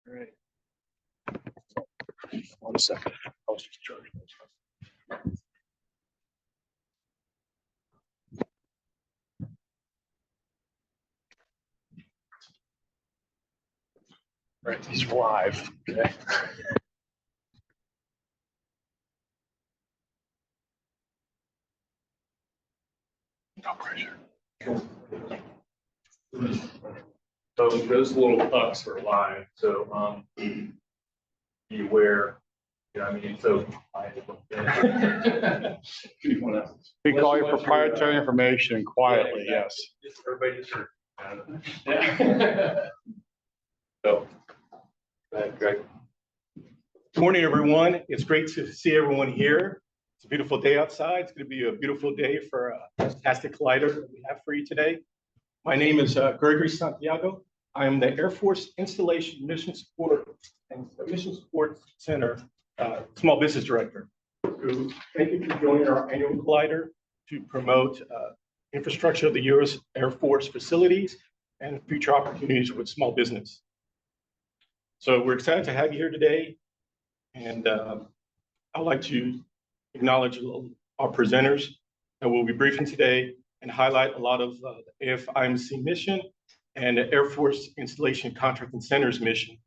All right. 1 second. I was just charging those. All right, these are live. Okay. No pressure. So those little pucks are live. So beware. You know what I mean? So Speak all your proprietary information quietly, yeah, yes. just everybody just so go ahead, Greg. Good morning, everyone. It's great to see everyone here. It's a beautiful day outside. It's going to be a beautiful day for a fantastic collider that we have for you today. My name is Gregory Santiago. I am the Air Force Installation Mission Support and Mission Support Center Small Business Director. So thank you for joining our annual collider to promote infrastructure of the U.S. Air Force facilities and future opportunities with small business. So we're excited to have you here today. And I'd like to acknowledge our presenters that will be briefing today and highlight a lot of the AFIMSC mission and the Air Force Installation Contracting Center's mission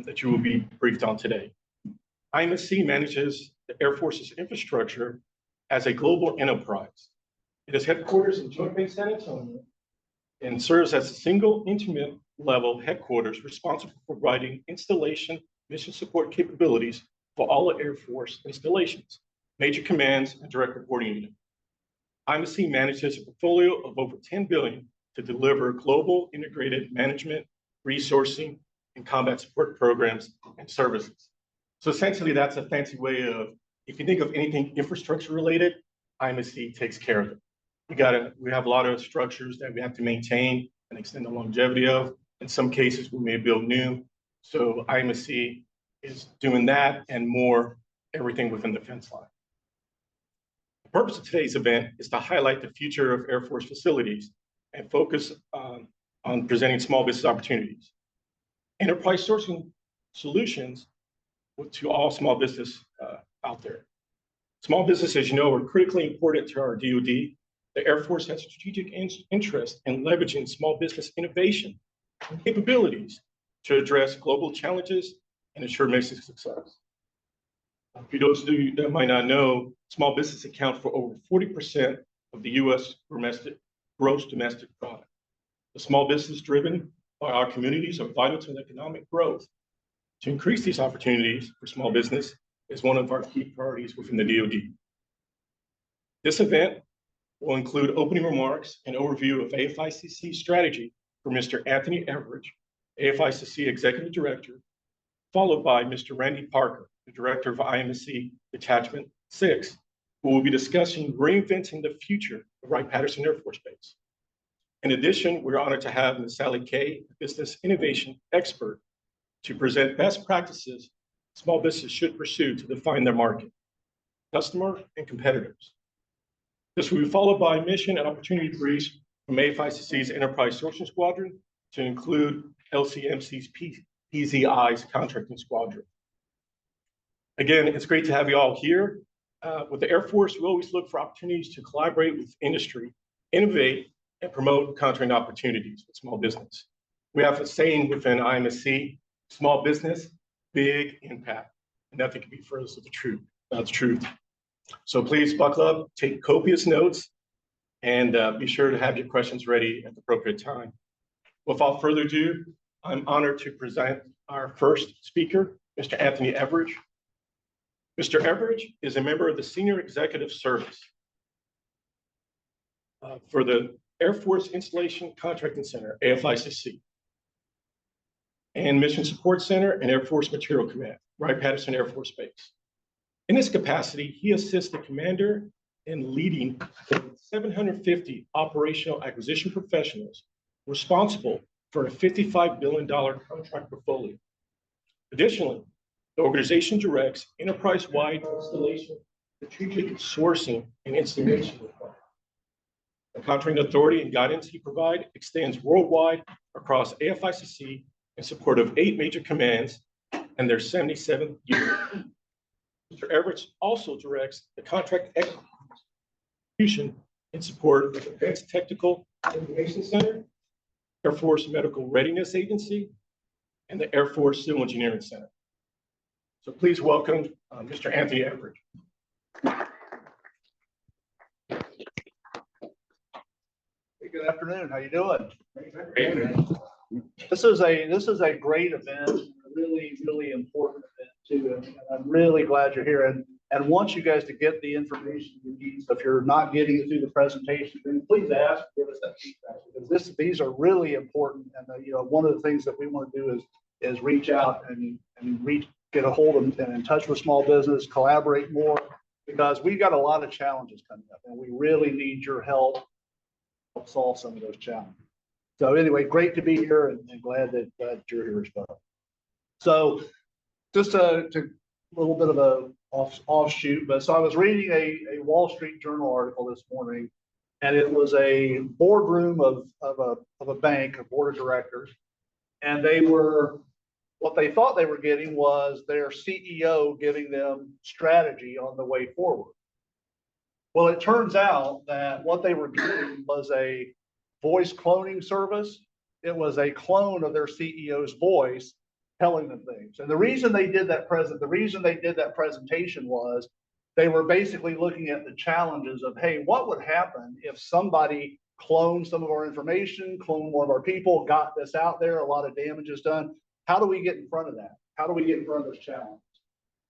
that you will be briefed on today. AFIMSC manages the Air Force's infrastructure as a global enterprise. It is headquarters in Joint Base San Antonio and serves as a single intimate level headquarters responsible for providing installation mission support capabilities for all Air Force installations, major commands, and direct reporting units. AFIMSC manages a portfolio of over $10 billion to deliver global integrated management, resourcing, and combat support programs and services. So essentially, that's a fancy way of, if you think of anything infrastructure related, AFIMSC takes care of it. We have a lot of structures that we have to maintain and extend the longevity of. In some cases, we may build new. So AFIMSC is doing that and more, everything within the fence line. The purpose of today's event is to highlight the future of Air Force facilities and focus on presenting small business opportunities. Enterprise Sourcing Solutions to all small business out there. Small business, as you know, are critically important to our DoD. The Air Force has strategic interest in leveraging small business innovation and capabilities to address global challenges and ensure mission success. For those of you that might not know, small business account for over 40% of the U.S. gross domestic product. The small business driven by our communities are vital to economic growth. To increase these opportunities for small business is one of our key priorities within the DoD. This event will include opening remarks and overview of AFICC strategy for Mr. Anthony Everidge, AFICC Executive Director, followed by Mr. Randy Parker, the Director of AFIMSC Detachment 6, who will be discussing reinventing the future of Wright-Patterson Air Force Base. In addition, we're honored to have Ms. Sally Kay, a business innovation expert, to present best practices small businesses should pursue to define their market, customer, and competitors. This will be followed by mission and opportunity briefs from AFICC's Enterprise Sourcing Squadron to include LCMC's PZI's Contracting Squadron. Again, it's great to have you all here. With the Air Force, we always look for opportunities to collaborate with industry, innovate, and promote contracting opportunities with small business. We have a saying within AFIMSC, small business, big impact. Nothing can be further from the truth. That's truth. So please buckle up, take copious notes, and be sure to have your questions ready at the appropriate time. Without further ado, I'm honored to present our first speaker, Mr. Anthony Everidge. Mr. Everidge is a member of the Senior Executive Service for the Air Force Installation Contracting Center, AFICC, and Mission Support Center and Air Force Material Command, Wright-Patterson Air Force Base. In this capacity, he assists the commander in leading 750 operational acquisition professionals responsible for a $55 billion contract portfolio. Additionally, the organization directs enterprise-wide installation, strategic sourcing, and installation requirements. The contracting authority and guidance he provides extends worldwide across AFICC in support of 8 major commands and their 77th year. Mr. Everett also directs the contract execution in support of the Advanced Technical Information Center, Air Force Medical Readiness Agency, and the Air Force Civil Engineering Center. So please welcome Mr. Anthony Everett. Hey, good afternoon. How you doing? Great. This is a great event, a really important event too. And I'm really glad you're here and want you guys to get the information you need. So if you're not getting it through the presentation, then please ask, give us that feedback, because these are really important. And one of the things that we want to do is reach out and get a hold of and in touch with small business, collaborate more, because we've got a lot of challenges coming up, and we really need your help solve some of those challenges. So anyway, great to be here and glad that you're here as well. So just a little bit of a offshoot, but so I was reading a Wall Street Journal article this morning, and it was a boardroom of a bank, a board of directors, and what they thought they were getting was their CEO giving them strategy on the way forward. Well, it turns out that what they were getting was a voice cloning service. It was a clone of their CEO's voice telling them things. And the reason they did that presentation was they were basically looking at the challenges of, hey, what would happen if somebody cloned some of our information, cloned one of our people, got this out there, a lot of damage is done. How do we get in front of that? How do we get in front of those challenges?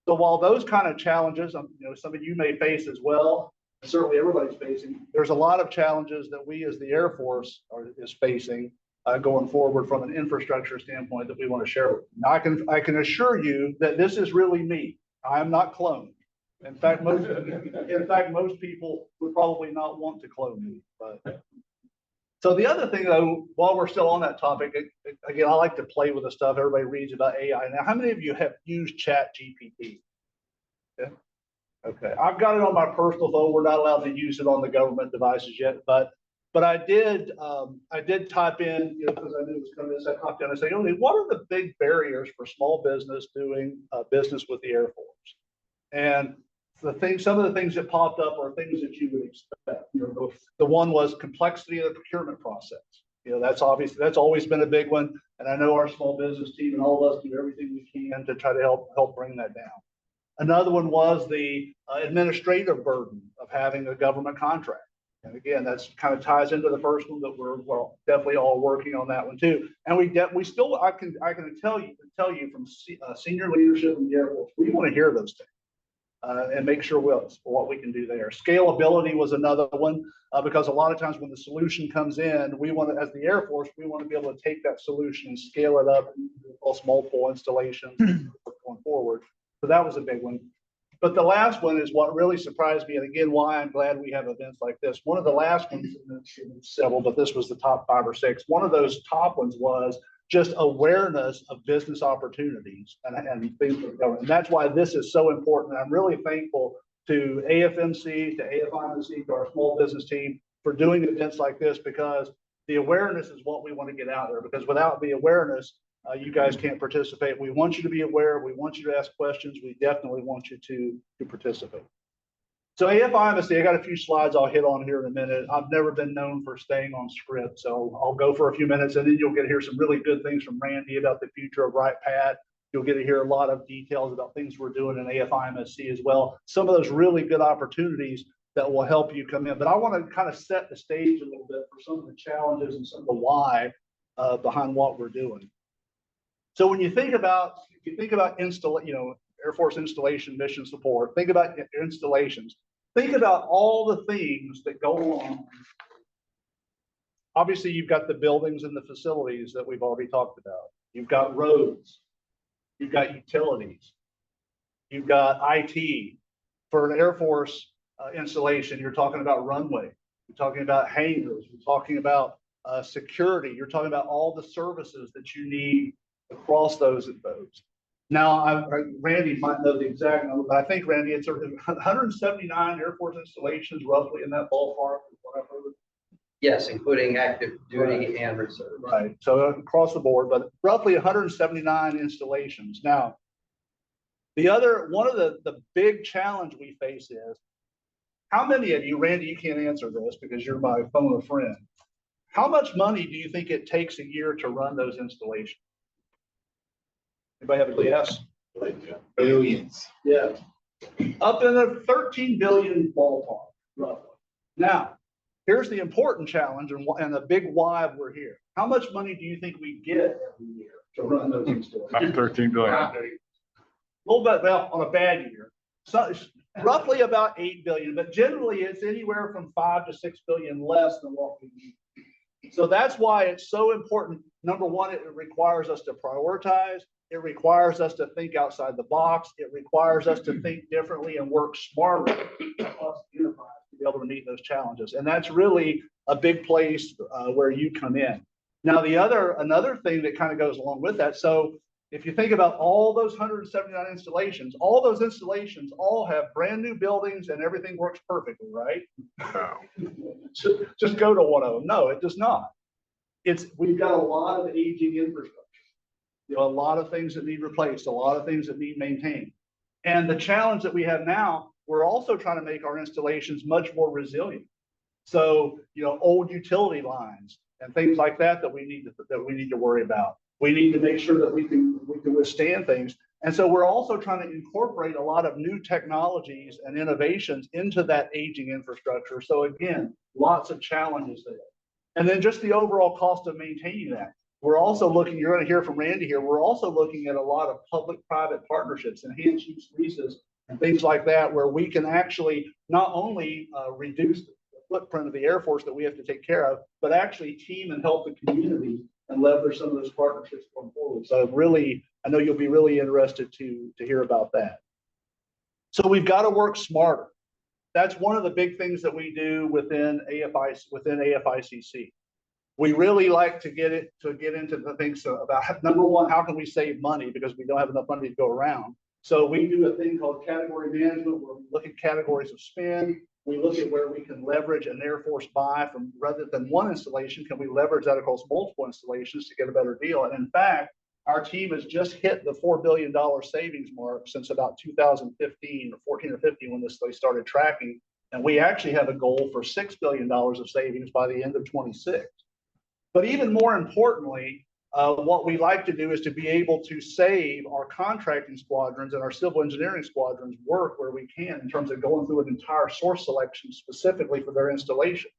So while those kind of challenges, some of you may face as well, certainly everybody's facing, there's a lot of challenges that we as the Air Force is facing going forward from an infrastructure standpoint that we want to share with you. Now, I can assure you that this is really me. I am not cloned. In fact, most people would probably not want to clone me. But so the other thing, though, while we're still on that topic, again, I like to play with the stuff. Everybody reads about AI. Now, how many of you have used ChatGPT? Yeah. Okay, I've got it on my personal phone. We're not allowed to use it on the government devices yet, but I did type in, because I knew it was coming. I typed in and say, what are the big barriers for small business doing business with the Air Force? And some of the things that popped up are things that you would expect. The one was complexity of the procurement process. That's always been a big one, and I know our small business team and all of us do everything we can to try to help bring that down. Another one was the administrative burden of having a government contract. And again, that's kind of ties into the first one that we're definitely all working on that one too. And we still, I can tell you from senior leadership in the Air Force, we want to hear those things and make sure what we can do there. Scalability was another one because a lot of times when the solution comes in, we want to, as the Air Force, we want to be able to take that solution and scale it up across multiple installations going forward. So that was a big one. But the last one is what really surprised me, and again, why I'm glad we have events like this. One of the last ones, several, but this was the top 5 or 6. One of those top ones was just awareness of business opportunities and things that are going. And that's why this is so important. And I'm really thankful to AFIMSC, to AFIMSC, to our small business team for doing events like this, because the awareness is what we want to get out there. Because without the awareness, you guys can't participate. We want you to be aware. We want you to ask questions. We definitely want you to participate. So AFIMSC, I got a few slides I'll hit on here in a minute. I've never been known for staying on script, so I'll go for a few minutes, and then you'll get to hear some really good things from Randy about the future of Wright Pat. You'll get to hear a lot of details about things we're doing in AFIMSC as well. Some of those really good opportunities that will help you come in. But I want to kind of set the stage a little bit for some of the challenges and some of the why behind what we're doing. So when you think about Air Force installation mission support, think about installations, think about all the things that go on. Obviously, you've got the buildings and the facilities that we've already talked about. You've got roads, you've got utilities, you've got IT. For an Air Force installation, you're talking about runway, you're talking about hangars, you're talking about security, you're talking about all the services that you need across those and those. Now, Randy might know the exact number, but I think, Randy, it's 179 Air Force installations roughly in that ballpark is what I've heard. Yes, including active duty and reserve. Right, so across the board, but roughly 179 installations. Now, one of the big challenge we face is, how many of you, Randy, you can't answer this because you're my phone friend. How much money do you think it takes a year to run those installations? Anybody have a guess? Billions. Yeah. Up in the 13 billion ballpark, roughly. Now, here's the important challenge and the big why we're here. How much money do you think we get every year to run those installations? 13 billion. A little bit, well, on a bad year. So roughly about 8 billion, but generally it's anywhere from 5 to 6 billion less than what we need. So that's why it's so important. Number one, it requires us to prioritize. It requires us to think outside the box. It requires us to think differently and work smarter across the enterprise to be able to meet those challenges. And that's really a big place where you come in. Now, another thing that kind of goes along with that. So if you think about all those 179 installations, all those installations all have brand new buildings and everything works perfectly, right? No. Just go to one of them. No, it does not. We've got a lot of aging infrastructure. You know, a lot of things that need replaced, a lot of things that need maintained. And the challenge that we have now, we're also trying to make our installations much more resilient. So, you know, old utility lines and things like that we need to worry about. We need to make sure that we can withstand things. And so we're also trying to incorporate a lot of new technologies and innovations into that aging infrastructure. So again, lots of challenges there. And then just the overall cost of maintaining that. We're also looking, you're going to hear from Randy here, we're also looking at a lot of public-private partnerships, enhanced use leases, and things like that, where we can actually not only reduce the footprint of the Air Force that we have to take care of, but actually team and help the community and leverage some of those partnerships going forward. So really, I know you'll be really interested to hear about that. So we've got to work smarter. That's one of the big things that we do within AFICC. We really like to get into the things about, number one, how can we save money because we don't have enough money to go around. So we do a thing called category management where we look at categories of spend. We look at where we can leverage an Air Force buy from rather than one installation. Can we leverage that across multiple installations to get a better deal? And in fact, our team has just hit the $4 billion savings mark since about 2015 or 14 or 15 when they started tracking. And we actually have a goal for $6 billion of savings by the end of 26. But even more importantly, what we like to do is to be able to save our contracting squadrons and our civil engineering squadrons work where we can in terms of going through an entire source selection specifically for their installation.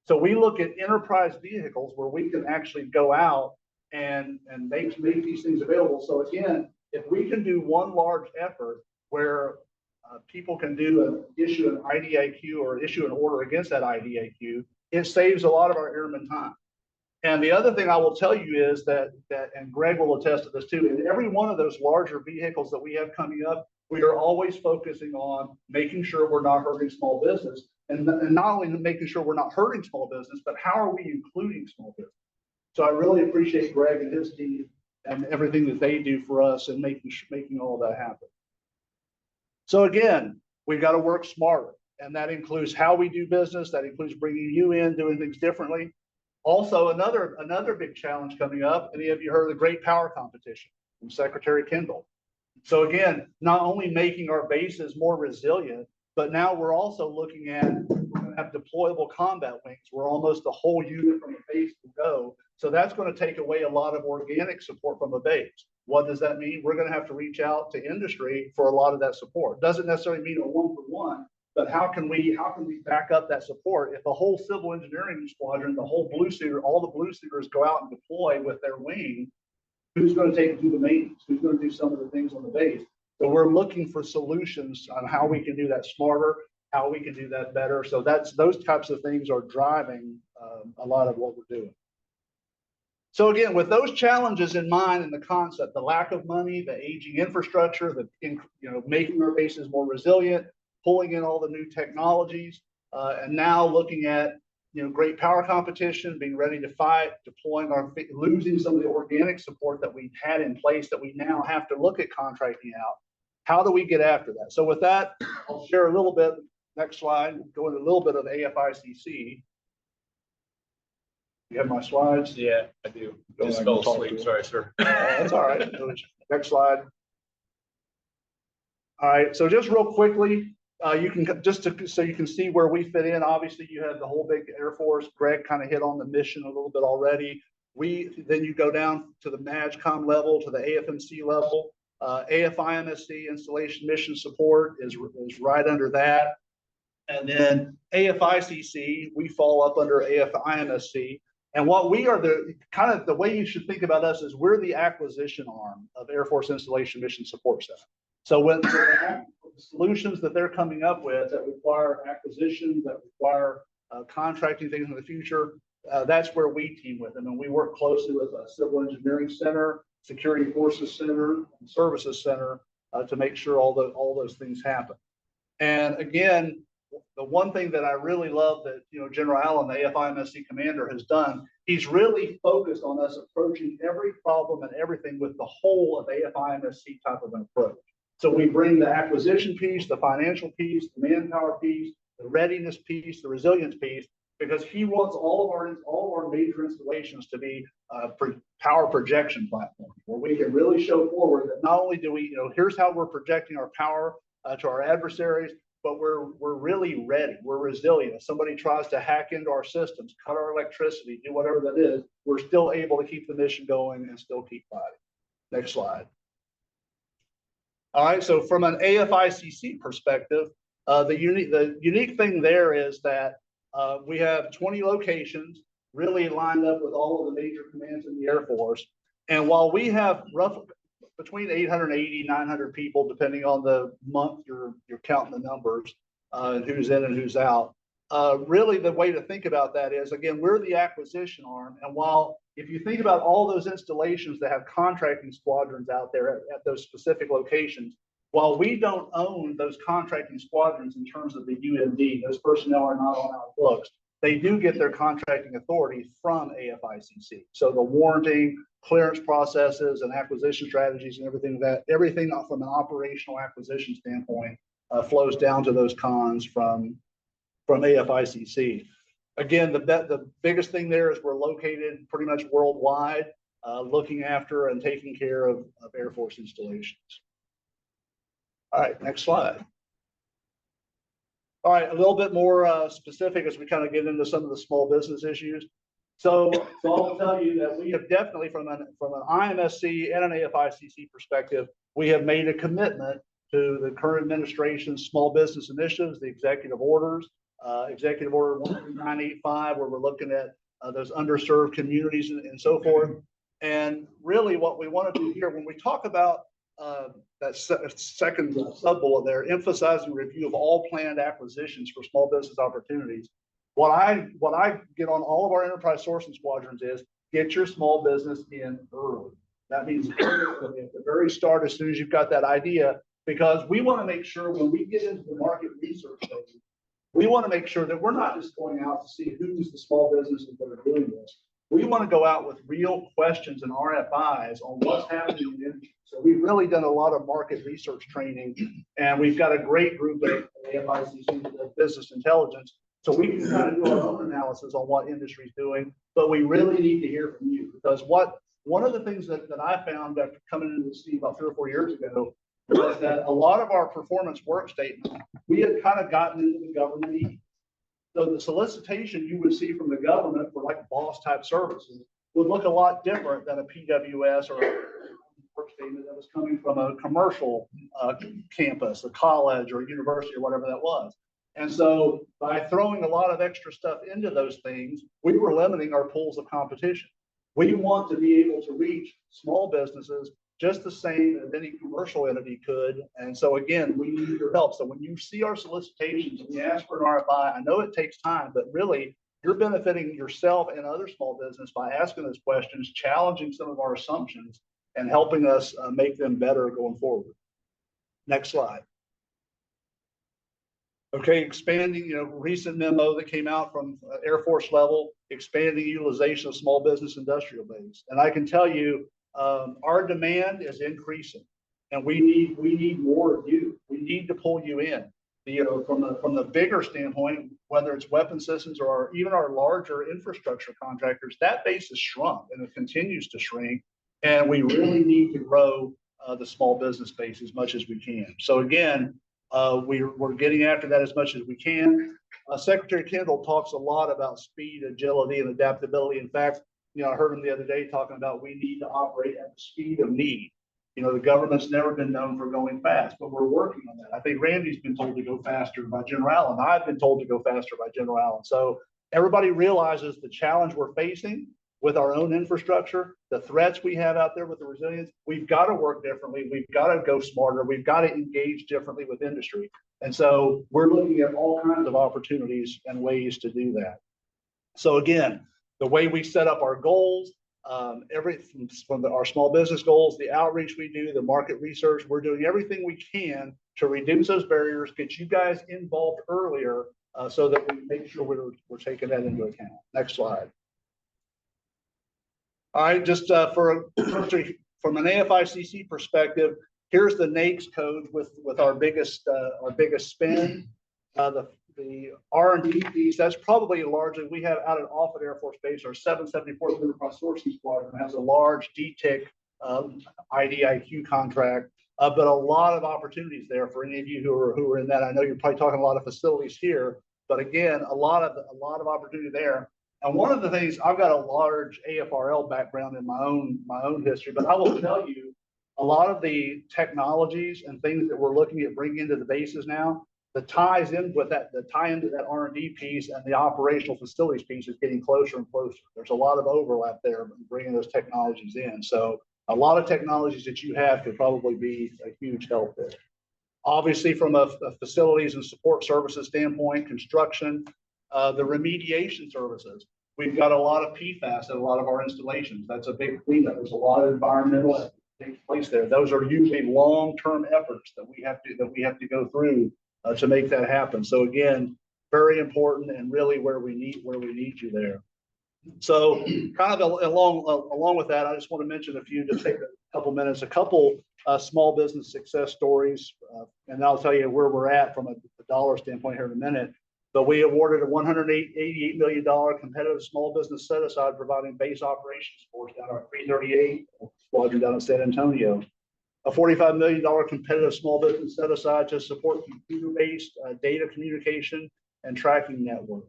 So we look at enterprise vehicles where we can actually go out and make these things available. So again, if we can do one large effort where people can issue an IDIQ or issue an order against that IDIQ, it saves a lot of our airmen time. And the other thing I will tell you is that, and Greg will attest to this too, in every one of those larger vehicles that we have coming up, we are always focusing on making sure we're not hurting small business. And not only making sure we're not hurting small business, but how are we including small business? So I really appreciate Greg and his team and everything that they do for us and making all that happen. So again, we've got to work smarter. And that includes how we do business. That includes bringing you in, doing things differently. Also, another big challenge coming up. Any of you heard of the Great Power Competition from Secretary Kendall? So again, not only making our bases more resilient, but now we're also looking at, we're going to have deployable combat wings where almost the whole unit from the base will go. So that's going to take away a lot of organic support from the base. What does that mean? We're going to have to reach out to industry for a lot of that support. Doesn't necessarily mean a one-for-one, but how can we back up that support? If the whole civil engineering squadron, the whole blue suiter, all the blue suiters go out and deploy with their wing, who's going to do the maintenance? Who's going to do some of the things on the base? So we're looking for solutions on how we can do that smarter, how we can do that better. So those types of things are driving a lot of what we're doing. So again, with those challenges in mind and the concept, the lack of money, the aging infrastructure, making our bases more resilient, pulling in all the new technologies, and now looking at great power competition, being ready to fight, losing some of the organic support that we've had in place that we now have to look at contracting out. How do we get after that? So with that, I'll share a little bit. Next slide, go into a little bit of AFICC. You have my slides? Yeah, I do. Don't Just like fell to talk asleep. to Sorry, sir. That's all right. Next slide. All right, so just real quickly, you can so you can see where we fit in. Obviously, you have the whole big Air Force. Greg kind of hit on the mission a little bit already. Then you go down to the MAGCOM level, to the AFIMSC level. AFIMSC installation mission support is right under that. And then AFICC, we fall up under AFIMSC. And what we are the way you should think about us is we're the acquisition arm of Air Force Installation Mission Support Center. So when the solutions that they're coming up with that require acquisitions, that require contracting things in the future, that's where we team with them. And we work closely with a Civil Engineering Center, Security Forces Center, and Services Center to make sure all those things happen. And again, the one thing that I really love that, General Allen, the AFIMSC commander, has done, he's really focused on us approaching every problem and everything with the whole of AFIMSC type of an approach. So we bring the acquisition piece, the financial piece, the manpower piece, the readiness piece, the resilience piece, because he wants all of our major installations to be power projection platforms, where we can really show forward that not only do we, here's how we're projecting our power to our adversaries, but we're really ready. We're resilient. If somebody tries to hack into our systems, cut our electricity, do whatever that is, we're still able to keep the mission going and still keep fighting. Next slide. All right, so from an AFICC perspective, the unique thing there is that we have 20 locations really lined up with all of the major commands in the Air Force. And while we have roughly between 880, 900 people, depending on the month you're counting the numbers, and who's in and who's out. Really, the way to think about that is, again, we're the acquisition arm. And while if you think about all those installations that have contracting squadrons out there at those specific locations, while we don't own those contracting squadrons in terms of the UMD, those personnel are not on our books. They do get their contracting authority from AFICC. So the warranting, clearance processes, and acquisition strategies, and everything from an operational acquisition standpoint flows down to those cons from AFICC. Again, the biggest thing there is we're located pretty much worldwide, looking after and taking care of Air Force installations. All right, next slide. All right, a little bit more specific as we kind of get into some of the small business issues. So I'll tell you that we have definitely, from an IMSC and an AFICC perspective, we have made a commitment to the current administration's small business initiatives, the executive orders, Executive Order 13985, where we're looking at those underserved communities and so forth. And really what we want to do here, when we talk about that second sub-bullet there, emphasizing review of all planned acquisitions for small business opportunities. What I get on all of our enterprise sourcing squadrons is get your small business in early. That means at the very start, as soon as you've got that idea, because we want to make sure when we get into the market research phase, we want to make sure that we're not just going out to see who's the small businesses that are doing this. We want to go out with real questions and RFIs on what's happening in the industry. So we've really done a lot of market research training, and we've got a great group at AFICC Business Intelligence. So we can kind of do our own analysis on what industry is doing, but we really need to hear from you, because one of the things that I found after coming into the city about 3 or 4 years ago was that a lot of our performance work statement, we had kind of gotten into the government. So the solicitation you would see from the government for like boss type services would look a lot different than a PWS or a work statement that was coming from a commercial campus, a college or a university or whatever that was. And so by throwing a lot of extra stuff into those things, we were limiting our pools of competition. We want to be able to reach small businesses just the same as any commercial entity could. And so again, we need your help. So when you see our solicitations and we ask for an RFI, I know it takes time, but really you're benefiting yourself and other small business by asking those questions, challenging some of our assumptions, and helping us make them better going forward. Next slide. Okay, expanding, recent memo that came out from Air Force level, expanding utilization of small business industrial base. And I can tell you, our demand is increasing, and we need more of you. We need to pull you in. from the bigger standpoint, whether it's weapon systems or even our larger infrastructure contractors, that base has shrunk and it continues to shrink. And we really need to grow the small business base as much as we can. So again, we're getting after that as much as we can. Secretary Kendall talks a lot about speed, agility, and adaptability. In fact, I heard him the other day talking about we need to operate at the speed of need. The government's never been known for going fast, but we're working on that. I think Randy's been told to go faster by General Allen. I've been told to go faster by General Allen. So everybody realizes the challenge we're facing with our own infrastructure, the threats we have out there with the resilience. We've got to work differently. We've got to go smarter. We've got to engage differently with industry. And so we're looking at all kinds of opportunities and ways to do that. So again, the way we set up our goals, everything from our small business goals, the outreach we do, the market research, we're doing everything we can to reduce those barriers, get you guys involved earlier so that we make sure we're taking that into account. Next slide. All right, just from an AFICC perspective, here's the NAICS code with our biggest spend. The R&D piece, that's probably largely, we have out at Offutt Air Force Base, our 774th Enterprise Sourcing Squadron has a large DTIC IDIQ contract, but a lot of opportunities there for any of you who are in that. I know you're probably talking a lot of facilities here, but again, a lot of opportunity there. And one of the things, I've got a large AFRL background in my own history, but I will tell you, a lot of the technologies and things that we're looking at bringing into the bases now, the ties in with that, the tie into that R&D piece and the operational facilities piece is getting closer and closer. There's a lot of overlap there bringing those technologies in. So a lot of technologies that you have could probably be a huge help there. Obviously, from a facilities and support services standpoint, construction, the remediation services. We've got a lot of PFAS at a lot of our installations. That's a big cleanup. There's a lot of environmental that takes place there. Those are usually long-term efforts that we have to go through to make that happen. So again, very important and really where we need you there. So kind of along with that, I just want to mention a few, just take a couple minutes, a couple small business success stories, and I'll tell you where we're at from a dollar standpoint here in a minute. But we awarded a $188 million competitive small business set aside providing base operations force down our 338 squadron down in San Antonio. A $45 million competitive small business set aside to support computer-based data communication and tracking network.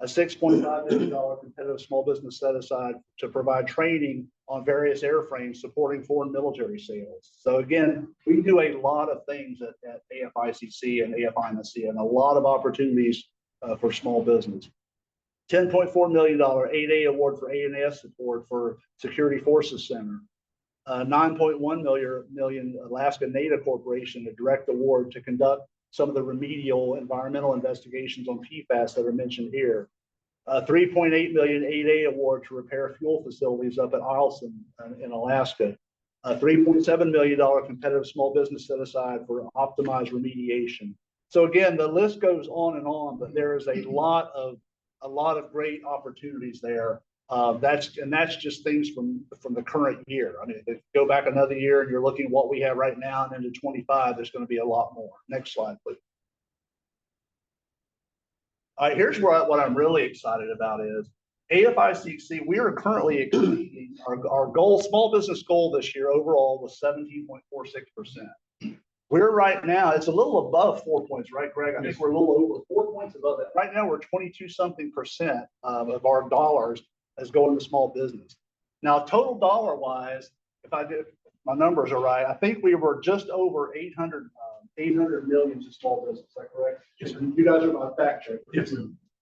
A $6.5 million competitive small business set aside to provide training on various airframes supporting foreign military sales. So again, we do a lot of things at AFICC and AFIMSC and a lot of opportunities for small business. $10.4 million 8A award for A&AS support for Security Forces Center. 9.1 million Alaska Native Corporation, a direct award to conduct some of the remedial environmental investigations on PFAS that are mentioned here. 3.8 million 8A award to repair fuel facilities up at Eielson in Alaska. $3.7 million competitive small business set aside for optimized remediation. So again, the list goes on, but there is a lot of great opportunities there. That's just things from the current year. I mean, if you go back another year and you're looking at what we have right now and into 25, there's going to be a lot more. Next slide, please. All right, here's what I'm really excited about is AFICC, we are currently exceeding our goal, small business goal this year overall was 17.46%. We're right now, it's a little above 4 points, right, Greg? I think we're a little over 4 points above that. Right now, we're 22-something% of our dollars is going to small business. Now, total dollar wise, if my numbers are right, I think we were just over 800 million to small business. Is that correct? Yes, you guys are my fact check. Yes.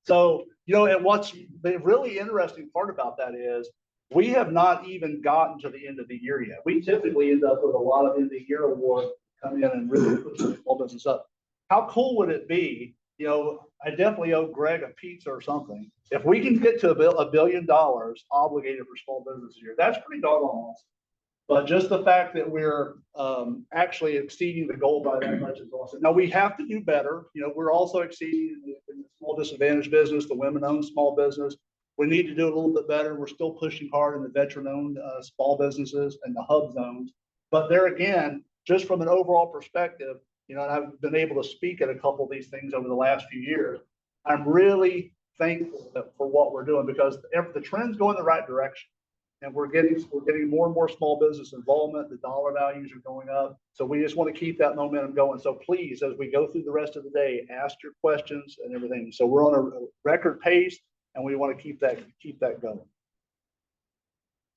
So, and what's the really interesting part about that is we have not even gotten to the end of the year yet. We typically end up with a lot of end of the year awards come in and really push the small business up. How cool would it be? I definitely owe Greg a pizza or something. If we can get to $1 billion obligated for small business a year, that's pretty doggone awesome. But just the fact that we're actually exceeding the goal by that much is awesome. Now we have to do better. We're also exceeding in the small disadvantaged business, the women-owned small business. We need to do a little bit better. We're still pushing hard in the veteran-owned small businesses and the hub zones. But there again, just from an overall perspective, you know, and I've been able to speak at a couple of these things over the last few years. I'm really thankful for what we're doing because the trend's going the right direction. And we're getting more and more small business involvement. The dollar values are going up. So we just want to keep that momentum going. So please, as we go through the rest of the day, ask your questions and everything. So we're on a record pace and we want to keep that going.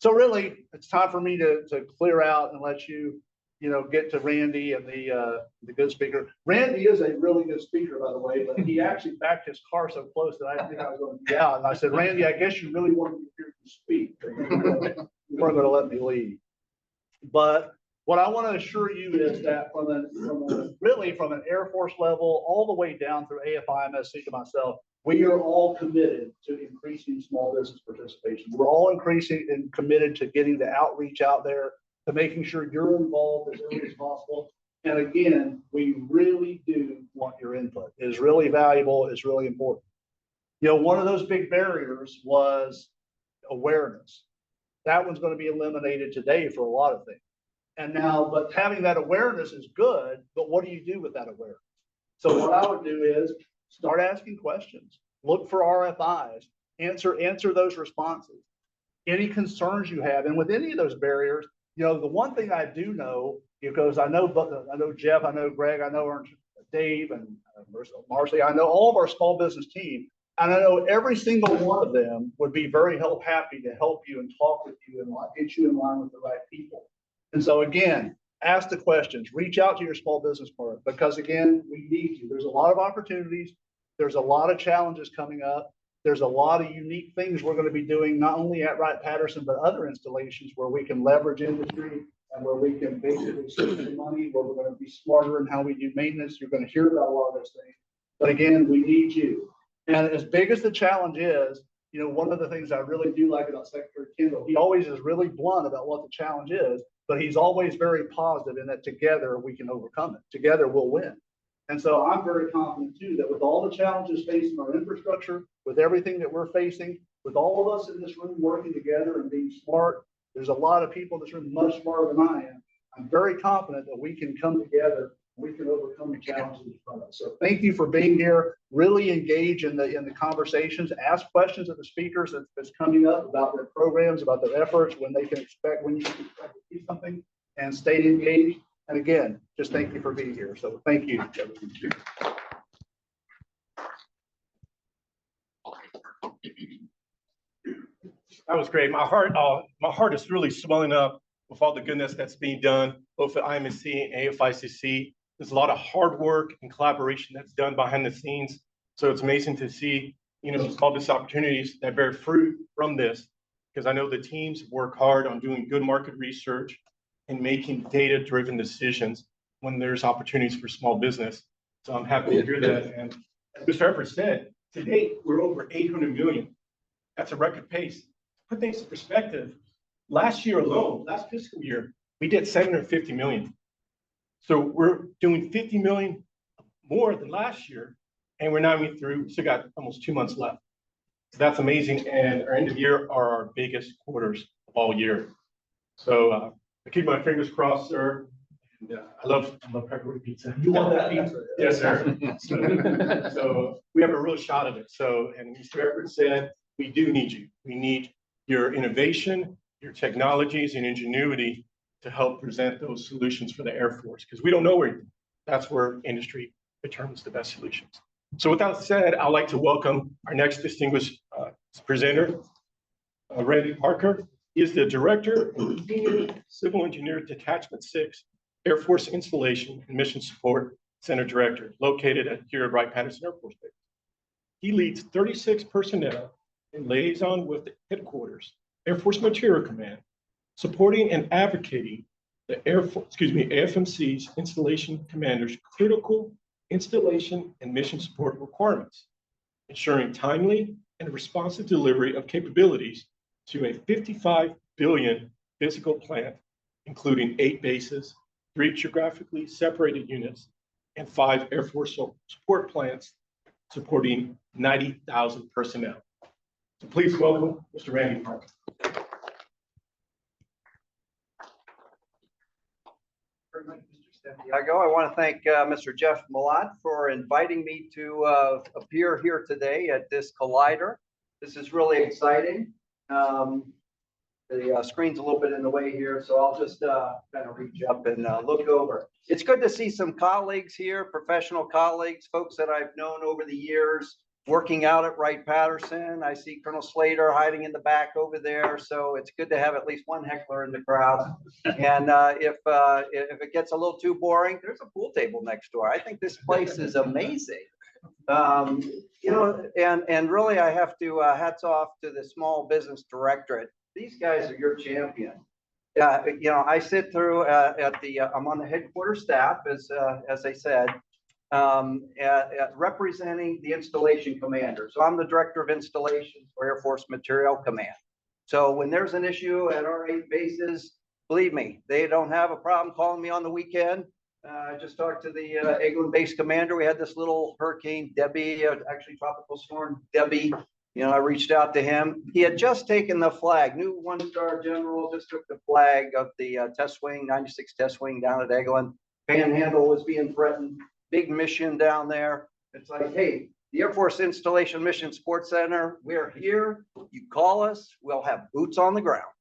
So really, it's time for me to clear out and let you, you know, get to Randy and the good speaker. Randy is a really good speaker, by the way, but he actually backed his car so close that I think I was going to be out. And I said, Randy, I guess you really wanted me to hear you speak. You weren't going to let me leave. But what I want to assure you is that from an Air Force level all the way down through AFIMSC to myself, we are all committed to increasing small business participation. We're all increasing and committed to getting the outreach out there, to making sure you're involved as early as possible. And again, we really do want your input. It is really valuable. It's really important. You know, one of those big barriers was awareness. That one's going to be eliminated today for a lot of things. And now, but having that awareness is good, but what do you do with that awareness? So what I would do is start asking questions, look for RFIs, answer those responses, any concerns you have. And with any of those barriers, you know, the one thing I do know, because I know Jeff, I know Greg, I know Dave and Marcy, I know all of our small business team, and I know every single one of them would be very happy to help you and talk with you and get you in line with the right people. And so again, ask the questions, reach out to your small business partner, because again, we need you. There's a lot of opportunities. There's a lot of challenges coming up. There's a lot of unique things we're going to be doing, not only at Wright-Patterson, but other installations where we can leverage industry and where we can basically save some money, where we're going to be smarter in how we do maintenance. You're going to hear about a lot of those things. But again, we need you. And as big as the challenge is, you know, one of the things I really do like about Secretary Kendall, he always is really blunt about what the challenge is, but he's always very positive in that together we can overcome it. Together we'll win. And so I'm very confident too, that with all the challenges facing our infrastructure, with everything that we're facing, with all of us in this room working together and being smart, there's a lot of people in this room much smarter than I am. I'm very confident that we can come together, we can overcome the challenges in front of us. So thank you for being here. Really engage in the conversations, ask questions of the speakers that's coming up about their programs, about their efforts, when you can expect to see something, and stay engaged. And again, just thank you for being here. So thank you. That was great. My heart is really swelling up with all the goodness that's being done, both at AFIMSC and AFICC. There's a lot of hard work and collaboration that's done behind the scenes. So it's amazing to see, you know, all these opportunities that bear fruit from this, because I know the teams work hard on doing good market research and making data-driven decisions when there's opportunities for small business. So I'm happy to hear that. And as Mr. Everett said, to date, we're over 800 million. That's a record pace. To put things in perspective, last year alone, last fiscal year, we did 750 million. So we're doing 50 million more than last year, and we're not even through, still got almost 2 months left. So that's amazing. And our end of year are our biggest quarters of all year. So I keep my fingers crossed, sir. And I love pepperoni pizza. You want that pizza? Yes, sir. So we have a real shot at it. So, and Mr. Everett said, we do need you. We need your innovation, your technologies and ingenuity to help present those solutions for the Air Force, because we don't know where. That's where industry determines the best solutions. So with that said, I'd like to welcome our next distinguished presenter, Randy Parker. He is the Director of Senior Civil Engineer Detachment 6, Air Force Installation and Mission Support Center Director, located here at Wright-Patterson Air Force Base. He leads 36 personnel and liaison with the headquarters, Air Force Material Command, supporting and advocating the AFIMSC's installation commanders' critical installation and mission support requirements, ensuring timely and responsive delivery of capabilities to a 55 billion physical plant, including 8 bases, 3 geographically separated units, and 5 Air Force support plants supporting 90,000 personnel. So please welcome Mr. Randy Parker. Very much, Mr. Santiago. I want to thank Mr. Jeff Malott for inviting me to appear here today at this Collider. This is really exciting. The screen's a little bit in the way here, so I'll just kind of reach up and look over. It's good to see some colleagues here, professional colleagues, folks that I've known over the years, working out at Wright-Patterson. I see Colonel Slater hiding in the back over there, so it's good to have at least one heckler in the crowd. And if it gets a little too boring, there's a pool table next door. I think this place is amazing. You know, and really I have to hats off to the Small Business Directorate. These guys are your champion. You know, I sit through I'm on the headquarters staff, as I said, representing the installation commander. So I'm the director of installations for Air Force Materiel Command. So when there's an issue at our 8 bases, believe me, they don't have a problem calling me on the weekend. I just talked to the Eglin base commander. We had this little hurricane, Debbie, actually tropical storm, Debbie. You know, I reached out to him. He had just taken the flag, new 1-star general, just took the flag of the test wing, 96 test wing down at Eglin. Panhandle was being threatened, big mission down there. It's like, hey, the Air Force Installation Mission Support Center, we're here. You call us, we'll have boots on the ground.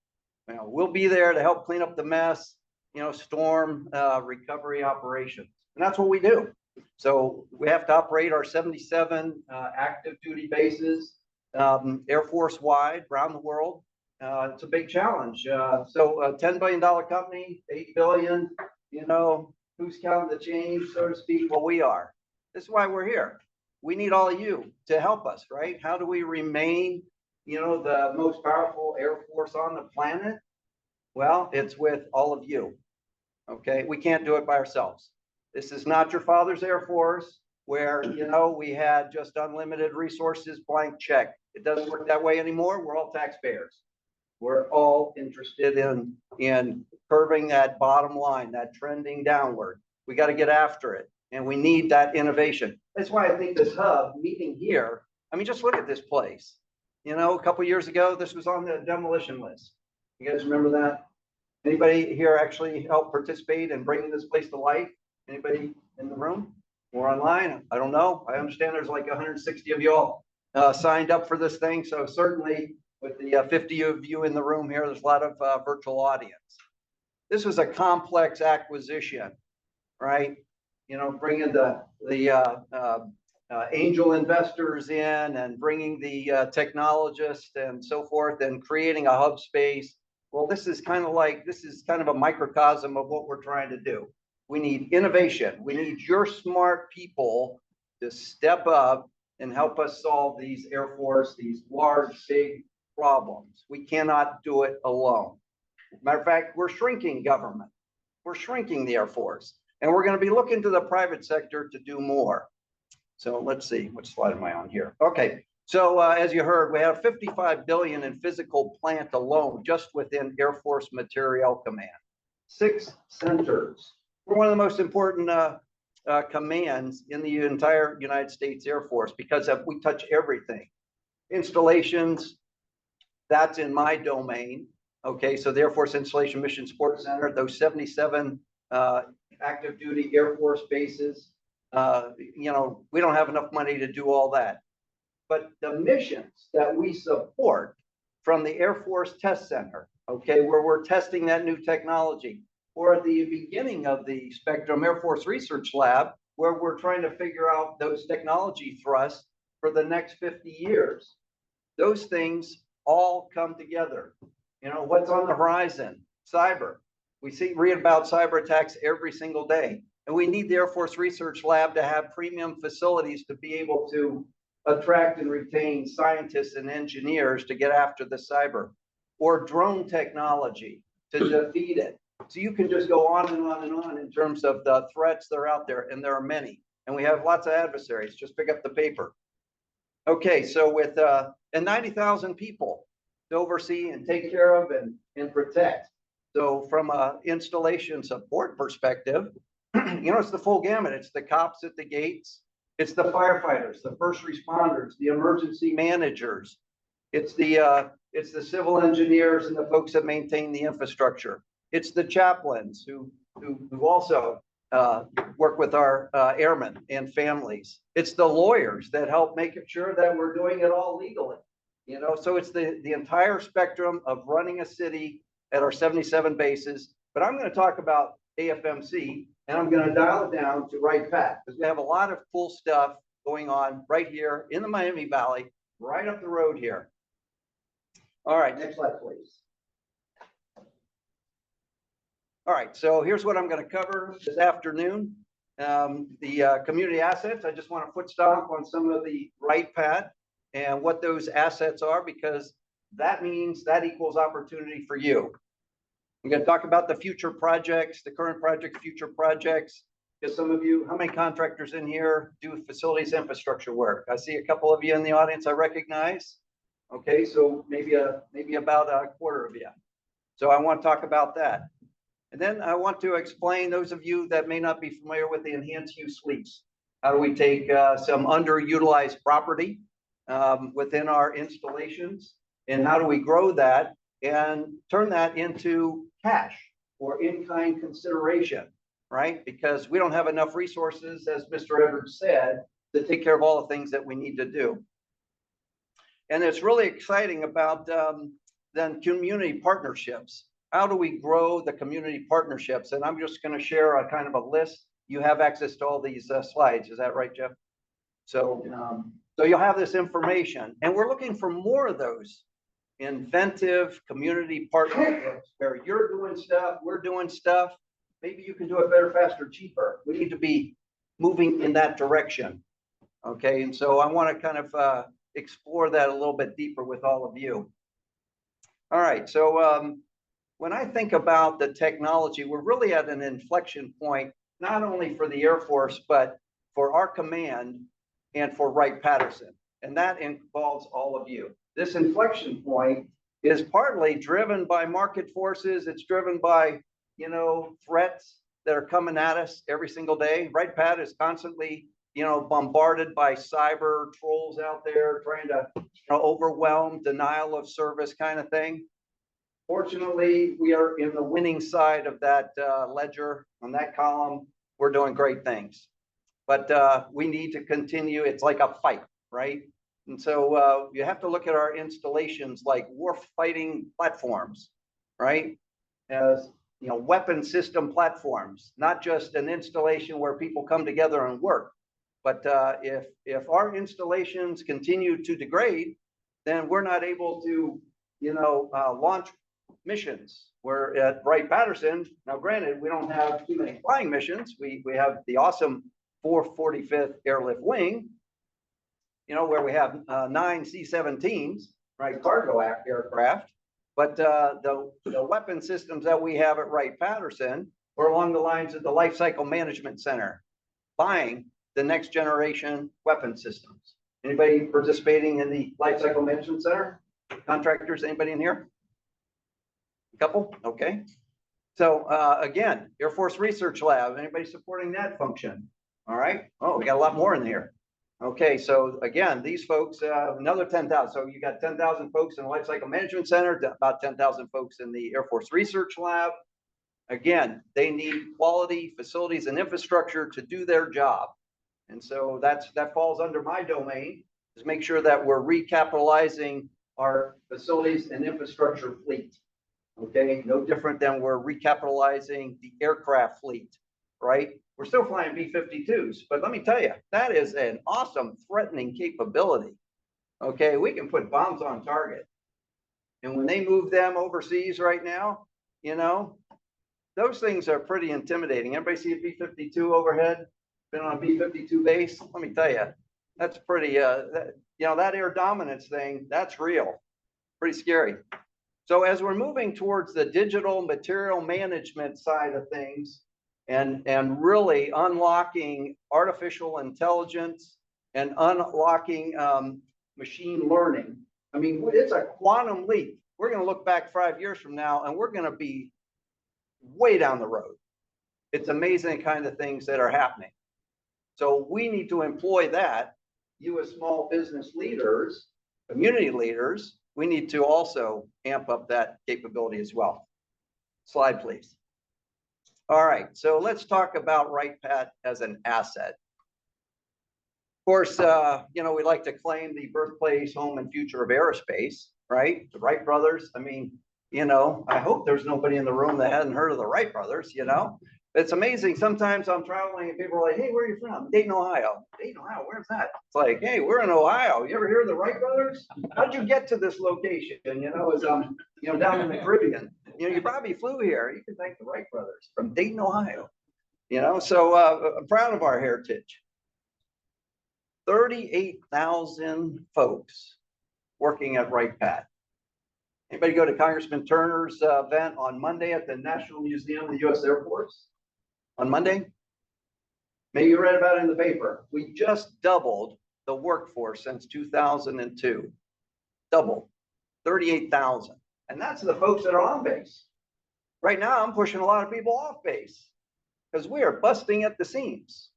You know, we'll be there to help clean up the mess, you know, storm recovery operations. And that's what we do. So we have to operate our 77 active duty bases. Air Force wide around the world. It's a big challenge. So a $10 billion company, 8 billion, you know, who's counting the change, so to speak? Well, we are. This is why we're here. We need all of you to help us, right? How do we remain, you know, the most powerful Air Force on the planet? Well, it's with all of you. Okay, we can't do it by ourselves. This is not your father's Air Force where, you know, we had just unlimited resources, blank check. It doesn't work that way anymore. We're all taxpayers. We're all interested in curving that bottom line, that trending downward. We got to get after it, and we need that innovation. That's why I think this hub meeting here, I mean, just look at this place. You know, a couple of years ago, this was on the demolition list. You guys remember that? Anybody here actually help participate in bringing this place to life? Anybody in the room or online? I don't know. I understand there's like 160 of y'all signed up for this thing. So certainly with the 50 of you in the room here, there's a lot of virtual audience. This was a complex acquisition, right? You know, bringing the angel investors in and bringing the technologists and so forth and creating a hub space. Well, this is kind of a microcosm of what we're trying to do. We need innovation. We need your smart people to step up and help us solve these Air Force, these large, big problems. We cannot do it alone. Matter of fact, we're shrinking government. We're shrinking the Air Force. And we're going to be looking to the private sector to do more. So let's see, what slide am I on here? Okay. So as you heard, we have 55 billion in physical plant alone, just within Air Force Materiel Command. 6 centers. We're one of the most important commands in the entire United States Air Force because we touch everything. Installations, that's in my domain. Okay, so the Air Force Installation Mission Support Center, those 77 active duty Air Force bases, you know, we don't have enough money to do all that. But the missions that we support from the Air Force Test Center, okay, where we're testing that new technology, or at the beginning of the Spectrum Air Force Research Lab, where we're trying to figure out those technology thrusts for the next 50 years. Those things all come together. You know, what's on the horizon? Cyber. We read about cyber attacks every single day. And we need the Air Force Research Lab to have premium facilities to be able to attract and retain scientists and engineers to get after the cyber, or drone technology to defeat it. So you can just go on and on and on in terms of the threats that are out there, and there are many. And we have lots of adversaries. Just pick up the paper. Okay, so with and 90,000 people to oversee and take care of and protect. So from an installation support perspective, you know, it's the full gamut. It's the cops at the gates. It's the firefighters, the first responders, the emergency managers. It's the civil engineers and the folks that maintain the infrastructure. It's the chaplains who also work with our airmen and families. It's the lawyers that help make sure that we're doing it all legally. You know, so it's the entire spectrum of running a city at our 77 bases. But I'm going to talk about AFIMSC, and I'm going to dial it down to Wright Pat, because we have a lot of cool stuff going on right here in the Miami Valley, right up the road here. All right, next slide, please. All right, so here's what I'm going to cover this afternoon. The community assets, I just want to foot stomp on some of the Wright Pat and what those assets are, because that means that equals opportunity for you. I'm going to talk about the future projects, the current projects, future projects. Because some of you, how many contractors in here do facilities infrastructure work? I see a couple of you in the audience I recognize. Okay, so maybe about a quarter of you. So I want to talk about that. And then I want to explain those of you that may not be familiar with the enhanced use lease. How do we take some underutilized property within our installations, and how do we grow that and turn that into cash or in-kind consideration, right? Because we don't have enough resources, as Mr. Edwards said, to take care of all the things that we need to do. And it's really exciting about then community partnerships. How do we grow the community partnerships? And I'm just going to share a kind of a list. You have access to all these slides. Is that right, Jeff? So, so you'll have this information, and we're looking for more of those inventive community partnerships where you're doing stuff, we're doing stuff. Maybe you can do it better, faster, cheaper. We need to be moving in that direction. Okay, and so I want to kind of explore that a little bit deeper with all of you. All right, so when I think about the technology, we're really at an inflection point, not only for the Air Force, but for our command and for Wright-Patterson. And that involves all of you. This inflection point is partly driven by market forces. It's driven by, you know, threats that are coming at us every single day. Wright-Pat is constantly, you know, bombarded by cyber trolls out there trying to, you know, overwhelm, denial of service kind of thing. Fortunately, we are in the winning side of that ledger. On that column, we're doing great things. But we need to continue. It's like a fight, right? And so you have to look at our installations like war fighting platforms, right? As, you know, weapon system platforms, not just an installation where people come together and work. But if our installations continue to degrade, then we're not able to, you know, launch missions. We're at Wright-Patterson. Now, granted, we don't have too many flying missions. We have the awesome 445th Airlift Wing, you know, where we have 9 C-17s, right, cargo aircraft. But the weapon systems that we have at Wright-Patterson are along the lines of the Life Cycle Management Center, buying the next generation weapon systems. Anybody participating in the Life Cycle Management Center? Contractors, anybody in here? A couple? Okay. So again, Air Force Research Lab, anybody supporting that function? All right. Oh, we got a lot more in here. Okay, so again, these folks, another 10,000. So you got 10,000 folks in the Life Cycle Management Center, about 10,000 folks in the Air Force Research Lab. Again, they need quality facilities and infrastructure to do their job. And so that falls under my domain, is make sure that we're recapitalizing our facilities and infrastructure fleet. Okay, no different than we're recapitalizing the aircraft fleet, right? We're still flying B-52s, but let me tell you, that is an awesome threatening capability. Okay, we can put bombs on target. And when they move them overseas right now, you know, those things are pretty intimidating. Everybody see a B-52 overhead? Been on a B-52 base? Let me tell you, that's pretty, you know, that air dominance thing, that's real. Pretty scary. So as we're moving towards the digital material management side of things, and really unlocking artificial intelligence and unlocking machine learning. I mean, it's a quantum leap. We're going to look back 5 years from now, and we're going to be way down the road. It's amazing the kind of things that are happening. So we need to employ that. You as small business leaders, community leaders, we need to also amp up that capability as well. Slide, please. All right, so let's talk about Wright Pat as an asset. Of course, you know, we like to claim the birthplace, home, and future of aerospace, right? The Wright brothers. I mean, you know, I hope there's nobody in the room that hasn't heard of the Wright brothers, you know? It's amazing. Sometimes I'm traveling and people are like, hey, where are you from? Dayton, Ohio. Dayton, Ohio, where's that? It's like, hey, we're in Ohio. You ever hear of the Wright brothers? How'd you get to this location? You know, as you know, down in the Caribbean. You know, you probably flew here. You can thank the Wright brothers from Dayton, Ohio. You know, so I'm proud of our heritage. 38,000 folks working at Wright Pat. Anybody go to Congressman Turner's event on Monday at the National Museum of the U.S. Air Force? On Monday? Maybe you read about it in the paper. We just doubled the workforce since 2002. Double. 38,000. And that's the folks that are on base. Right now, I'm pushing a lot of people off base because we are busting at the seams.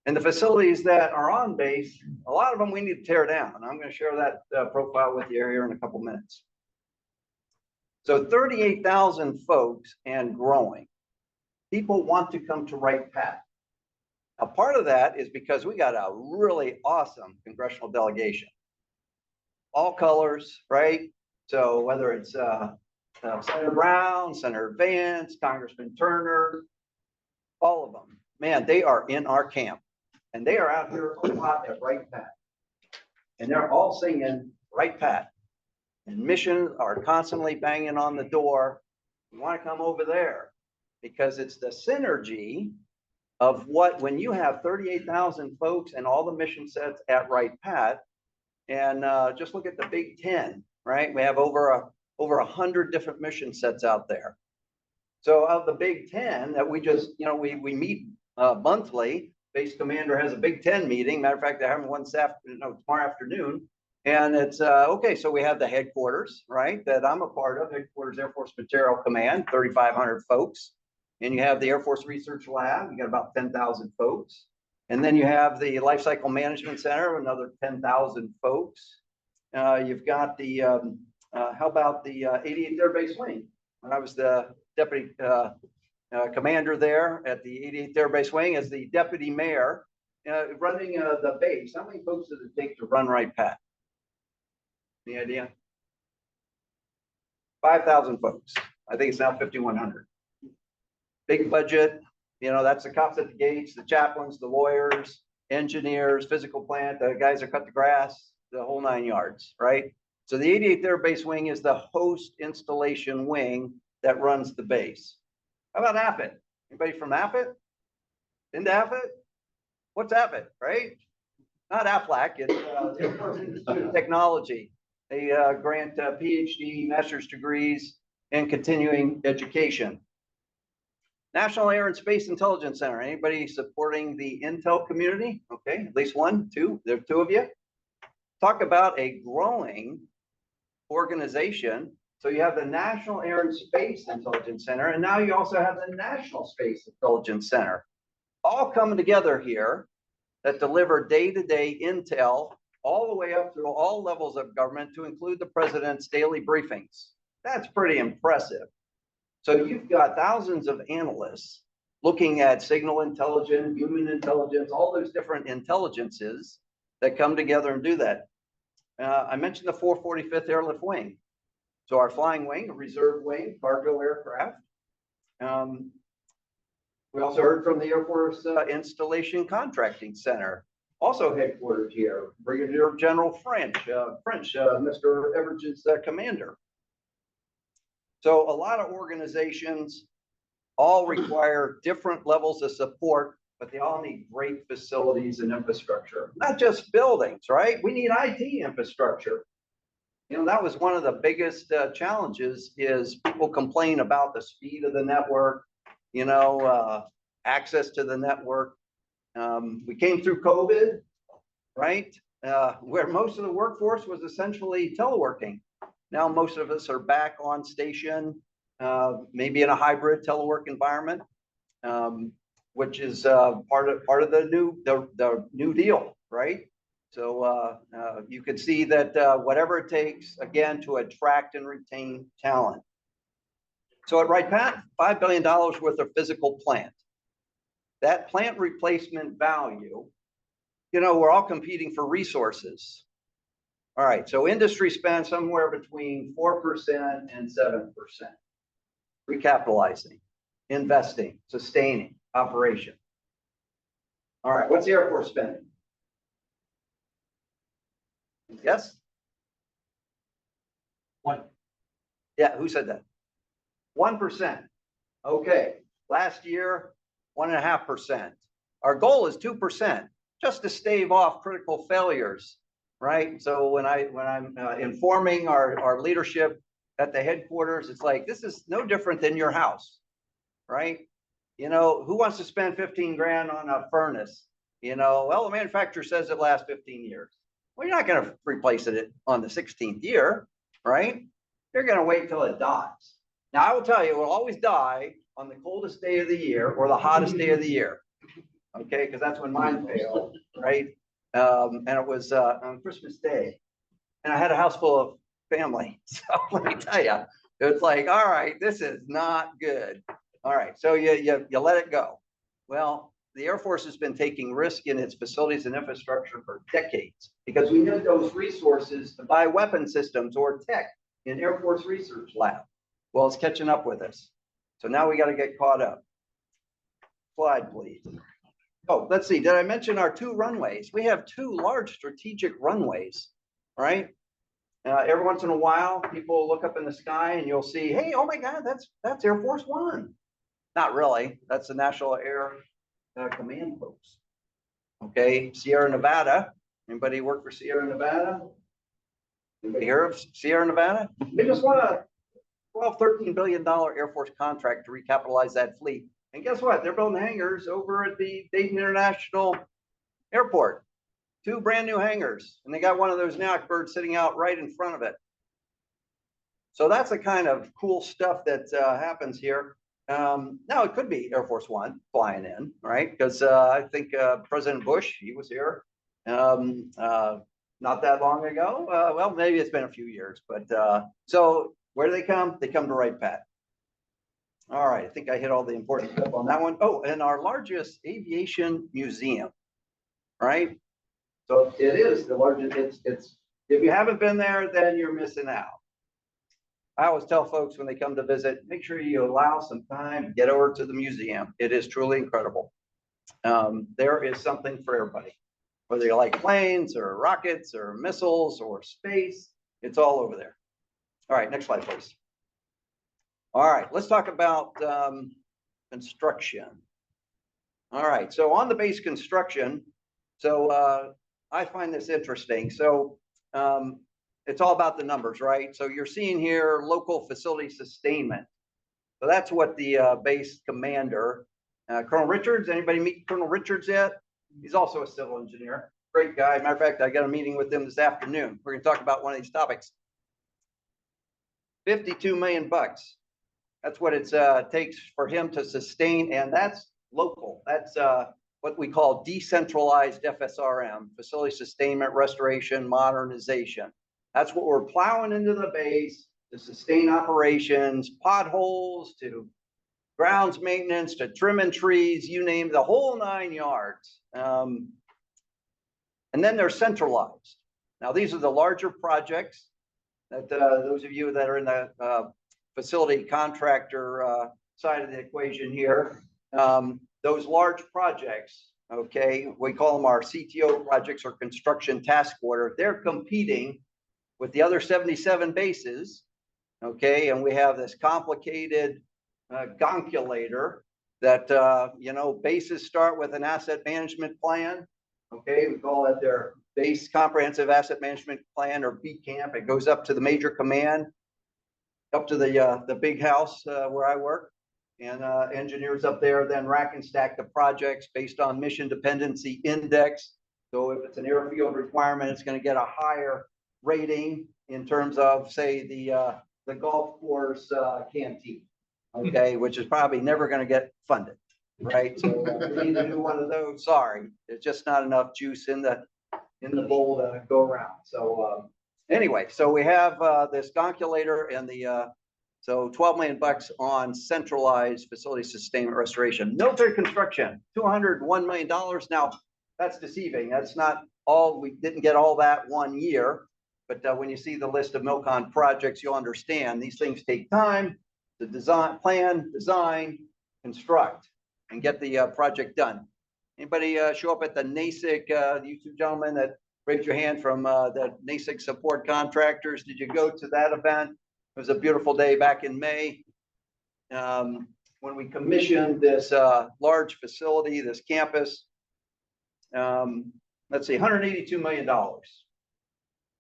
And the facilities that are on base, a lot of them we need to tear down. And I'm going to share that profile with you here in a couple minutes. So 38,000 folks and growing. People want to come to Wright Pat. A part of that is because we got a really awesome congressional delegation. All colors, right? So whether it's Senator Brown, Senator Vance, Congressman Turner, all of them, man, they are in our camp. And they are out here a lot at Wright Pat. And they're all singing Wright Pat. And missions are constantly banging on the door. You want to come over there because it's the synergy of what, when you have 38,000 folks and all the mission sets at Wright Pat, and just look at the Big Ten, right? We have over 100 different mission sets out there. So of the Big Ten that we just, you know, we meet monthly. Base commander has a Big Ten meeting. Matter of fact, they're having one tomorrow afternoon. And it's, okay, so we have the headquarters, right, that I'm a part of, Headquarters Air Force Material Command, 3,500 folks. And you have the Air Force Research Lab, you got about 10,000 folks. And then you have the Life Cycle Management Center, another 10,000 folks. You've got the, how about the 88th Air Base Wing? When I was the deputy commander there at the 88th Air Base Wing as the deputy mayor, running the base. How many folks does it take to run Wright Pat? Any idea? 5,000 folks. I think it's now 5,100. Big budget. You know, that's the cops at the gates, the chaplains, the lawyers, engineers, physical plant, the guys that cut the grass, the whole 9 yards, right? So the 88th Air Base Wing is the host installation wing that runs the base. How about AFIT? Anybody from AFIT? Into AFIT? What's AFIT, right? Not AFLAC, it's the Air Force Institute of Technology. They grant PhD, master's degrees, and continuing education. National Air and Space Intelligence Center. Anybody supporting the Intel community? Okay, at least one, two. There are two of you. Talk about a growing organization. So you have the National Air and Space Intelligence Center, and now you also have the National Space Intelligence Center, all coming together here that deliver day-to-day intel all the way up through all levels of government to include the president's daily briefings. That's pretty impressive. So you've got thousands of analysts looking at signal intelligence, human intelligence, all those different intelligences that come together and do that. I mentioned the 445th Airlift Wing. So our flying wing, a reserve wing, cargo aircraft. We also heard from the Air Force Installation Contracting Center, also headquartered here. Brigadier General French, Mr. Everidge's commander. So a lot of organizations all require different levels of support, but they all need great facilities and infrastructure, not just buildings, right? We need IT infrastructure. You know, that was one of the biggest challenges is people complain about the speed of the network, you know, access to the network. We came through COVID, right? Where most of the workforce was essentially teleworking. Now, most of us are back on station, maybe in a hybrid telework environment, which is part of the new deal, right? So you can see that whatever it takes, again, to attract and retain talent. So at Wright Pat, $5 billion worth of physical plant. That plant replacement value, you know, we're all competing for resources. All right, so industry spends somewhere between 4% and 7%. Recapitalizing, investing, sustaining, operation. All right, what's the Air Force spending? Yes? One. Yeah, who said that? 1%. Okay, last year, 1.5%. Our goal is 2%, just to stave off critical failures, right? So when I'm informing our leadership at the headquarters, it's like, this is no different than your house, right? You know, who wants to spend 15 grand on a furnace? You know, well, the manufacturer says it lasts 15 years. Well, you're not going to replace it on the 16th year, right? You're going to wait till it dies. Now, I will tell you, it will always die on the coldest day of the year or the hottest day of the year. Okay, because that's when mine failed, right? And it was on Christmas Day. And I had a house full of family. So let me tell you, it's like, all right, this is not good. All right, so you let it go. Well, the Air Force has been taking risk in its facilities and infrastructure for decades because we need those resources to buy weapon systems or tech in Air Force Research Lab. Well, it's catching up with us. So now we got to get caught up. Slide, please. Oh, let's see. Did I mention our 2 runways? We have 2 large strategic runways, right? Every once in a while, people look up in the sky and you'll see, hey, oh my God, that's Air Force One. Not really. That's the National Air Command folks. Okay, Sierra Nevada. Anybody work for Sierra Nevada? Anybody hear of Sierra Nevada? They just won a $12-13 billion Air Force contract to recapitalize that fleet. And guess what? They're building hangars over at the Dayton International Airport. 2 brand new hangars. And they got one of those Nyack birds sitting out right in front of it. So that's the kind of cool stuff that happens here. Now, it could be Air Force One flying in, right? Because I think President Bush, he was here not that long ago. Well, maybe it's been a few years. But so where do they come? They come to Wright Pat. All right, I think I hit all the important stuff on that one. Oh, and our largest aviation museum, right? So it is the largest. It's if you haven't been there, then you're missing out. I always tell folks when they come to visit, make sure you allow some time to get over to the museum. It is truly incredible. There is something for everybody, whether you like planes or rockets or missiles or space, it's all over there. All right, next slide, please. All right, let's talk about construction. All right, so on the base construction, so I find this interesting. So it's all about the numbers, right? So you're seeing here local facility sustainment. So that's what the base commander, Colonel Richards, anybody meet Colonel Richards yet? He's also a civil engineer. Great guy. Matter of fact, I got a meeting with him this afternoon. We're going to talk about one of these topics. $52 million. That's what it takes for him to sustain, and that's local. That's what we call decentralized FSRM, facility sustainment, restoration, modernization. That's what we're plowing into the base to sustain operations, potholes, to grounds maintenance, to trimming trees, you name the whole 9 yards. And then they're centralized. Now, these are the larger projects that those of you that are in the facility contractor side of the equation here, those large projects, okay, we call them our CTO projects or construction task order. They're competing with the other 77 bases, okay, and we have this complicated gonculator that, you know, bases start with an asset management plan, okay, we call that their base comprehensive asset management plan or BCAMP. It goes up to the major command, up to the big house where I work, and engineers up there then rack and stack the projects based on mission dependency index. So if it's an airfield requirement, it's going to get a higher rating in terms of, say, the golf course canteen, okay, which is probably never going to get funded, right? So we need to do one of those. Sorry, there's just not enough juice in the bowl to go around. So anyway, so we have this gonculator and the So 12 million bucks on centralized facility sustainment restoration. Military construction, $201 million. Now, that's deceiving. That's not all, we didn't get all that 1 year. But when you see the list of MILCON projects, you'll understand these things take time to design, plan, design, construct, and get the project done. Anybody show up at the NASIC, you two gentlemen that raised your hand from the NASIC support contractors? Did you go to that event? It was a beautiful day back in May when we commissioned this large facility, this campus. Let's see, $182 million.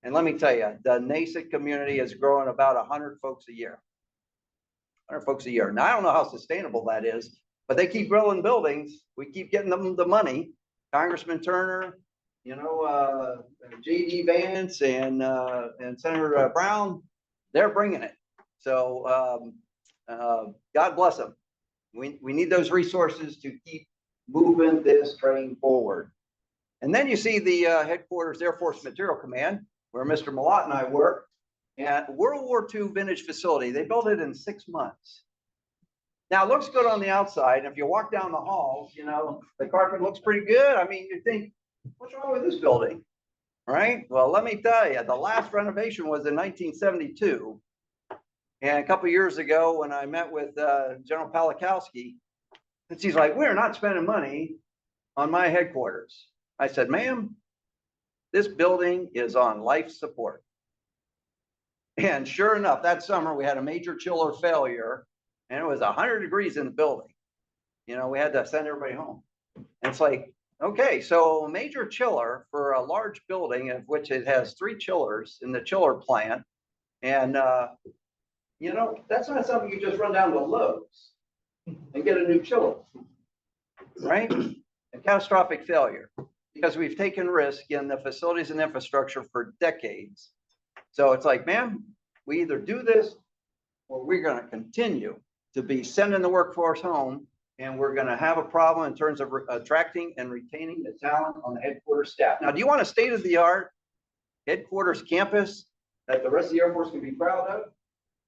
And let me tell you, the NASIC community is growing about 100 folks a year. 100 folks a year. Now, I don't know how sustainable that is, but they keep growing buildings. We keep getting them the money. Congressman Turner, you know, J.D. Vance and Senator Brown, they're bringing it. So God bless them. We need those resources to keep moving this train forward. And then you see the headquarters Air Force Material Command, where Mr. Malott and I work, at World War II vintage facility. They built it in 6 months. Now, it looks good on the outside. If you walk down the halls, you know, the carpet looks pretty good. I mean, you think, what's wrong with this building? Right? Well, let me tell you, the last renovation was in 1972. And a couple of years ago, when I met with General Palikowski, she's like, we're not spending money on my headquarters. I said, ma'am, this building is on life support. And sure enough, that summer we had a major chiller failure and it was 100 degrees in the building. You know, we had to send everybody home. And it's like, okay, so a major chiller for a large building, of which it has 3 chillers in the chiller plant. And, you know, that's not something you just run down to Lowe's and get a new chiller, right? A catastrophic failure, because we've taken risk in the facilities and infrastructure for decades. So it's like, man, we either do this or we're going to continue to be sending the workforce home, and we're going to have a problem in terms of attracting and retaining the talent on the headquarters staff. Now, do you want a state-of-the-art headquarters campus that the rest of the Air Force can be proud of?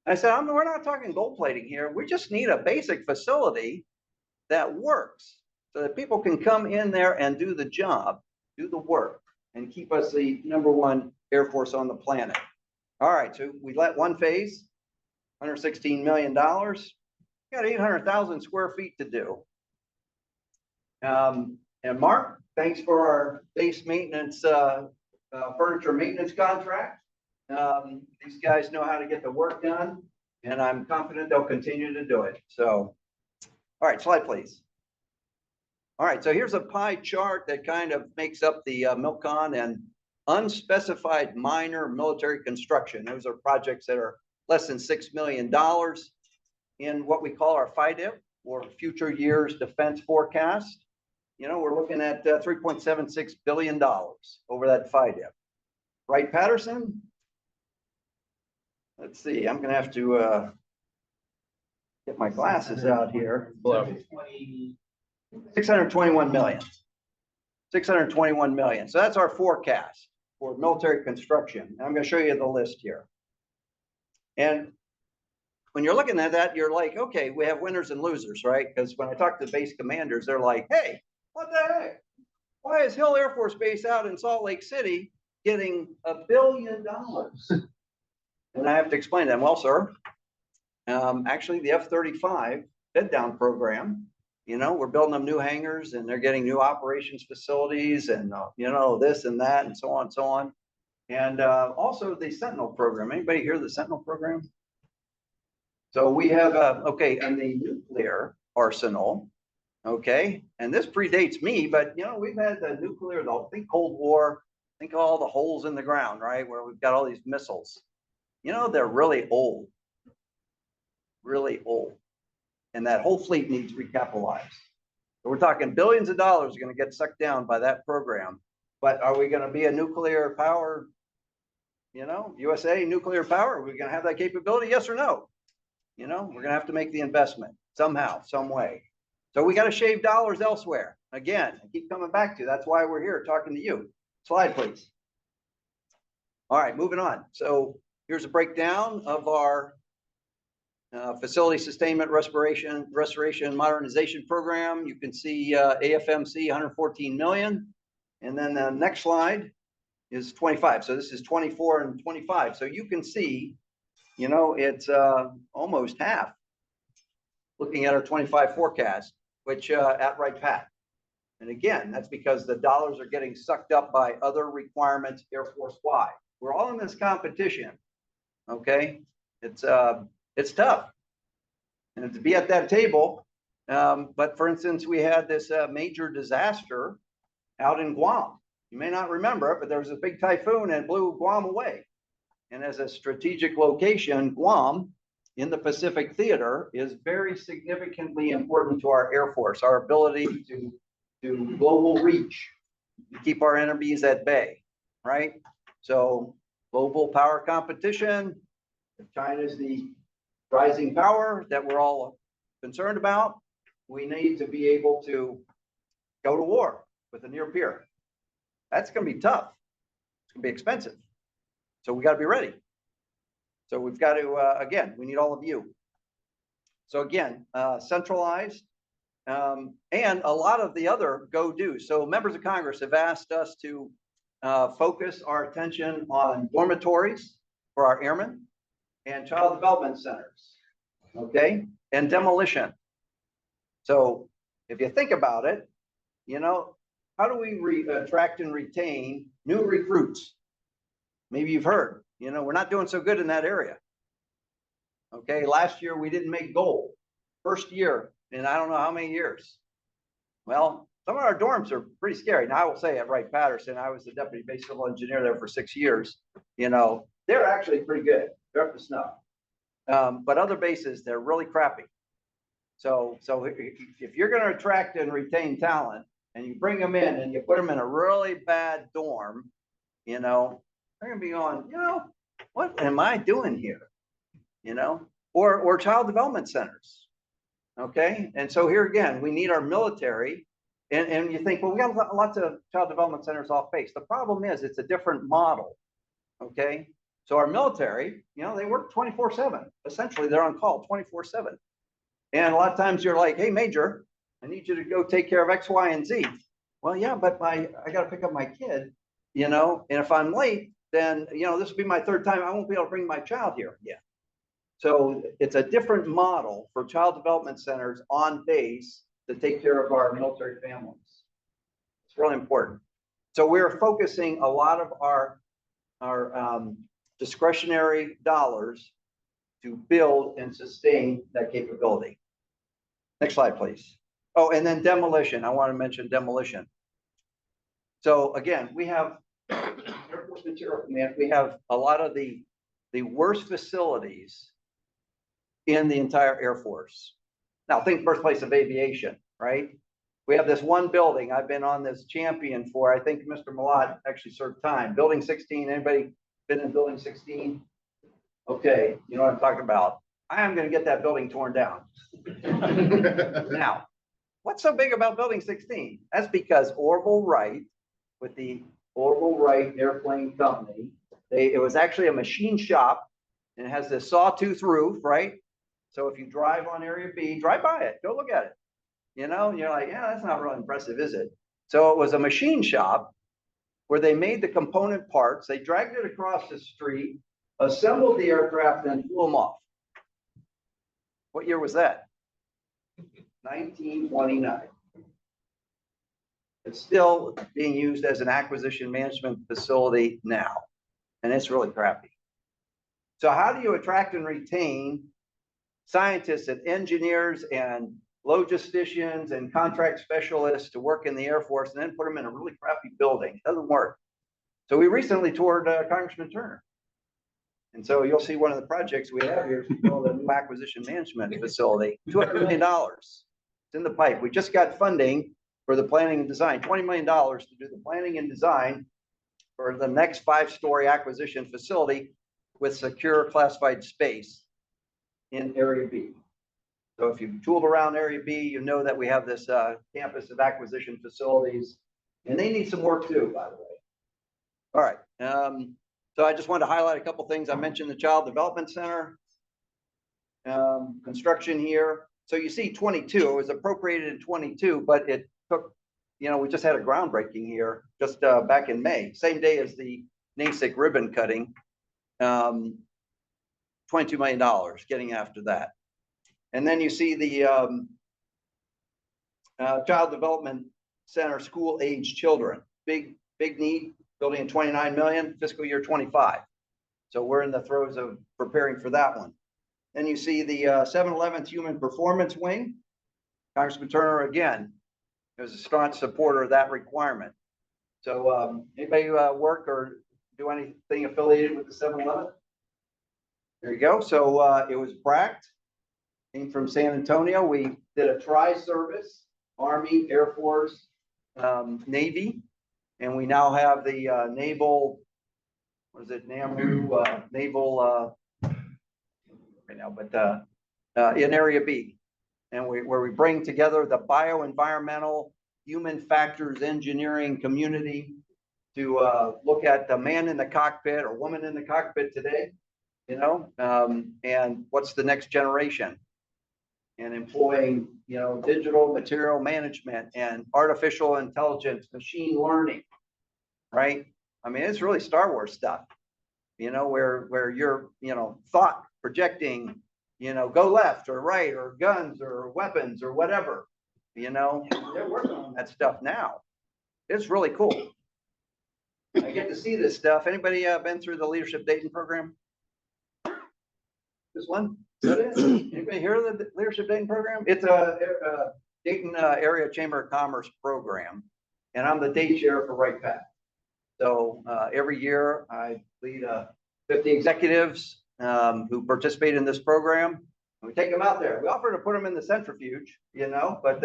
I said, we're not talking gold plating here. We just need a basic facility that works so that people can come in there and do the job, do the work, and keep us the #1 Air Force on the planet. All right, so we let one phase, $116 million. We got 800,000 square feet to do. And Mark, thanks for our base maintenance, furniture maintenance contract. These guys know how to get the work done, and I'm confident they'll continue to do it. So, all right, slide please. All right, so here's a pie chart that kind of makes up the MILCON and unspecified minor military construction. Those are projects that are less than $6 million in what we call our FIDIP, or future years defense forecast. You know, we're looking at $3.76 billion over that FIDIP. Wright Patterson. Let's see, I'm gonna have to get my glasses out here. 621 million. 621 million. So that's our forecast for military construction. And I'm going to show you the list here. And when you're looking at that, you're like, okay, we have winners and losers, right? Because when I talk to base commanders, they're like, hey, what the heck? Why is Hill Air Force Base out in Salt Lake City getting $1 billion? And I have to explain to them, well, sir, actually the F-35 bed down program, you know, we're building them new hangars and they're getting new operations facilities and, you know, this and that and so on and so on. And also the Sentinel program. Anybody hear the Sentinel program? So we have, okay, and the nuclear arsenal, okay, and this predates me, but, you know, we've had the nuclear, the think Cold War, think of all the holes in the ground, right, where we've got all these missiles. You know, they're really old, and that whole fleet needs recapitalized. So we're talking billions of dollars are going to get sucked down by that program. But are we going to be a nuclear power, you know, USA nuclear power? Are we going to have that capability? Yes or no? You know, we're going to have to make the investment somehow, some way. So we got to shave dollars elsewhere. Again, I keep coming back to, that's why we're here talking to you. Slide, please. All right, moving on. So here's a breakdown of our Facility Sustainment Restoration Modernization Program. You can see AFIMSC 114 million. And then the next slide is 25. So this is 24 and 25. So you can see, you know, it's almost half. Looking at our 25 forecast, which at Wright Pat. And again, that's because the dollars are getting sucked up by other requirements Air Force wide. We're all in this competition. Okay, it's tough, and to be at that table. But for instance, we had this major disaster out in Guam. You may not remember it, but there was a big typhoon and blew Guam away. And as a strategic location, Guam in the Pacific Theater is very significantly important to our Air Force, our ability to do global reach, to keep our enemies at bay, right? So global power competition, if China's the rising power that we're all concerned about, we need to be able to go to war with a near peer. That's going to be tough. It's going to be expensive. So we got to be ready. So we've got to, again, we need all of you. So again, centralized and a lot of the other go-dos. So members of Congress have asked us to focus our attention on dormitories for our airmen and child development centers, okay, and demolition. So if you think about it, you know, how do we attract and retain new recruits? Maybe you've heard, you know, we're not doing so good in that area. Okay, last year we didn't make goal. First year in I don't know how many years. Well, some of our dorms are pretty scary. Now I will say at Wright-Patterson, I was the deputy base civil engineer there for 6 years. You know, they're actually pretty good. They're up to snuff. But other bases, they're really crappy. So if you're going to attract and retain talent and you bring them in and you put them in a really bad dorm, you know, they're going to be on, you know, what am I doing here? You know, or child development centers. Okay. And so here again, we need our military. And you think, well, we got lots of child development centers off base. The problem is it's a different model. Okay. So our military, you know, they work 24/7. Essentially, they're on call 24/7. And a lot of times you're like, hey, Major, I need you to go take care of X, Y, and Z. Well, yeah, but I got to pick up my kid, you know, and if I'm late, then, you know, this will be my third time. I won't be able to bring my child here. Yeah. So it's a different model for child development centers on base to take care of our military families. It's really important. So we're focusing a lot of our discretionary dollars to build and sustain that capability. Next slide, please. Oh, and then demolition. I want to mention demolition. So again, we have Air Force Material Command. We have a lot of the worst facilities in the entire Air Force. Now think birthplace of aviation, right? We have this one building. I've been on this champion for, I think Mr. Malott actually served time. Building 16, anybody been in building 16? Okay, you know what I'm talking about. I am going to get that building torn down. Now, what's so big about building 16? That's because Orville Wright, with the Orville Wright Airplane Company, it was actually a machine shop, and it has this sawtooth roof, right? So if you drive on Area B, drive by it, go look at it. You know, and you're like, yeah, that's not really impressive, is it? So it was a machine shop where they made the component parts, they dragged it across the street, assembled the aircraft, and flew them off. What year was that? 1929. It's still being used as an acquisition management facility now, and it's really crappy. So how do you attract and retain scientists and engineers and logisticians and contract specialists to work in the Air Force and then put them in a really crappy building? It doesn't work. So we recently toured Congressman Turner. And so you'll see one of the projects we have here is to build a new acquisition management facility, $200 million. It's in the pipe. We just got funding for the planning and design, $20 million to do the planning and design for the next 5-story acquisition facility with secure classified space in Area B. So if you've tooled around Area B, you know that we have this campus of acquisition facilities, and they need some work too, by the way. All right. So I just wanted to highlight a couple things. I mentioned the Child Development Center. construction here. So you see 22, it was appropriated in 22, but it took, we just had a groundbreaking here just back in May, same day as the NASIC ribbon cutting. $22 million getting after that. And then you see the Child Development Center, school age children, big need, building in 29 million, fiscal year 25. So we're in the throes of preparing for that one. Then you see the 7-Eleven Human Performance Wing. Congressman Turner, again, is a staunch supporter of that requirement. So anybody work or do anything affiliated with the 7-Eleven? There you go. So it was BRACT, came from San Antonio. We did a tri-service, Army, Air Force, Navy, and we now have the naval, what is it, NAMU, naval, right now, but in Area B, and where we bring together the bioenvironmental, human factors engineering community to look at the man in the cockpit or woman in the cockpit today, and what's the next generation, and employing, digital material management and artificial intelligence, machine learning, right? I mean, it's really Star Wars stuff, where you're, thought projecting, go left or right or guns or weapons or whatever, they're working on that stuff now. It's really cool. I get to see this stuff. Anybody been through the Leadership Dayton program? This one? Is that it? Anybody hear of the Leadership Dayton program? It's a Dayton Area Chamber of Commerce program, and I'm the day chair for Wright Pat. So every year I lead 50 executives who participate in this program. We take them out there. We offer to put them in the centrifuge, but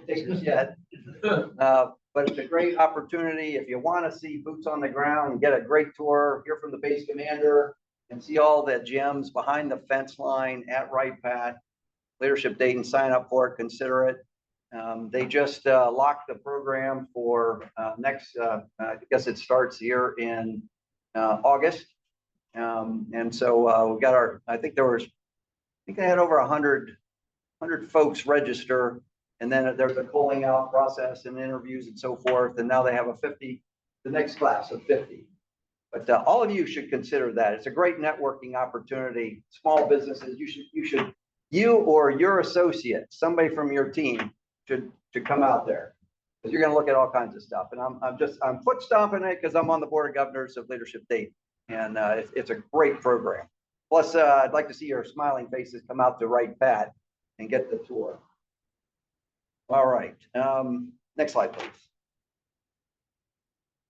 take us yet. But it's a great opportunity if you want to see boots on the ground and get a great tour, hear from the base commander, and see all the gems behind the fence line at Wright Pat. Leadership Dayton, sign up for it, consider it. They just locked the program for next, I guess it starts here in August. And so we got I think they had over 100 folks register, and then there's a calling out process and interviews and so forth. And now they have the next class of 50. But all of you should consider that. It's a great networking opportunity. Small businesses, you or your associate, somebody from your team should come out there, because you're going to look at all kinds of stuff. And I'm foot stomping it because I'm on the board of governors of Leadership Dayton, and it's a great program. Plus, I'd like to see your smiling faces come out to Wright Pat and get the tour. All right, next slide, please.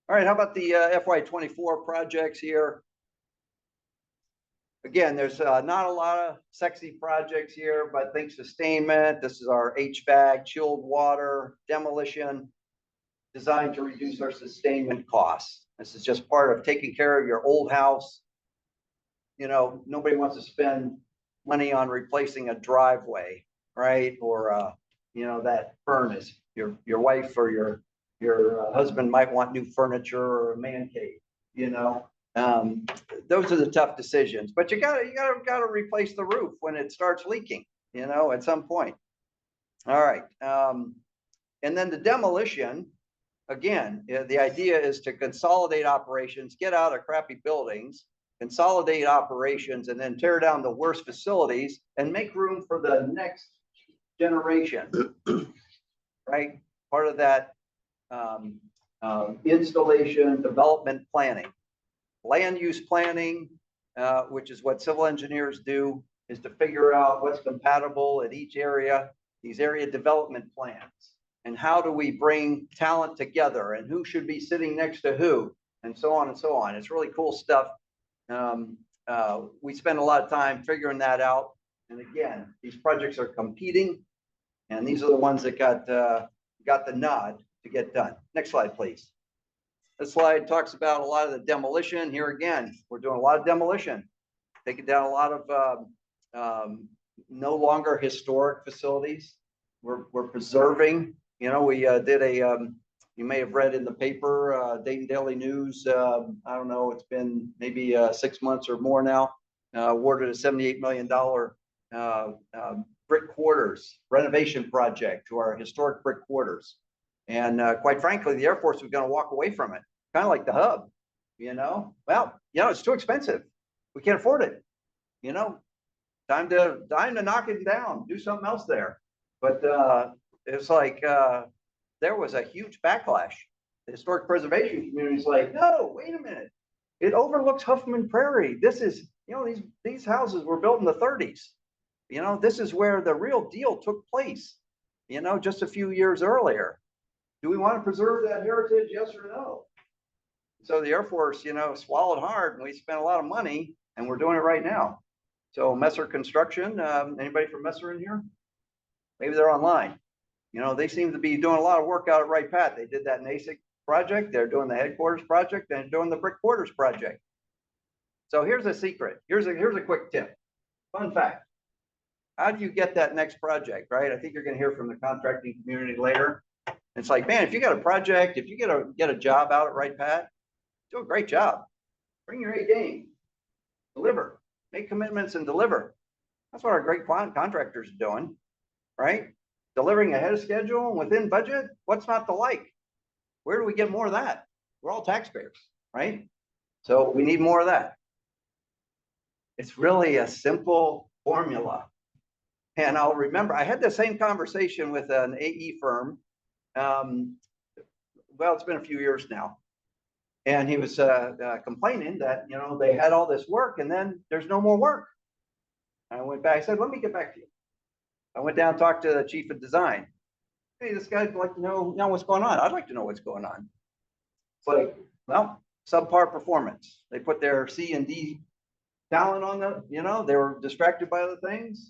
All right, how about the FY24 projects here? Again, there's not a lot of sexy projects here, but think sustainment. This is our HVAC, chilled water, demolition, designed to reduce our sustainment costs. This is just part of taking care of your old house. Nobody wants to spend money on replacing a driveway, right? Or, that furnace. Your wife or your husband might want new furniture or a man cave, those are the tough decisions, but you gotta replace the roof when it starts leaking, at some point. All right. And then the demolition, again, the idea is to consolidate operations, get out of crappy buildings, consolidate operations, and then tear down the worst facilities and make room for the next generation, right? Part of that installation, development planning, land use planning, which is what civil engineers do, is to figure out what's compatible at each area, these area development plans, and how do we bring talent together, and who should be sitting next to who, and so on and so on. It's really cool stuff. We spend a lot of time figuring that out. And again, these projects are competing, and these are the ones that got the nod to get done. Next slide, please. This slide talks about a lot of the demolition. Here again, we're doing a lot of demolition, taking down a lot of no longer historic facilities. We're preserving. We did you may have read in the paper, Dayton Daily News. I don't know, it's been maybe 6 months or more now. Awarded a $78 million brick quarters renovation project to our historic brick quarters. And quite frankly, the Air Force was going to walk away from it, kind of like the hub, well, it's too expensive. We can't afford it, time to knock it down, do something else there. But it's like there was a huge backlash. The historic preservation community is like, no, wait a minute. It overlooks Huffman Prairie. This is, these houses were built in the 30s. This is where the real deal took place, just a few years earlier. Do we want to preserve that heritage? Yes or no? So the Air Force, swallowed hard, and we spent a lot of money, and we're doing it right now. So Messer Construction, anybody from Messer in here? Maybe they're online. They seem to be doing a lot of work out at Wright Pat. They did that AFICSC project. They're doing the headquarters project and doing the brick quarters project. So here's a secret. Here's a quick tip. Fun fact. How do you get that next project, right? I think you're going to hear from the contracting community later. It's like, man, if you got a project, if you get a job out at Wright Pat, do a great job. Bring your A game. Deliver. Make commitments and deliver. That's what our great contractors are doing, right? Delivering ahead of schedule and within budget. What's not to like? Where do we get more of that? We're all taxpayers, right? So we need more of that. It's really a simple formula. And I'll remember, I had the same conversation with an AE firm. Well, it's been a few years now. And he was complaining that, they had all this work and then there's no more work. I went back, I said, let me get back to you. I went down and talked to the chief of design. Hey, this guy'd like to know what's going on. I'd like to know what's going on. It's like, well, subpar performance. They put their C and D talent on the, they were distracted by other things.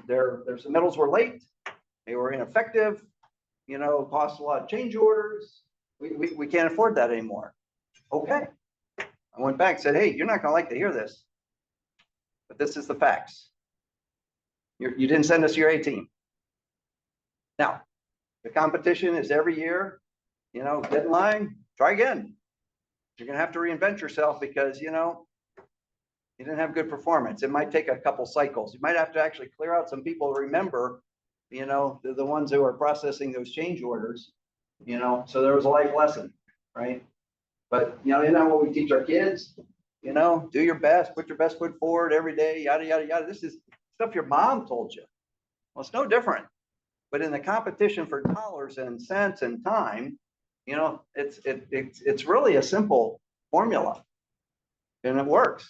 Their submittals were late. They were ineffective, cost a lot of change orders. We can't afford that anymore. Okay. I went back and said, hey, you're not going to like to hear this, but this is the facts. You didn't send us your A team. Now, the competition is every year, get in line, try again. You're going to have to reinvent yourself because, you didn't have good performance. It might take a couple cycles. You might have to actually clear out some people to remember, the ones who are processing those change orders, so there was a life lesson, right? But, isn't that what we teach our kids? Do your best, put your best foot forward every day, yada, yada, yada. This is stuff your mom told you. Well, it's no different. But in the competition for dollars and cents and time, it's really a simple formula, and it works.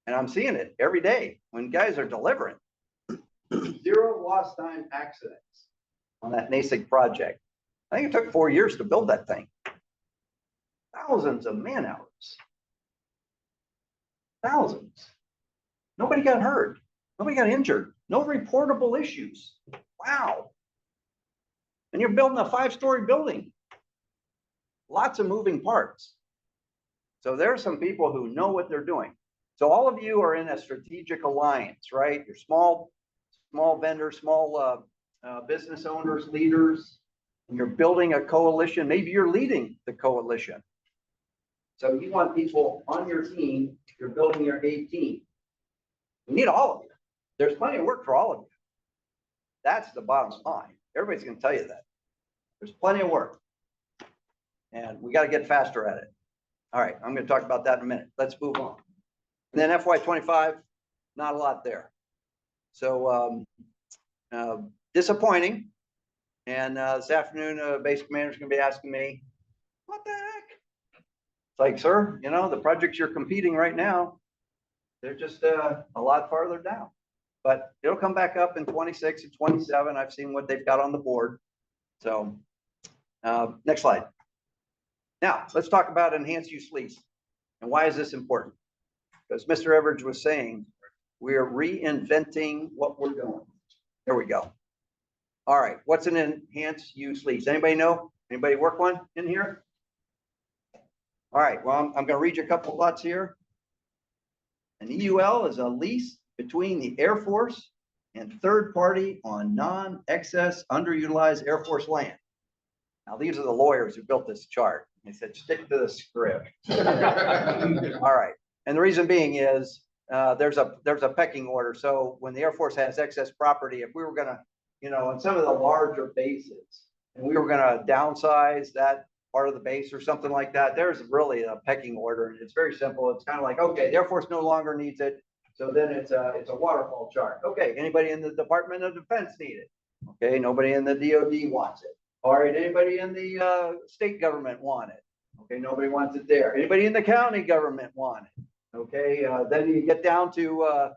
And I'm seeing it every day when guys are delivering. 0 lost time accidents on that AFICSC project. I think it took 4 years to build that thing. Thousands of man hours. Thousands. Nobody got hurt. Nobody got injured. No reportable issues. Wow. And you're building a 5-story building. Lots of moving parts. So there are some people who know what they're doing. So all of you are in a strategic alliance, right? You're small vendors, small business owners, leaders, and you're building a coalition. Maybe you're leading the coalition. So you want people on your team. You're building your A team. You need all of you. There's plenty of work for all of you. That's the bottom line. Everybody's going to tell you that. There's plenty of work. And we got to get faster at it. All right, I'm going to talk about that in a minute. Let's move on. And then FY25, not a lot there. So disappointing. And this afternoon, base commander is going to be asking me, what the heck? It's like, sir, the projects you're competing right now, they're just a lot farther down. But it'll come back up in 26 and 27. I've seen what they've got on the board. So next slide. Now, let's talk about enhanced use lease. And why is this important? Because Mr. Everidge was saying, we're reinventing what we're doing. There we go. All right, what's an enhanced use lease? Anybody know? Anybody work one in here? All right, well, I'm going to read you a couple of thoughts here. An EUL is a lease between the Air Force and third party on non-excess underutilized Air Force land. Now, these are the lawyers who built this chart. They said, stick to the script. All right. And the reason being is there's a pecking order. So when the Air Force has excess property, if we were gonna, on some of the larger bases, and we were gonna downsize that part of the base or something like that, there's really a pecking order. And it's very simple. It's kind of like, okay, the Air Force no longer needs it. So then it's a waterfall chart. Okay, anybody in the Department of Defense need it? Okay, nobody in the DoD wants it. All right, anybody in the state government want it? Okay, nobody wants it there. Anybody in the county government want it? Okay, then you get down to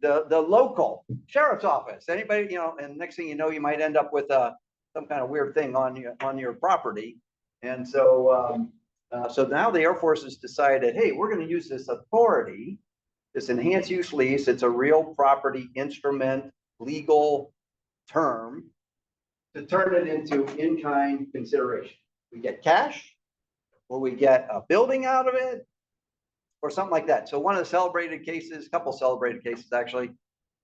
the local sheriff's office. Anybody, and next thing you know, you might end up with some kind of weird thing on your property. And so so now the Air Force has decided, hey, we're going to use this authority, this enhanced use lease. It's a real property instrument, legal term, to turn it into in-kind consideration. We get cash, or we get a building out of it, or something like that. So one of the celebrated cases, a couple celebrated cases actually,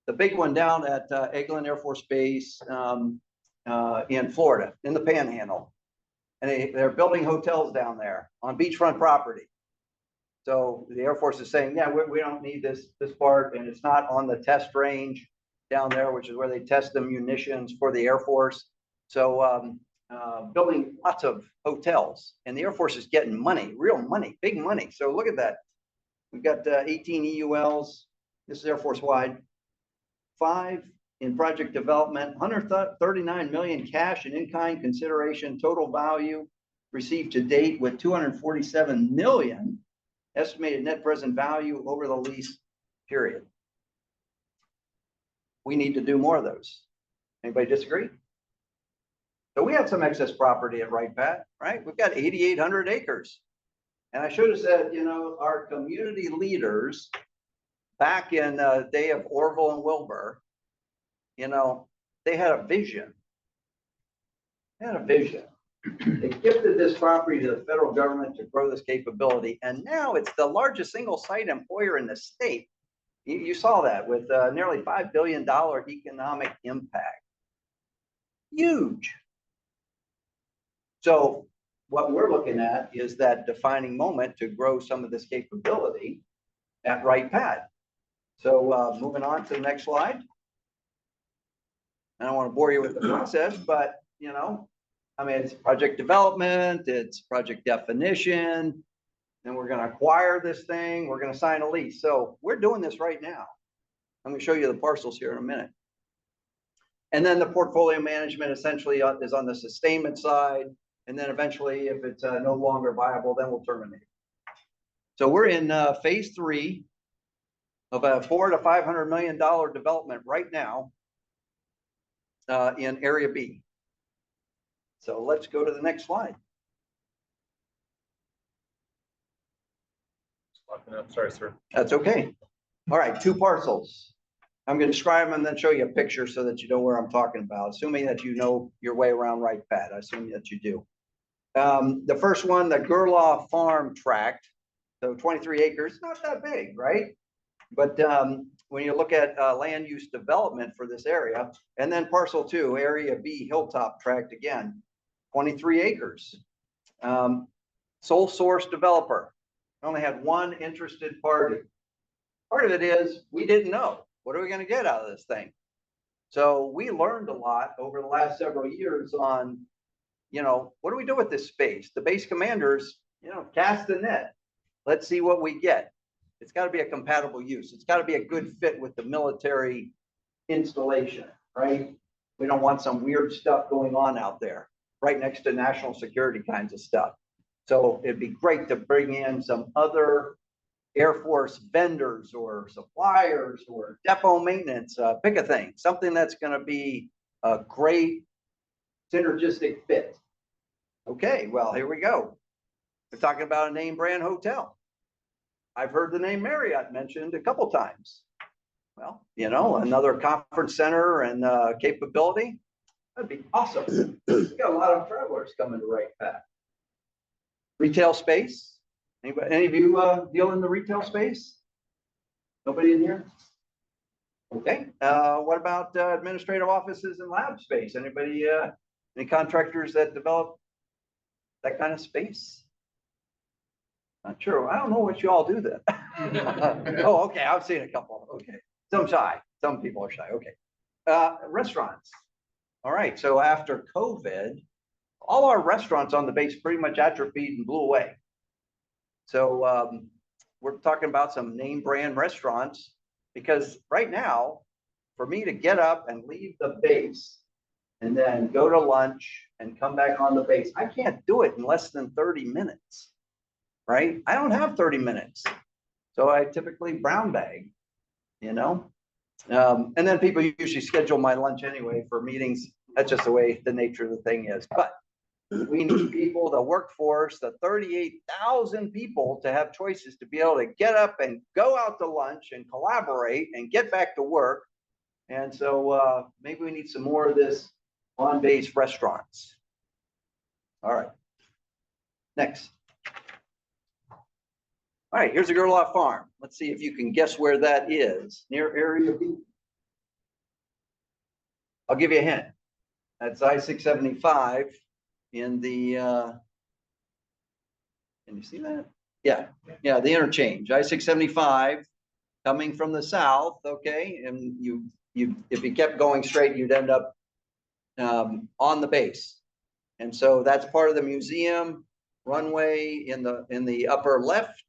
the big one down at Eglin Air Force Base in Florida, in the Panhandle. And they're building hotels down there on beachfront property. So the Air Force is saying, yeah, we don't need this part, and it's not on the test range down there, which is where they test the munitions for the Air Force. So building lots of hotels, and the Air Force is getting money, real money, big money. So look at that. We've got 18 EULs. This is Air Force wide. 5 in project development, 139 million cash and in-kind consideration, total value received to date with 247 million estimated net present value over the lease period. We need to do more of those. Anybody disagree? So we have some excess property at Wright, Pat, right? We've got 8,800 acres. And I should have said, our community leaders back in the day of Orville and Wilbur, they had a vision. They gifted this property to the federal government to grow this capability. And now it's the largest single site employer in the state. You saw that with nearly $5 billion economic impact. Huge. So what we're looking at is that defining moment to grow some of this capability at Wright Pat. So moving on to the next slide. I don't want to bore you with the process, but it's project development, it's project definition, then we're going to acquire this thing, we're going to sign a lease. So we're doing this right now. I'm going to show you the parcels here in a minute. And then the portfolio management essentially is on the sustainment side. And then eventually, if it's no longer viable, then we'll terminate. So we're in phase 3 of a $400 to $500 million development right now in Area B. So let's go to the next slide. Sorry, sir. That's okay. All right, 2 parcels. I'm going to describe them and then show you a picture so that you know where I'm talking about, assuming that you know your way around Wright Pat. I assume that you do. The first one, the Gerlaw Farm tract, so 23 acres, not that big, right? But when you look at land use development for this area, and then parcel 2, Area B, Hilltop tract again, 23 acres. Sole source developer, only had 1 interested party. Part of it is we didn't know. What are we going to get out of this thing? So we learned a lot over the last several years on, what do we do with this space? The base commanders, cast the net. Let's see what we get. It's got to be a compatible use. It's got to be a good fit with the military installation, right? We don't want some weird stuff going on out there, right next to national security kinds of stuff. So it'd be great to bring in some other Air Force vendors or suppliers or depot maintenance, pick a thing, something that's going to be a great synergistic fit. Okay, well, here we go. We're talking about a name brand hotel. I've heard the name Marriott mentioned a couple times. Well, another conference center and capability, that'd be awesome. We got a lot of travelers coming to Wright Pat. Retail space. Anybody, any of you deal in the retail space? Nobody in here? Okay. What about administrative offices and lab space? Anybody, any contractors that develop that kind of space? Not sure. I don't know what you all do then. Oh, okay. I've seen a couple. Okay. Some shy. Some people are shy. Okay. Restaurants. All right. So after COVID, all our restaurants on the base pretty much atrophied and blew away. So we're talking about some name brand restaurants because right now, for me to get up and leave the base and then go to lunch and come back on the base, I can't do it in less than 30 minutes, right? I don't have 30 minutes. So I typically brown bag, you know? And then people usually schedule my lunch anyway for meetings. That's just the way the nature of the thing is. But we need people, the workforce, the 38,000 people to have choices to be able to get up and go out to lunch and collaborate and get back to work. And so maybe we need some more of this on-base restaurants. All right. Next. All right, here's a Gerlach Farm. Let's see if you can guess where that is, near Area B. I'll give you a hint. That's I-675 in the, can you see that? Yeah, the interchange, I-675 coming from the south, okay? And if you kept going straight, you'd end up on the base. And so that's part of the museum runway in the upper left.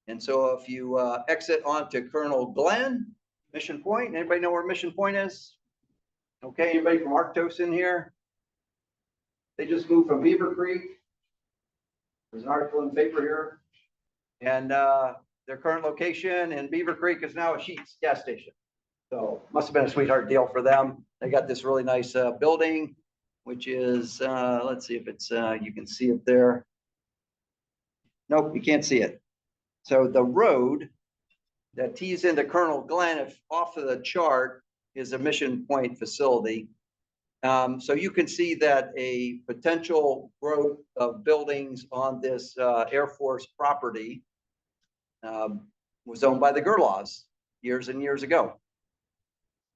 And so if you exit onto Colonel Glenn, Mission Point, anybody know where Mission Point is? Okay, anybody from Arctos in here? They just moved from Beaver Creek. There's an article in the paper here. And their current location in Beaver Creek is now a Sheetz gas station. So must have been a sweetheart deal for them. They got this really nice building, which is, let's see if it's, you can see it there. Nope, you can't see it. So the road that tees into Colonel Glenn, if off of the chart, is a Mission Point facility. So you can see that a potential growth of buildings on this Air Force property was owned by the Gerlachs years and years ago.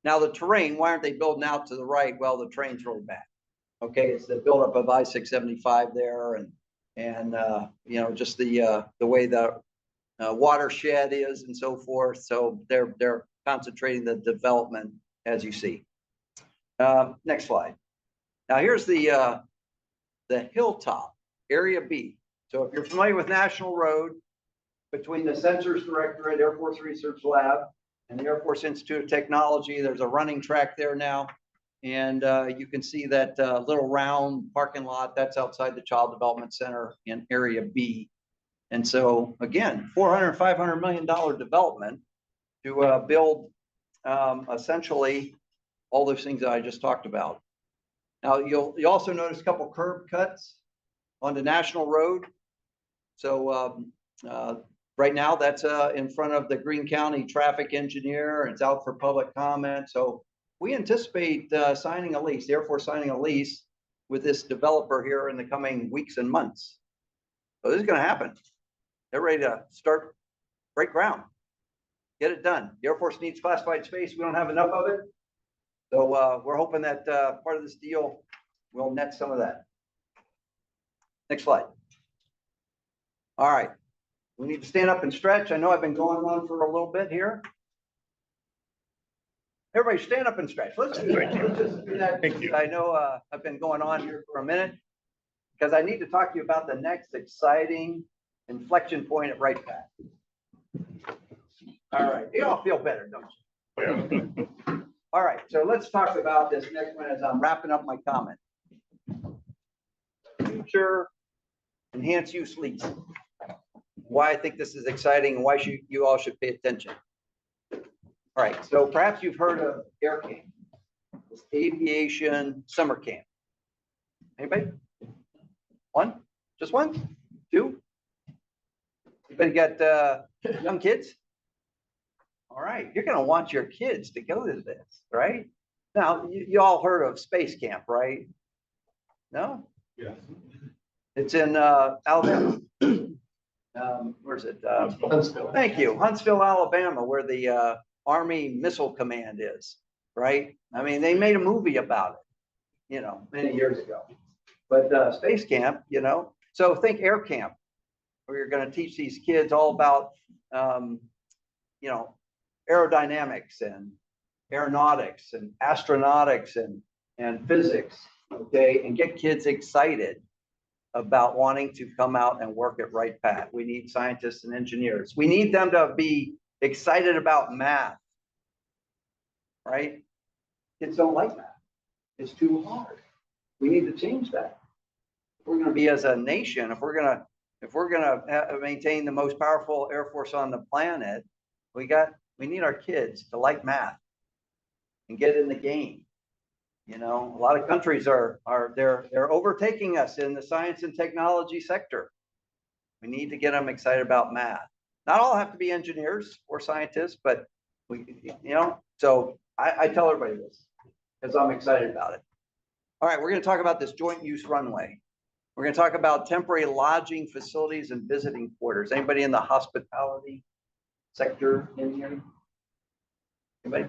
Now the terrain, why aren't they building out to the right? Well, the terrain's really bad. Okay, it's the buildup of I-675 there, and you know, just the way the watershed is and so forth. So they're concentrating the development, as you see. Next slide. Now here's the hilltop, Area B. So if you're familiar with National Road, between the Sensors Directorate, Air Force Research Lab, and the Air Force Institute of Technology, there's a running track there now. And you can see that little round parking lot, that's outside the Child Development Center in Area B. And so again, $400, $500 million development to build essentially all those things that I just talked about. Now you'll also notice a couple curb cuts on the National Road. So right now that's in front of the Greene County traffic engineer, and it's out for public comment. So we anticipate signing a lease, the Air Force signing a lease with this developer here in the coming weeks and months. So this is going to happen. They're ready to start, break ground, get it done. The Air Force needs classified space. We don't have enough of it. So we're hoping that part of this deal will net some of that. Next slide. All right. We need to stand up and stretch. I know I've been going on for a little bit here. Everybody stand up and stretch. Let's do that. Thank you. I know I've been going on here for a minute because I need to talk to you about the next exciting inflection point at Wright Path. All right. You all feel better, don't you? Yeah. All right. So let's talk about this next one as I'm wrapping up my comment. Future enhanced use lease. Why I think this is exciting and why you all should pay attention. All right, so perhaps you've heard of Air Camp, this aviation summer camp. Anybody? One? Just one? Two? Anybody got young kids? All right, you're gonna want your kids to go to this, right? Now, you all heard of Space Camp, right? No? Yeah. It's in Alabama. Where's it? Huntsville. Thank you, Huntsville, Alabama, where the Army Missile Command is, right? I mean, they made a movie about it, you know, many years ago. But Space Camp, you know, so think Air Camp. We're going to teach these kids all about, aerodynamics and aeronautics and astronautics and physics, okay, and get kids excited about wanting to come out and work at Wright Pat. We need scientists and engineers. We need them to be excited about math, right? Kids don't like math. It's too hard. We need to change that. If we're going to be as a nation, if we're going to maintain the most powerful Air Force on the planet, we need our kids to like math and get in the game. A lot of countries they're overtaking us in the science and technology sector. We need to get them excited about math. Not all have to be engineers or scientists, but so I tell everybody this because I'm excited about it. All right, we're going to talk about this joint use runway. We're going to talk about temporary lodging facilities and visiting quarters. Anybody in the hospitality sector in here? Anybody?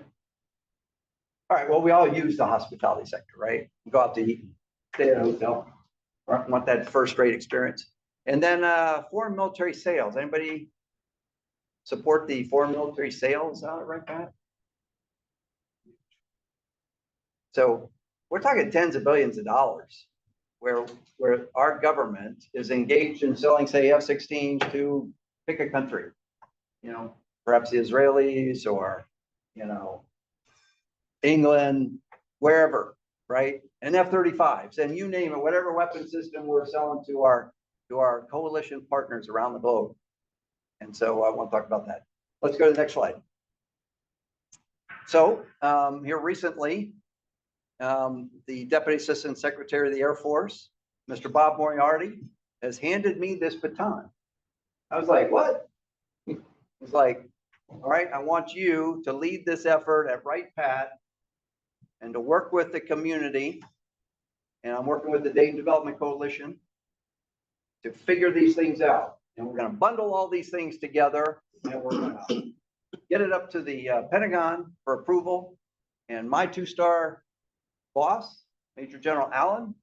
All right, well, we all use the hospitality sector, right? We go out to eat, stay at a hotel, want that first-rate experience. And then foreign military sales. Anybody support the foreign military sales out right now? So we're talking tens of billions of dollars where our government is engaged in selling, say, F-16s to pick a country, perhaps the Israelis or, England, wherever, right? And F-35s, and you name it, whatever weapon system we're selling to our coalition partners around the globe. And so I want to talk about that. Let's go to the next slide. So here recently, the Deputy Assistant Secretary of the Air Force, Mr. Bob Moriarty, has handed me this baton. I was like, what? He's like, all right, I want you to lead this effort at Wright Pat and to work with the community. And I'm working with the Dayton Development Coalition to figure these things out. And we're going to bundle all these things together and we're going to get it up to the Pentagon for approval. And my two-star boss, Major General Allen,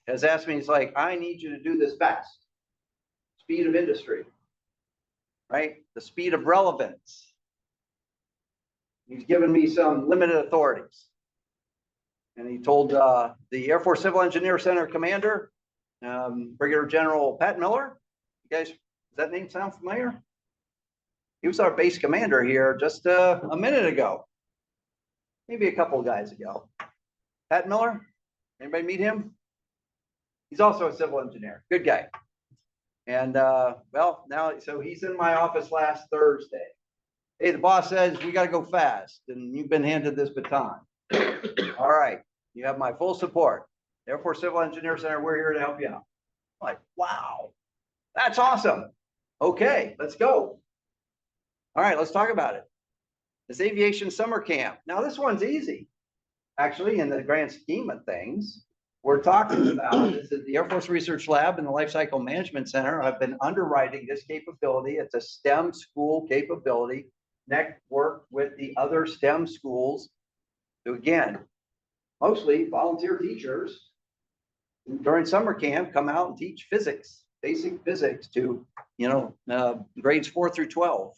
has asked me, he's like, I need you to do this fast. Speed of industry, right? The speed of relevance. He's given me some limited authorities. And he told the Air Force Civil Engineer Center Commander, Brigadier General Pat Miller, you guys, does that name sound familiar? He was our base commander here just a minute ago, maybe a couple of guys ago. Pat Miller, anybody meet him? He's also a civil engineer, good guy. And well, now, so he's in my office last Thursday. Hey, the boss says we got to go fast and you've been handed this baton. All right, you have my full support. Air Force Civil Engineer Center, we're here to help you out. I'm like, wow, that's awesome. Okay, let's go. All right, let's talk about it. This aviation summer camp. Now this one's easy. Actually, in the grand scheme of things, we're talking about, this is the Air Force Research Lab and the Life Cycle Management Center. I've been underwriting this capability. It's a STEM school capability. Network with the other STEM schools. So again, mostly volunteer teachers during summer camp come out and teach physics, basic physics to, grades 4 through 12.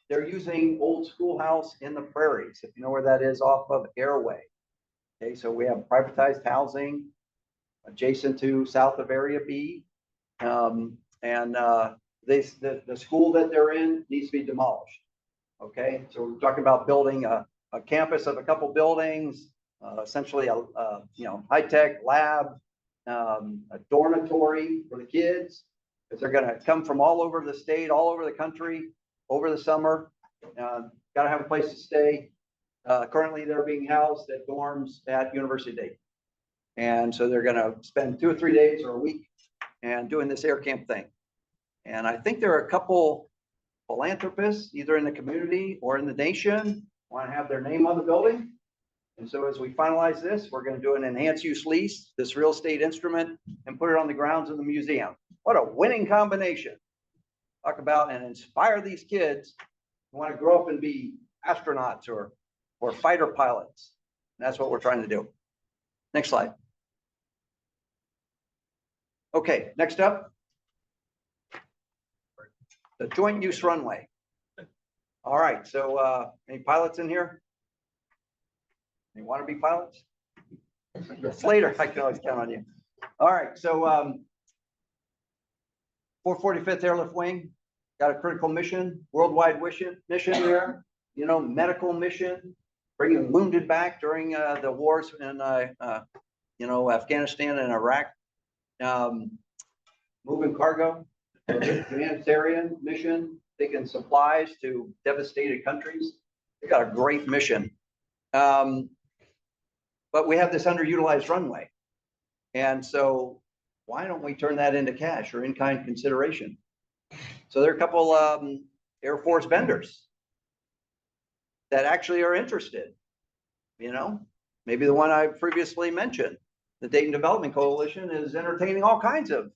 They're using Old Schoolhouse in the Prairies, if you know where that is, off of Airway. Okay, so we have privatized housing adjacent to south of Area B. The school that they're in needs to be demolished. Okay, so we're talking about building a campus of a couple buildings, essentially a high-tech lab, a dormitory for the kids, because they're going to come from all over the state, all over the country, over the summer. Got to have a place to stay. Currently, they're being housed at dorms at University of Dayton. And so they're going to spend 2 or 3 days or a week and doing this air camp thing. And I think there are a couple philanthropists, either in the community or in the nation, want to have their name on the building. And so as we finalize this, we're going to do an enhanced use lease, this real estate instrument, and put it on the grounds of the museum. What a winning combination. Talk about and inspire these kids who want to grow up and be astronauts or fighter pilots. And that's what we're trying to do. Next slide. Okay, next up. The joint use runway. All right, so any pilots in here? You want to be pilots? Yes, later, I can always count on you. All right, so 445th Airlift Wing got a critical mission, worldwide mission there, you know, medical mission, bringing wounded back during the wars in, you know, Afghanistan and Iraq. Moving cargo, humanitarian mission, taking supplies to devastated countries. They got a great mission. But we have this underutilized runway. And so why don't we turn that into cash or in-kind consideration? So there are a couple Air Force vendors that actually are interested, you know, maybe the one I previously mentioned, the Dayton Development Coalition is entertaining all kinds of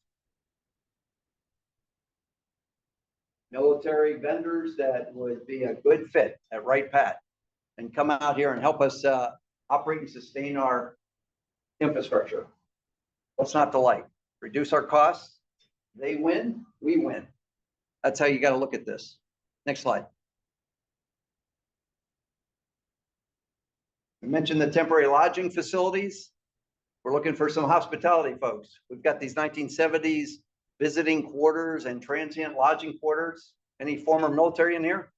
military vendors that would be a good fit at Wright Pat and come out here and help us operate and sustain our infrastructure. What's not to like? Reduce our costs. They win, we win. That's how you got to look at this. Next slide. We mentioned the temporary lodging facilities. We're looking for some hospitality folks. We've got these 1970s visiting quarters and transient lodging quarters. Any former military in here?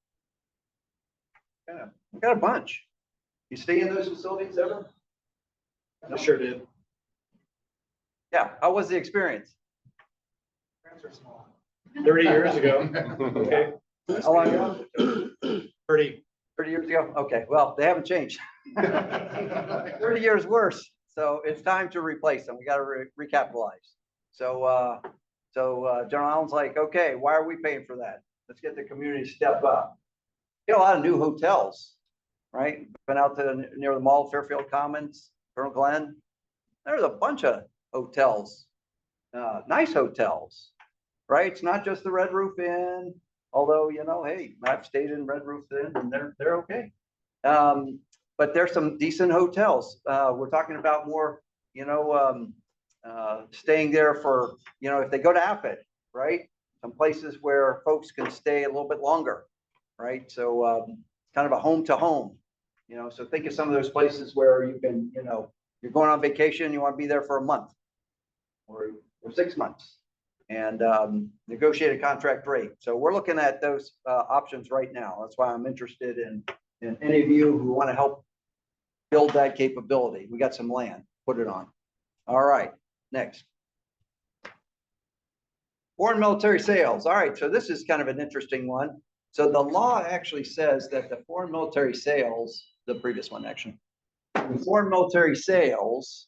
Yeah, we got a bunch. You stay in those facilities ever? I sure did. Yeah, how was the experience? 30 years ago. Okay. How long ago? 30. 30 years ago? Okay, well, they haven't changed. 30 years worse. So it's time to replace them. We got to recapitalize. So, General Allen's like, okay, why are we paying for that? Let's get the community to step up. Get a lot of new hotels, right? Been out to near the mall, Fairfield Commons, Colonel Glen. There's a bunch of hotels, nice hotels, right? It's not just the Red Roof Inn, although, you know, hey, I've stayed in Red Roof Inn and they're okay. But there's some decent hotels. We're talking about more, you know, staying there for, you know, if they go to AFICC, right? Some places where folks can stay a little bit longer, right? So kind of a home to home, you know, so think of some of those places where you can, you know, you're going on vacation, you want to be there for a month or 6 months and negotiate a contract rate. So we're looking at those options right now. That's why I'm interested in any of you who want to help build that capability. We got some land, put it on. All right, next. Foreign military sales. All right, so this is kind of an interesting one. So the law actually says that the foreign military sales, the previous one actually, the foreign military sales,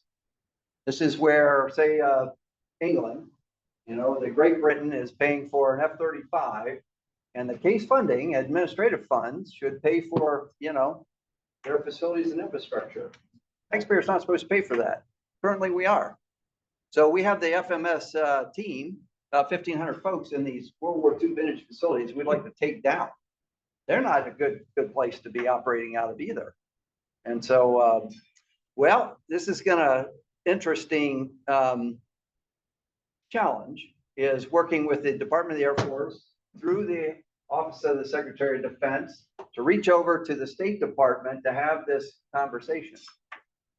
this is where, say, England, you know, the Great Britain is paying for an F-35 and the case funding, administrative funds should pay for, you know, their facilities and infrastructure. Taxpayers not supposed to pay for that. Currently we are. So we have the FMS team, about 1,500 folks in these World War II vintage facilities we'd like to take down. They're not a good place to be operating out of either. And so, well, this is gonna interesting challenge is working with the Department of the Air Force through the Office of the Secretary of Defense to reach over to the State Department to have this conversation.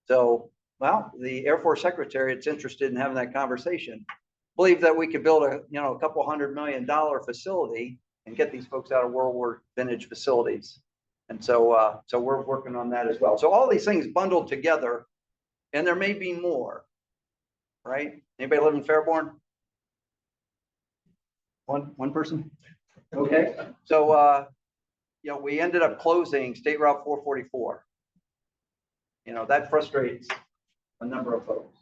So, well, the Air Force Secretary is interested in having that conversation. Believe that we could build a, you know, a couple $100 million facility and get these folks out of World War vintage facilities. And so, so we're working on that as well. So all these things bundled together, and there may be more, right? Anybody live in Fairborn? One person? Okay. So, you know, we ended up closing State Route 444. You know, that frustrates a number of folks.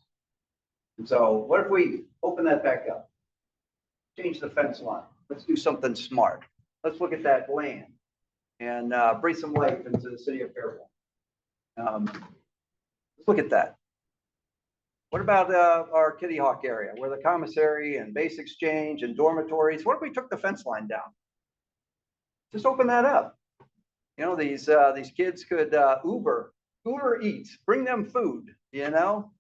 And so what if we open that back up? Change the fence line. Let's do something smart. Let's look at that land and breathe some life into the city of Fairborn. Let's look at that. What about our Kitty Hawk area where the commissary and base exchange and dormitories, what if we took the fence line down? Just open that up. You know, these kids could Uber Eats, bring them food, you know,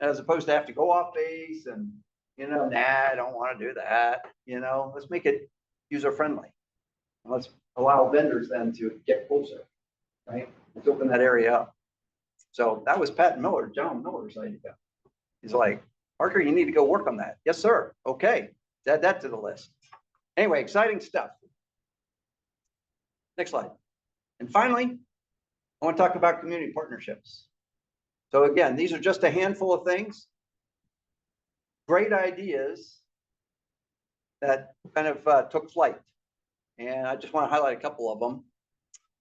as opposed to have to go off base and, Nah, I don't want to do that. Let's make it user friendly. Let's allow vendors then to get closer, right? Let's open that area up. So that was John Miller's idea. He's like, Parker, you need to go work on that. Yes, sir. Okay. Add that to the list. Anyway, exciting stuff. Next slide. And finally, I want to talk about community partnerships. So again, these are just a handful of things. Great ideas that kind of took flight. And I just want to highlight a couple of them.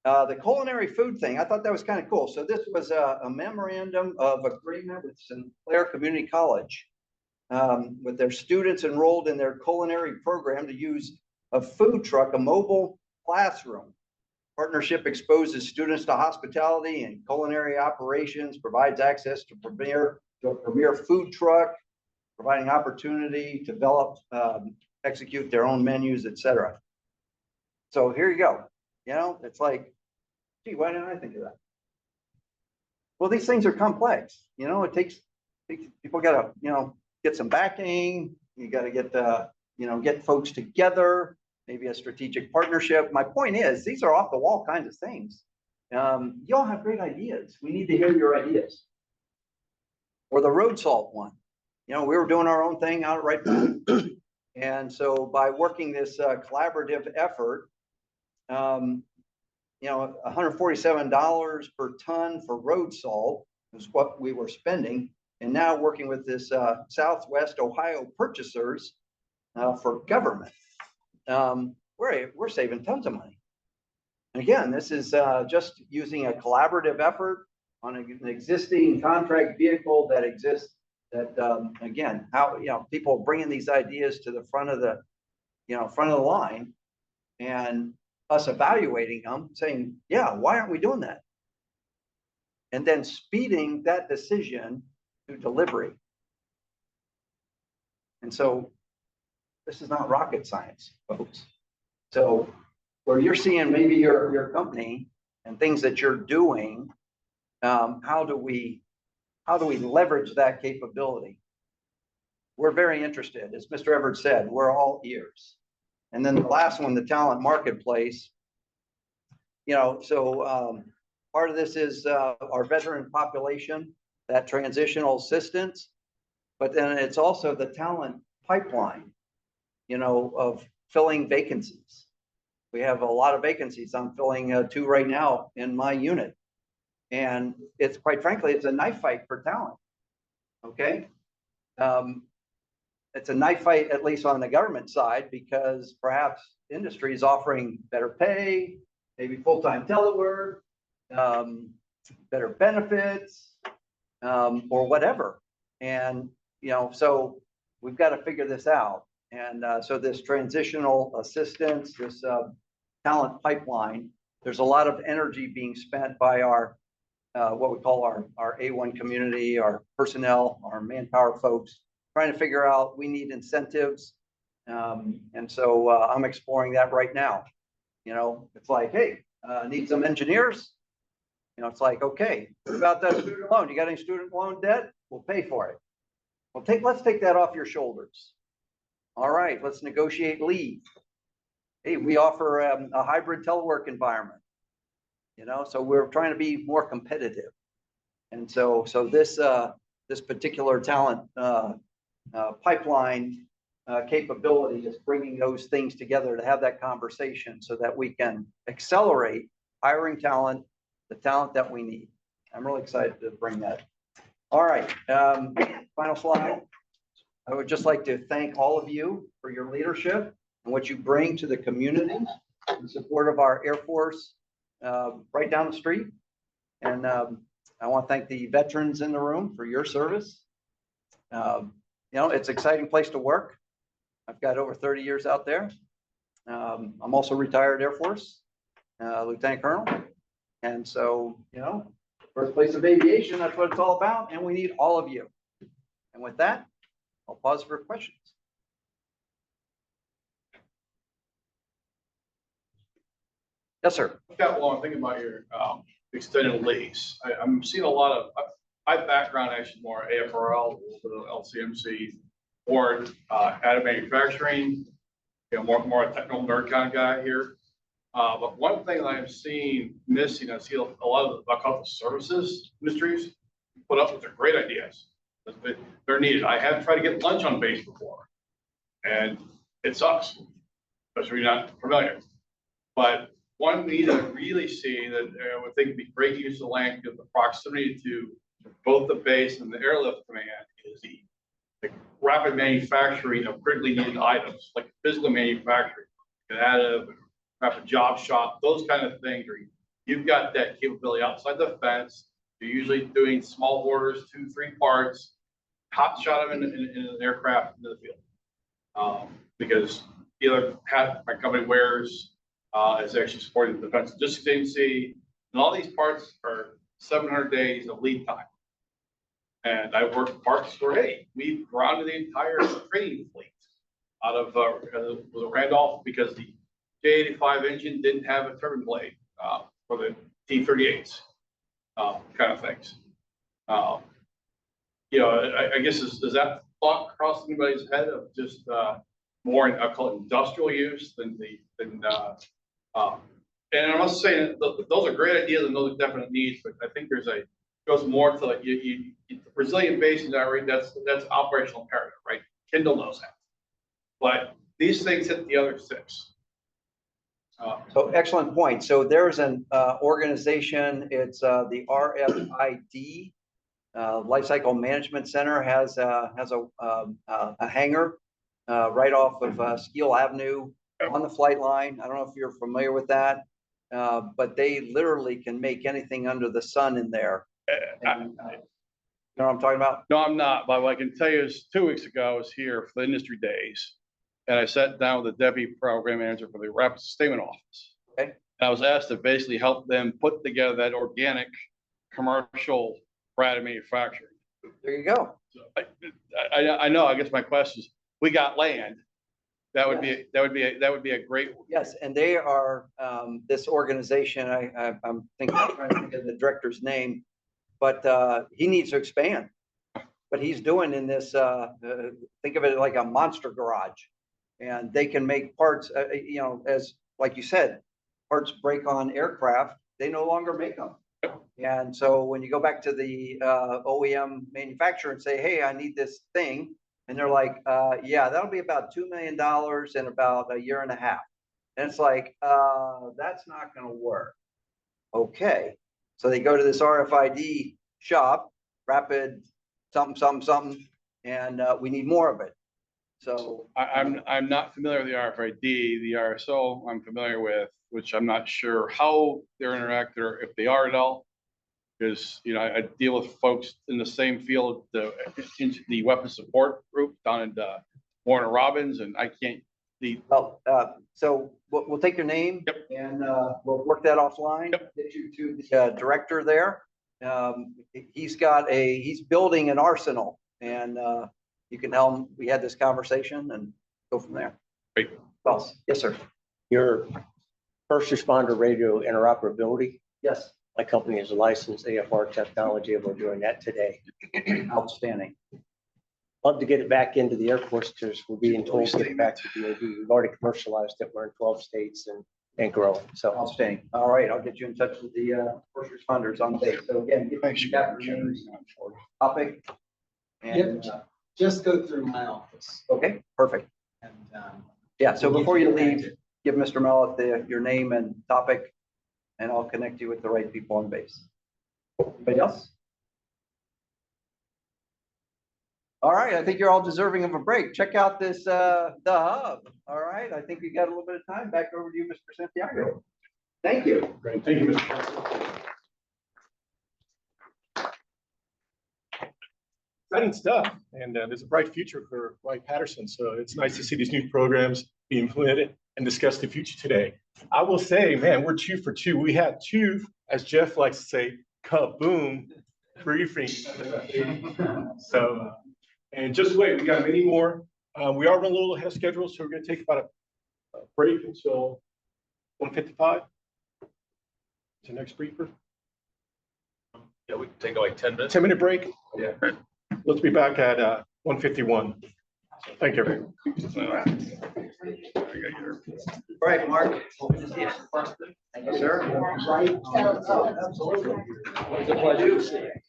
The culinary food thing, I thought that was kind of cool. So this was a memorandum of agreement with Sinclair Community College with their students enrolled in their culinary program to use a food truck, a mobile classroom. Partnership exposes students to hospitality and culinary operations, provides access to a premier food truck, providing opportunity to develop, execute their own menus, etc. So here you go. It's like, gee, why didn't I think of that? Well, these things are complex. It takes people got to, get some backing. You got to get folks together, maybe a strategic partnership. My point is, these are off the wall kinds of things. You all have great ideas. We need to hear your ideas. Or the road salt one. We were doing our own thing out at Wright Brothers. And so by working this collaborative effort, $147 per ton for road salt is what we were spending. And now working with this Southwest Ohio purchasers for government, we're saving tons of money. And again, this is just using a collaborative effort on an existing contract vehicle that exists. That again, how people bringing these ideas to the front of the line, and us evaluating them, saying, yeah, why aren't we doing that? And then speeding that decision to delivery. And so this is not rocket science, folks. So where you're seeing maybe your company and things that you're doing, how do we leverage that capability? We're very interested. As Mr. Everett said, we're all ears. And then the last one, the talent marketplace. Part of this is our veteran population, that transitional assistance, but then it's also the talent pipeline, of filling vacancies. We have a lot of vacancies. I'm filling 2 right now in my unit. And it's quite frankly, it's a knife fight for talent. Okay. It's a knife fight, at least on the government side, because perhaps industry is offering better pay, maybe full-time telework, better benefits, or whatever. And, so we've got to figure this out. And so this transitional assistance, this talent pipeline, there's a lot of energy being spent by our what we call our A1 community, our personnel, our manpower folks, trying to figure out, we need incentives. And so I'm exploring that right now. It's like, hey, need some engineers. It's like, okay, what about that student loan? You got any student loan debt? We'll pay for it. Let's take that off your shoulders. All right, let's negotiate leave. Hey, we offer a hybrid telework environment. So we're trying to be more competitive. And so this particular talent pipeline capability is bringing those things together to have that conversation so that we can accelerate hiring talent, the talent that we need. I'm really excited to bring that. All right, final slide. I would just like to thank all of you for your leadership and what you bring to the community in support of our Air Force right down the street. And I want to thank the veterans in the room for your service. It's an exciting place to work. I've got over 30 years out there. I'm also retired Air Force, Lieutenant Colonel. And so, birthplace of aviation, that's what it's all about. And we need all of you. And with that, I'll pause for questions. Yes, sir. I've got one thing about your extended lease. I'm seeing a lot of, my background actually more AFRL, LCMC, or additive manufacturing, more a technical nerd kind of guy here. But one thing I'm seeing missing, I see a lot of the, I call it the services industries put up with their great ideas. They're needed. I have tried to get lunch on base before, and it sucks, especially if you're not familiar. But one we need to really see that I would think would be great use of land, because the proximity to both the base and the airlift command is the rapid manufacturing of critically needed items, like physical manufacturing, additive, rapid job shop, those kind of things. Where you've got that capability outside the fence. You're usually doing small orders, 2-3 parts, hot shot them in an aircraft into the field. Because the other hat my company wears is actually supporting the Defense Logistics Agency, and all these parts are 700 days of lead time. And I worked with parts where, hey, we've grounded the entire training fleet out of was Randolph, because the J85 engine didn't have a turbine blade for the T-38s, kind of things. I guess is that thought cross anybody's head of just more, I call it industrial use than and I must say those are great ideas and those are definite needs, but I think there's goes more to like the resilient bases. That's operational imperative, right? Kindle knows that, but these things hit the other 6. So excellent point. So there's an organization, it's the RFID, Lifecycle Management Center has a hangar right off of Skeel Avenue on the flight line. I don't know if you're familiar with that, but they literally can make anything under the sun in there. And, you know what I'm talking about? No, I'm not, but what I can tell you is 2 weeks ago, I was here for the industry days, and I sat down with the deputy program manager for the Rapid Sustainment Office. Okay. And I was asked to basically help them put together that organic commercial additive manufacturing. There you go. So I know, I guess my question is, we got land. That would be a great. Yes, and they are this organization. I'm trying to think of the director's name, but he needs to expand. What he's doing in this, think of it like a monster garage, and they can make parts. As like you said, parts break on aircraft. They no longer make them. And so when you go back to the OEM manufacturer and say, "Hey, I need this thing," and they're like, "Yeah, that'll be about $2 million in about a year and a half." And it's like, that's not going to work. Okay. So they go to this RFID shop, rapid something, and we need more of it. So I'm not familiar with the RFID. The RSO I'm familiar with, which I'm not sure how they're interacting or if they are at all. Because I deal with folks in the same field, the weapons support group down in Warner Robins, and I can't. So we'll take your name. Yep. And we'll work that offline. Yep. Get you to the director there. He's building an arsenal, and you can tell him we had this conversation and go from there. Great. Well, yes, sir. Your first responder radio interoperability. Yes. My company is a licensed AFR technology, and we're doing that today. Outstanding. Love to get it back into the Air Force, because we're being told to get it back to DoD. We've already commercialized it. We're in 12 states and growing. So Outstanding. All right, I'll get you in touch with the first responders on base. So again, you got your names, topic, and Just go through my office okay, perfect. and, Yeah. So before you leave, give Mr. Mellett your name and topic, and I'll connect you with the right people on base. Anybody else? All right, I think you're all deserving of a break. Check out this, the hub. All right, I think we got a little bit of time. Back over to you, Mr. Santiago. Thank you. Great, thank you, Mr. President. Exciting stuff, and there's a bright future for Wright-Patterson, so it's nice to see these new programs be implemented and discuss the future today. I will say, man, we're 2 for 2. We had 2, as Jeff likes to say, kaboom briefings. So, and just wait, we got many more. We are running a little ahead of schedule, so we're going to take about a break until 1:55. The next briefer. Yeah, we can take like 10 minutes. 10-minute break. Yeah. Let's be back at 1:51. Thank you. All right, Mark. Hope to see you. Thank you, sir. It's a pleasure.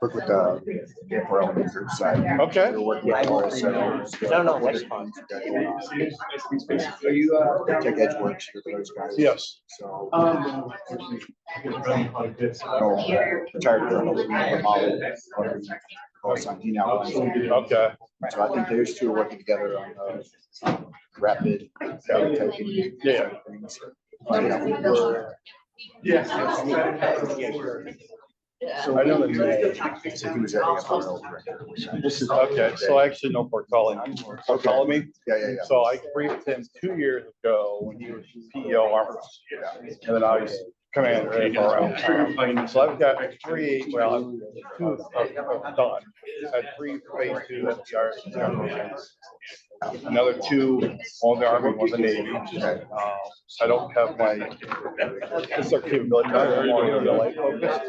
Work with the AFRL group side. Okay. We're working with RSO. No, that's fine. Are you, Tech Edge works for those guys. Yes. So. Retired colonel, Molly, call son, he now runs it. Okay. So I think those two are working together on rapid typing. Yeah. Things. Yes. So I know that. So he was at AFRL director. This is, okay, so I actually know Portoli. Portoli. Yeah. So I briefed him 2 years ago when he was PEO Armors. And then I was commander at AFRL. So I've got 3, well, 2 done. I had 3 phase 2 FDR. Another 2 on the Army, one the Navy. I don't have my, it's our capability, I'm more LA focused.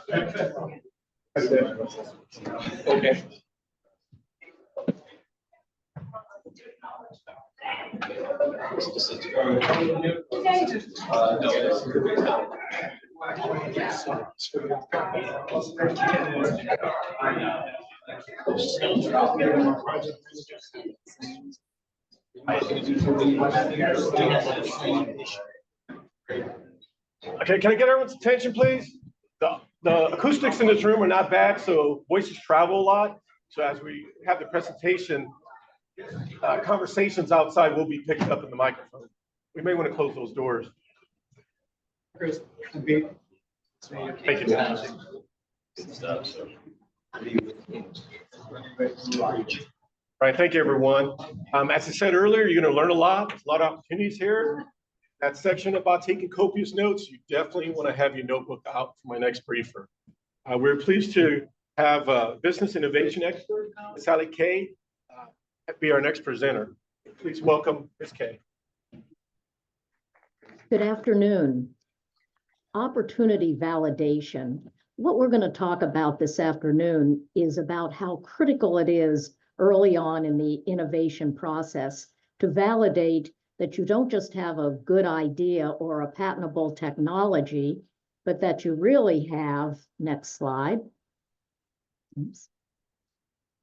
Okay. Okay, can I get everyone's attention, please? The acoustics in this room are not bad, so voices travel a lot. So as we have the presentation, conversations outside will be picked up in the microphone. We may want to close those doors. Thank you. All right, thank you, everyone. As I said earlier, you're going to learn a lot. There's a lot of opportunities here. That section about taking copious notes, you definitely want to have your notebook out for my next briefer. We're pleased to have a business innovation expert, Sally Kay, be our next presenter. Please welcome Ms. Kay. Good afternoon. Opportunity validation. What we're going to talk about this afternoon is about how critical it is early on in the innovation process to validate that you don't just have a good idea or a patentable technology, but that you really have, next slide,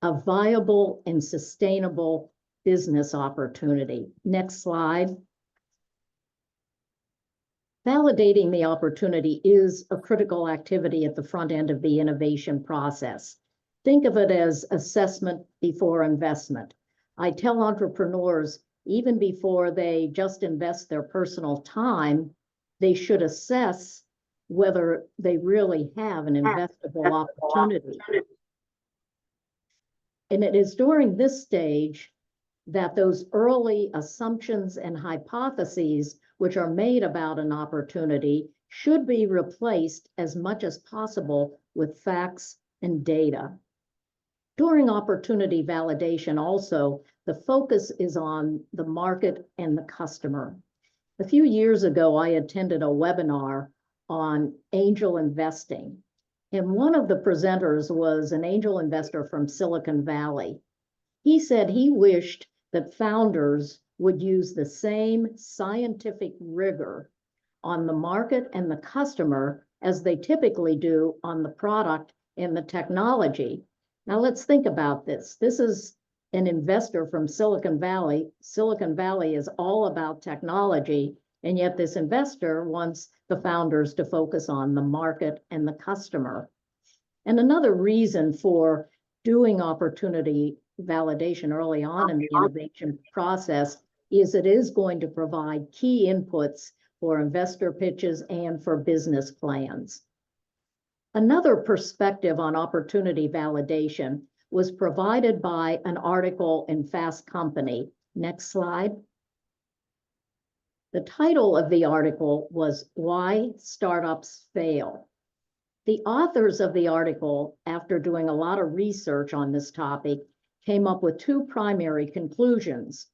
a viable and sustainable business opportunity. Next slide. Validating the opportunity is a critical activity at the front end of the innovation process. Think of it as assessment before investment. I tell entrepreneurs, even before they just invest their personal time, they should assess whether they really have an investable opportunity. And it is during this stage that those early assumptions and hypotheses which are made about an opportunity should be replaced as much as possible with facts and data. During opportunity validation also, the focus is on the market and the customer. A few years ago, I attended a webinar on angel investing, and one of the presenters was an angel investor from Silicon Valley. He said he wished that founders would use the same scientific rigor on the market and the customer as they typically do on the product and the technology. Now let's think about this. This is an investor from Silicon Valley. Silicon Valley is all about technology, and yet this investor wants the founders to focus on the market and the customer. And another reason for doing opportunity validation early on in the innovation process is it is going to provide key inputs for investor pitches and for business plans. Another perspective on opportunity validation was provided by an article in Fast Company. Next slide. The title of the article was Why Startups Fail. The authors of the article, after doing a lot of research on this topic, came up with two primary conclusions.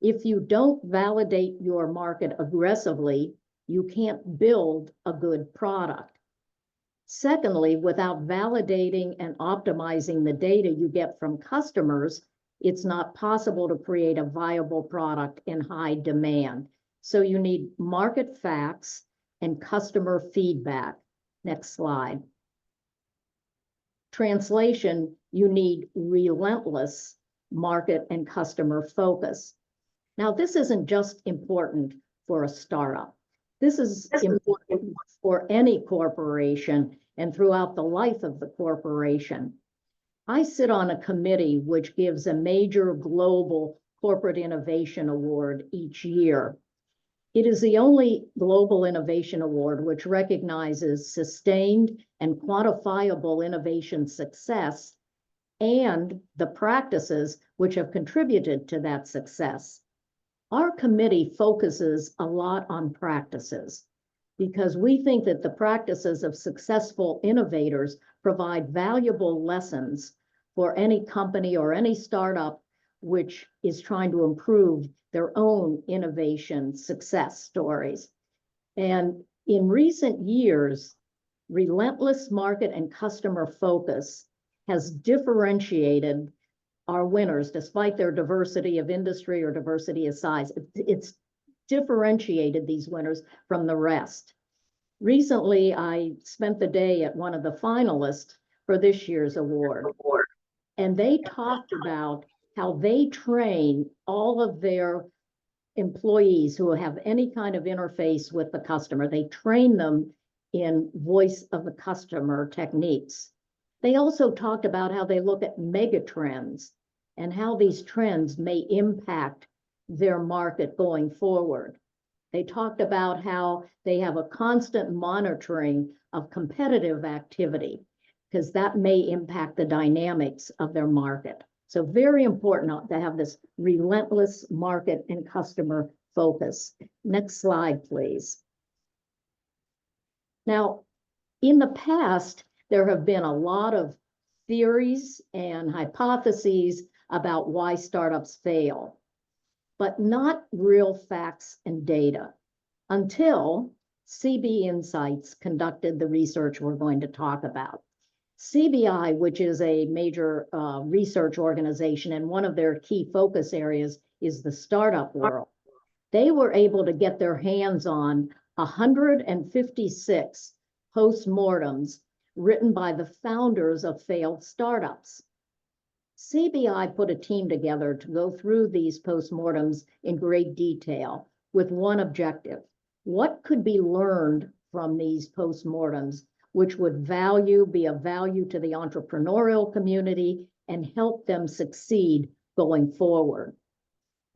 If you don't validate your market aggressively, you can't build a good product. Secondly, without validating and optimizing the data you get from customers, it's not possible to create a viable product in high demand. So you need market facts and customer feedback. Next slide. Translation, you need relentless market and customer focus. Now, this isn't just important for a startup. This is important for any corporation and throughout the life of the corporation. I sit on a committee which gives a major global corporate innovation award each year. It is the only global innovation award which recognizes sustained and quantifiable innovation success and the practices which have contributed to that success. Our committee focuses a lot on practices because we think that the practices of successful innovators provide valuable lessons for any company or any startup which is trying to improve their own innovation success stories. And in recent years, relentless market and customer focus has differentiated our winners despite their diversity of industry or diversity of size. It's differentiated these winners from the rest. Recently, I spent the day at one of the finalists for this year's award, and they talked about how they train all of their employees who have any kind of interface with the customer. They train them in voice of the customer techniques. They also talked about how they look at mega trends and how these trends may impact their market going forward. They talked about how they have a constant monitoring of competitive activity because that may impact the dynamics of their market. So very important to have this relentless market and customer focus. Next slide, please. Now, in the past, there have been a lot of theories and hypotheses about why startups fail, but not real facts and data until CB Insights conducted the research we're going to talk about. CBI, which is a major research organization, and one of their key focus areas is the startup world. They were able to get their hands on 156 postmortems written by the founders of failed startups. CBI put a team together to go through these postmortems in great detail with one objective. What could be learned from these postmortems which would be of value to the entrepreneurial community and help them succeed going forward?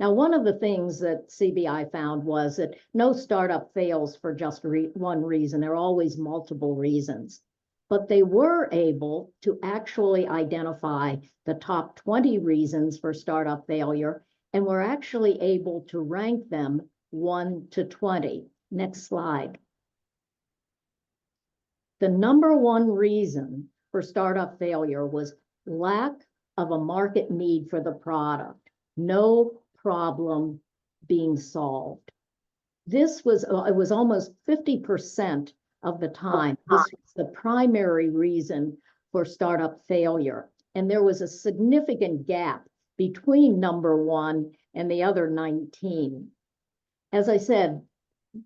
Now, one of the things that CBI found was that no startup fails for just one reason. There are always multiple reasons. But they were able to actually identify the top 20 reasons for startup failure, and were actually able to rank them 1 to 20. Next slide. The number one reason for startup failure was lack of a market need for the product, no problem being solved. This was, it was almost 50% of the time. This was the primary reason for startup failure. And there was a significant gap between number one and the other 19. As I said,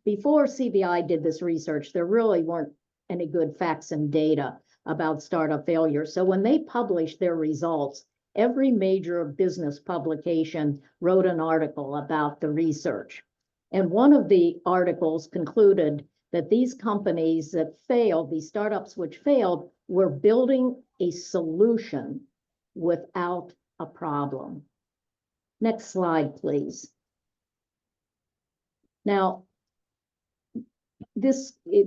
before CBI did this research, there really weren't any good facts and data about startup failure. So when they published their results, every major business publication wrote an article about the research. And one of the articles concluded that these companies that failed, these startups which failed, were building a solution without a problem. Next slide, please. Now,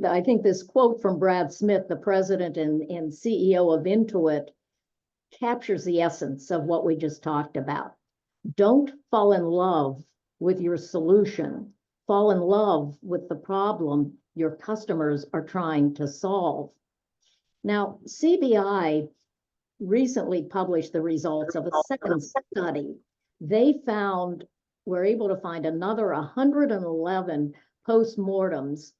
I think this quote from Brad Smith, the president and CEO of Intuit, captures the essence of what we just talked about. Don't fall in love with your solution. Fall in love with the problem your customers are trying to solve. Now, CBI recently published the results of a second study. They were able to find another 111 postmortems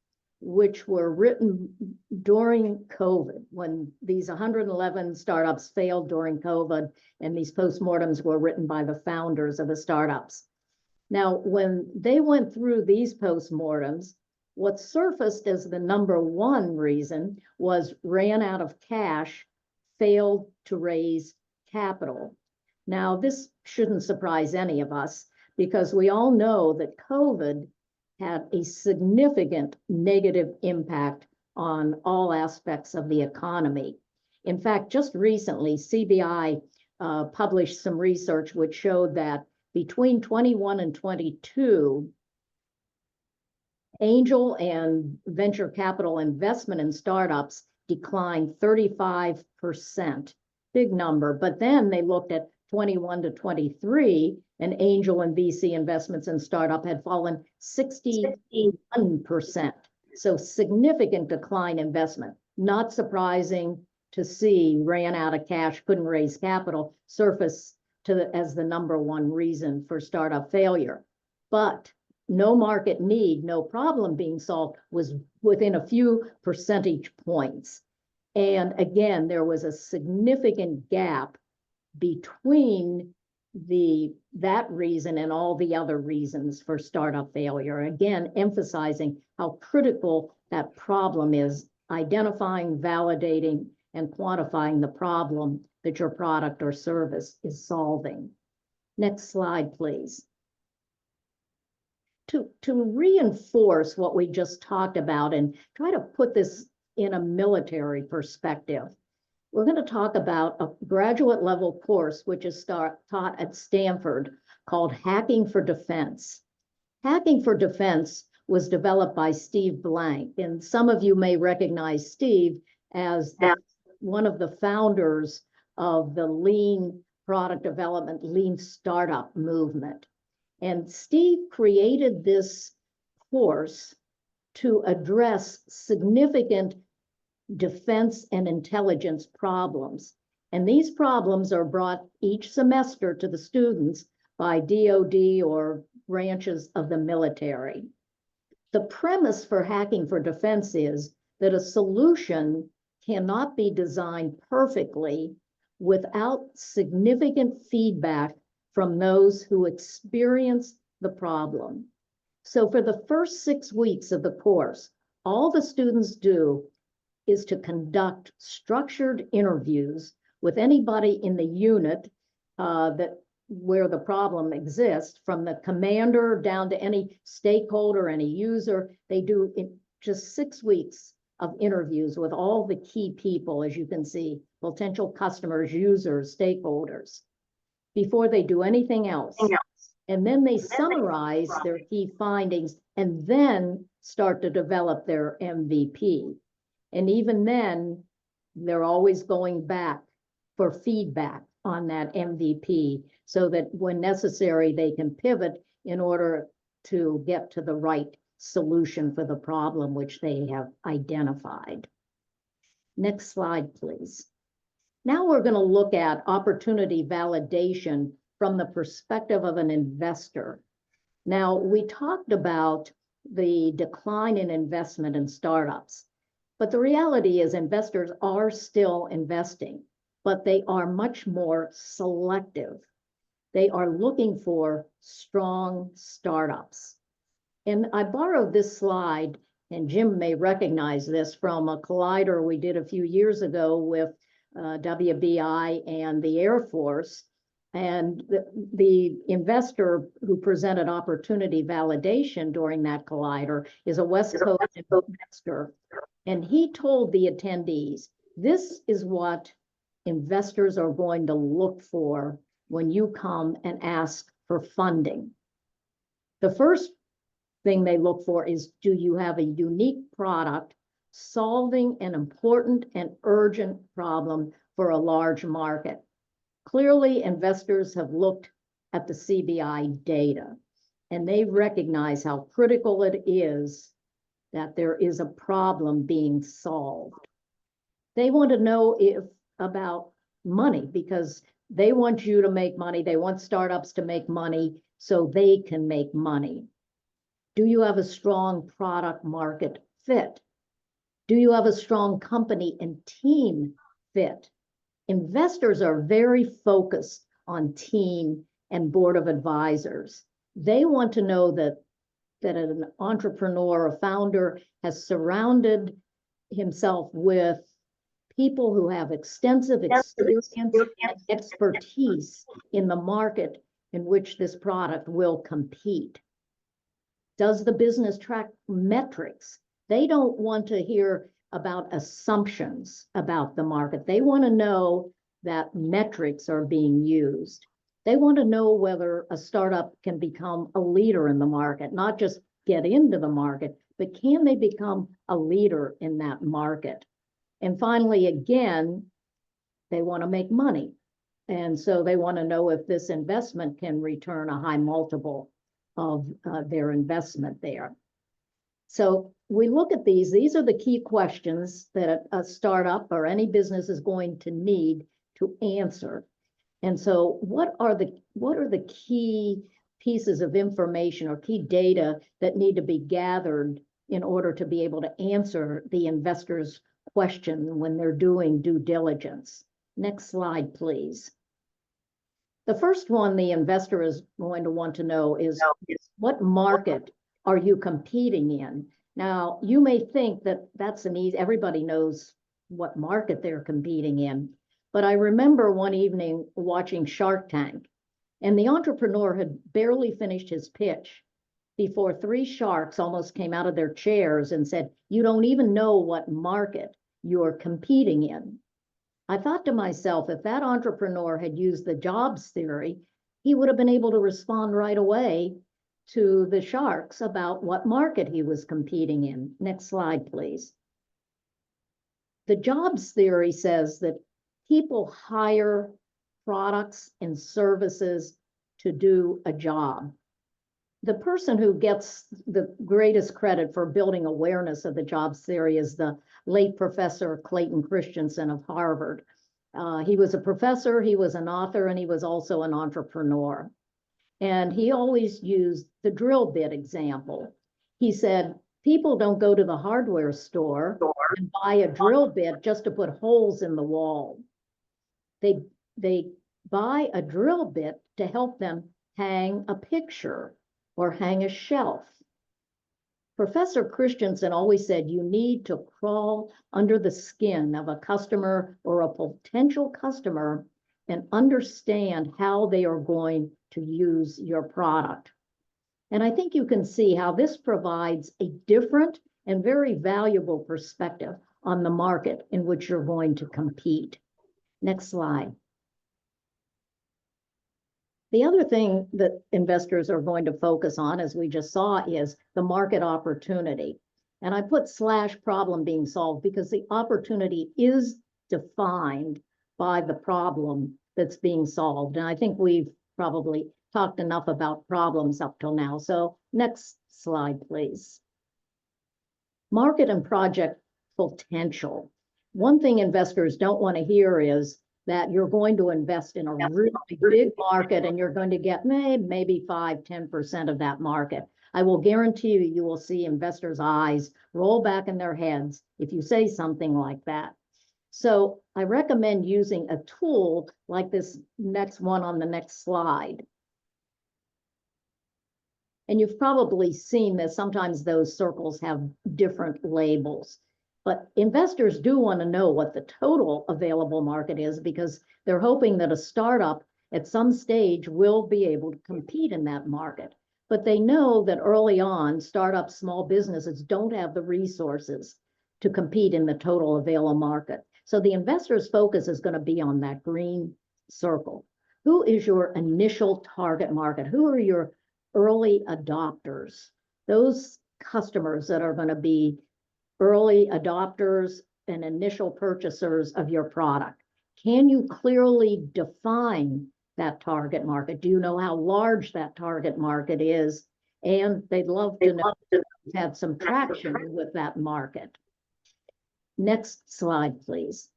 which were written during COVID, when these 111 startups failed during COVID, and these postmortems were written by the founders of the startups. Now, when they went through these postmortems, what surfaced as the number one reason was ran out of cash, failed to raise capital. Now, this shouldn't surprise any of us because we all know that COVID had a significant negative impact on all aspects of the economy. In fact, just recently, CBI published some research which showed that between 21 and 22, angel and venture capital investment in startups declined 35%, big number. But then they looked at 21 to 23, and angel and VC investments in startup had fallen 61%. So significant decline investment. Not surprising to see ran out of cash, couldn't raise capital, surface as the number one reason for startup failure. But no market need, no problem being solved was within a few percentage points. And again, there was a significant gap between that reason and all the other reasons for startup failure. Again, emphasizing how critical that problem is, identifying, validating, and quantifying the problem that your product or service is solving. Next slide, please. To reinforce what we just talked about and try to put this in a military perspective, we're going to talk about a graduate level course which is taught at Stanford called Hacking for Defense. Hacking for Defense was developed by Steve Blank, and some of you may recognize Steve as one of the founders of the lean product development, lean startup movement. And Steve created this course to address significant defense and intelligence problems. And these problems are brought each semester to the students by DoD or branches of the military. The premise for Hacking for Defense is that a solution cannot be designed perfectly without significant feedback from those who experience the problem. So for the first 6 weeks of the course, all the students do is to conduct structured interviews with anybody in the unit where the problem exists, from the commander down to any stakeholder, any user. They do just 6 weeks of interviews with all the key people, as you can see, potential customers, users, stakeholders, before they do anything else. And then they summarize their key findings and then start to develop their MVP. And even then, they're always going back for feedback on that MVP so that when necessary, they can pivot in order to get to the right solution for the problem which they have identified. Next slide, please. Now we're going to look at opportunity validation from the perspective of an investor. Now, we talked about the decline in investment in startups, but the reality is investors are still investing, but they are much more selective. They are looking for strong startups. And I borrowed this slide, and Jim may recognize this, from a collider we did a few years ago with WBI and the Air Force. And the investor who presented opportunity validation during that collider is a West Coast investor. And he told the attendees, this is what investors are going to look for when you come and ask for funding. The first thing they look for is, do you have a unique product solving an important and urgent problem for a large market? Clearly, investors have looked at the CBI data, and they recognize how critical it is that there is a problem being solved. They want to know about money, because they want you to make money. They want startups to make money so they can make money. Do you have a strong product market fit? Do you have a strong company and team fit? Investors are very focused on team and board of advisors. They want to know that an entrepreneur, a founder, has surrounded himself with people who have extensive experience and expertise in the market in which this product will compete. Does the business track metrics? They don't want to hear about assumptions about the market. They want to know that metrics are being used. They want to know whether a startup can become a leader in the market, not just get into the market, but can they become a leader in that market? And finally, again, they want to make money. And so they want to know if this investment can return a high multiple of their investment there. So we look at these are the key questions that a startup or any business is going to need to answer. And so what are the key pieces of information or key data that need to be gathered in order to be able to answer the investor's question when they're doing due diligence. Next slide, please. The first one the investor is going to want to know is what market are you competing in? Now, you may think that that's an easy, everybody knows what market they're competing in. But I remember one evening watching Shark Tank, and the entrepreneur had barely finished his pitch before three sharks almost came out of their chairs and said, "You don't even know what market you're competing in." I thought to myself, if that entrepreneur had used the jobs theory, he would have been able to respond right away to the sharks about what market he was competing in. Next slide, please. The jobs theory says that people hire products and services to do a job. The person who gets the greatest credit for building awareness of the jobs theory is the late Professor Clayton Christensen of Harvard. He was a professor, he was an author, and he was also an entrepreneur. And he always used the drill bit example. He said, people don't go to the hardware store and buy a drill bit just to put holes in the wall. They buy a drill bit to help them hang a picture or hang a shelf. Professor Christensen always said you need to crawl under the skin of a customer or a potential customer and understand how they are going to use your product. And I think you can see how this provides a different and very valuable perspective on the market in which you're going to compete. Next slide. The other thing that investors are going to focus on, as we just saw, is the market opportunity. And I put / problem being solved because the opportunity is defined by the problem that's being solved. And I think we've probably talked enough about problems up till now. So next slide, please. Market and project potential. One thing investors don't want to hear is that you're going to invest in a really big market and you're going to get maybe 5–10% of that market. I will guarantee you will see investors' eyes roll back in their heads if you say something like that. So I recommend using a tool like this next one on the next slide. And you've probably seen that sometimes those circles have different labels. But investors do want to know what the total available market is because they're hoping that a startup at some stage will be able to compete in that market. But they know that early on, startups, small businesses don't have the resources to compete in the total available market. So the investor's focus is going to be on that green circle. Who is your initial target market? Who are your early adopters? Those customers that are going to be early adopters and initial purchasers of your product. Can you clearly define that target market? Do you know how large that target market is? And they'd love to know if you've had some traction with that market. Next slide, please.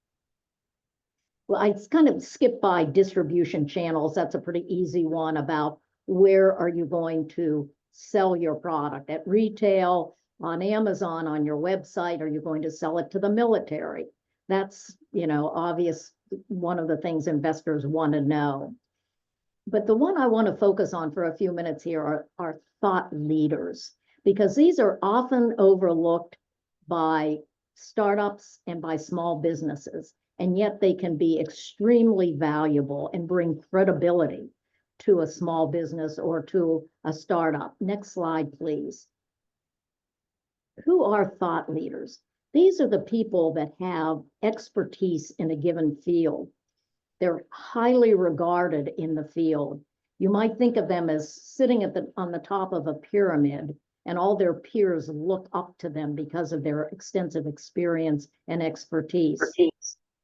Well, I kind of skipped by distribution channels. That's a pretty easy one about where are you going to sell your product at retail, on Amazon, on your website. Are you going to sell it to the military? That's, obvious, one of the things investors want to know. But the one I want to focus on for a few minutes here are thought leaders, because these are often overlooked by startups and by small businesses, and yet they can be extremely valuable and bring credibility to a small business or to a startup. Next slide, please. Who are thought leaders? These are the people that have expertise in a given field. They're highly regarded in the field. You might think of them as sitting on the top of a pyramid, and all their peers look up to them because of their extensive experience and expertise.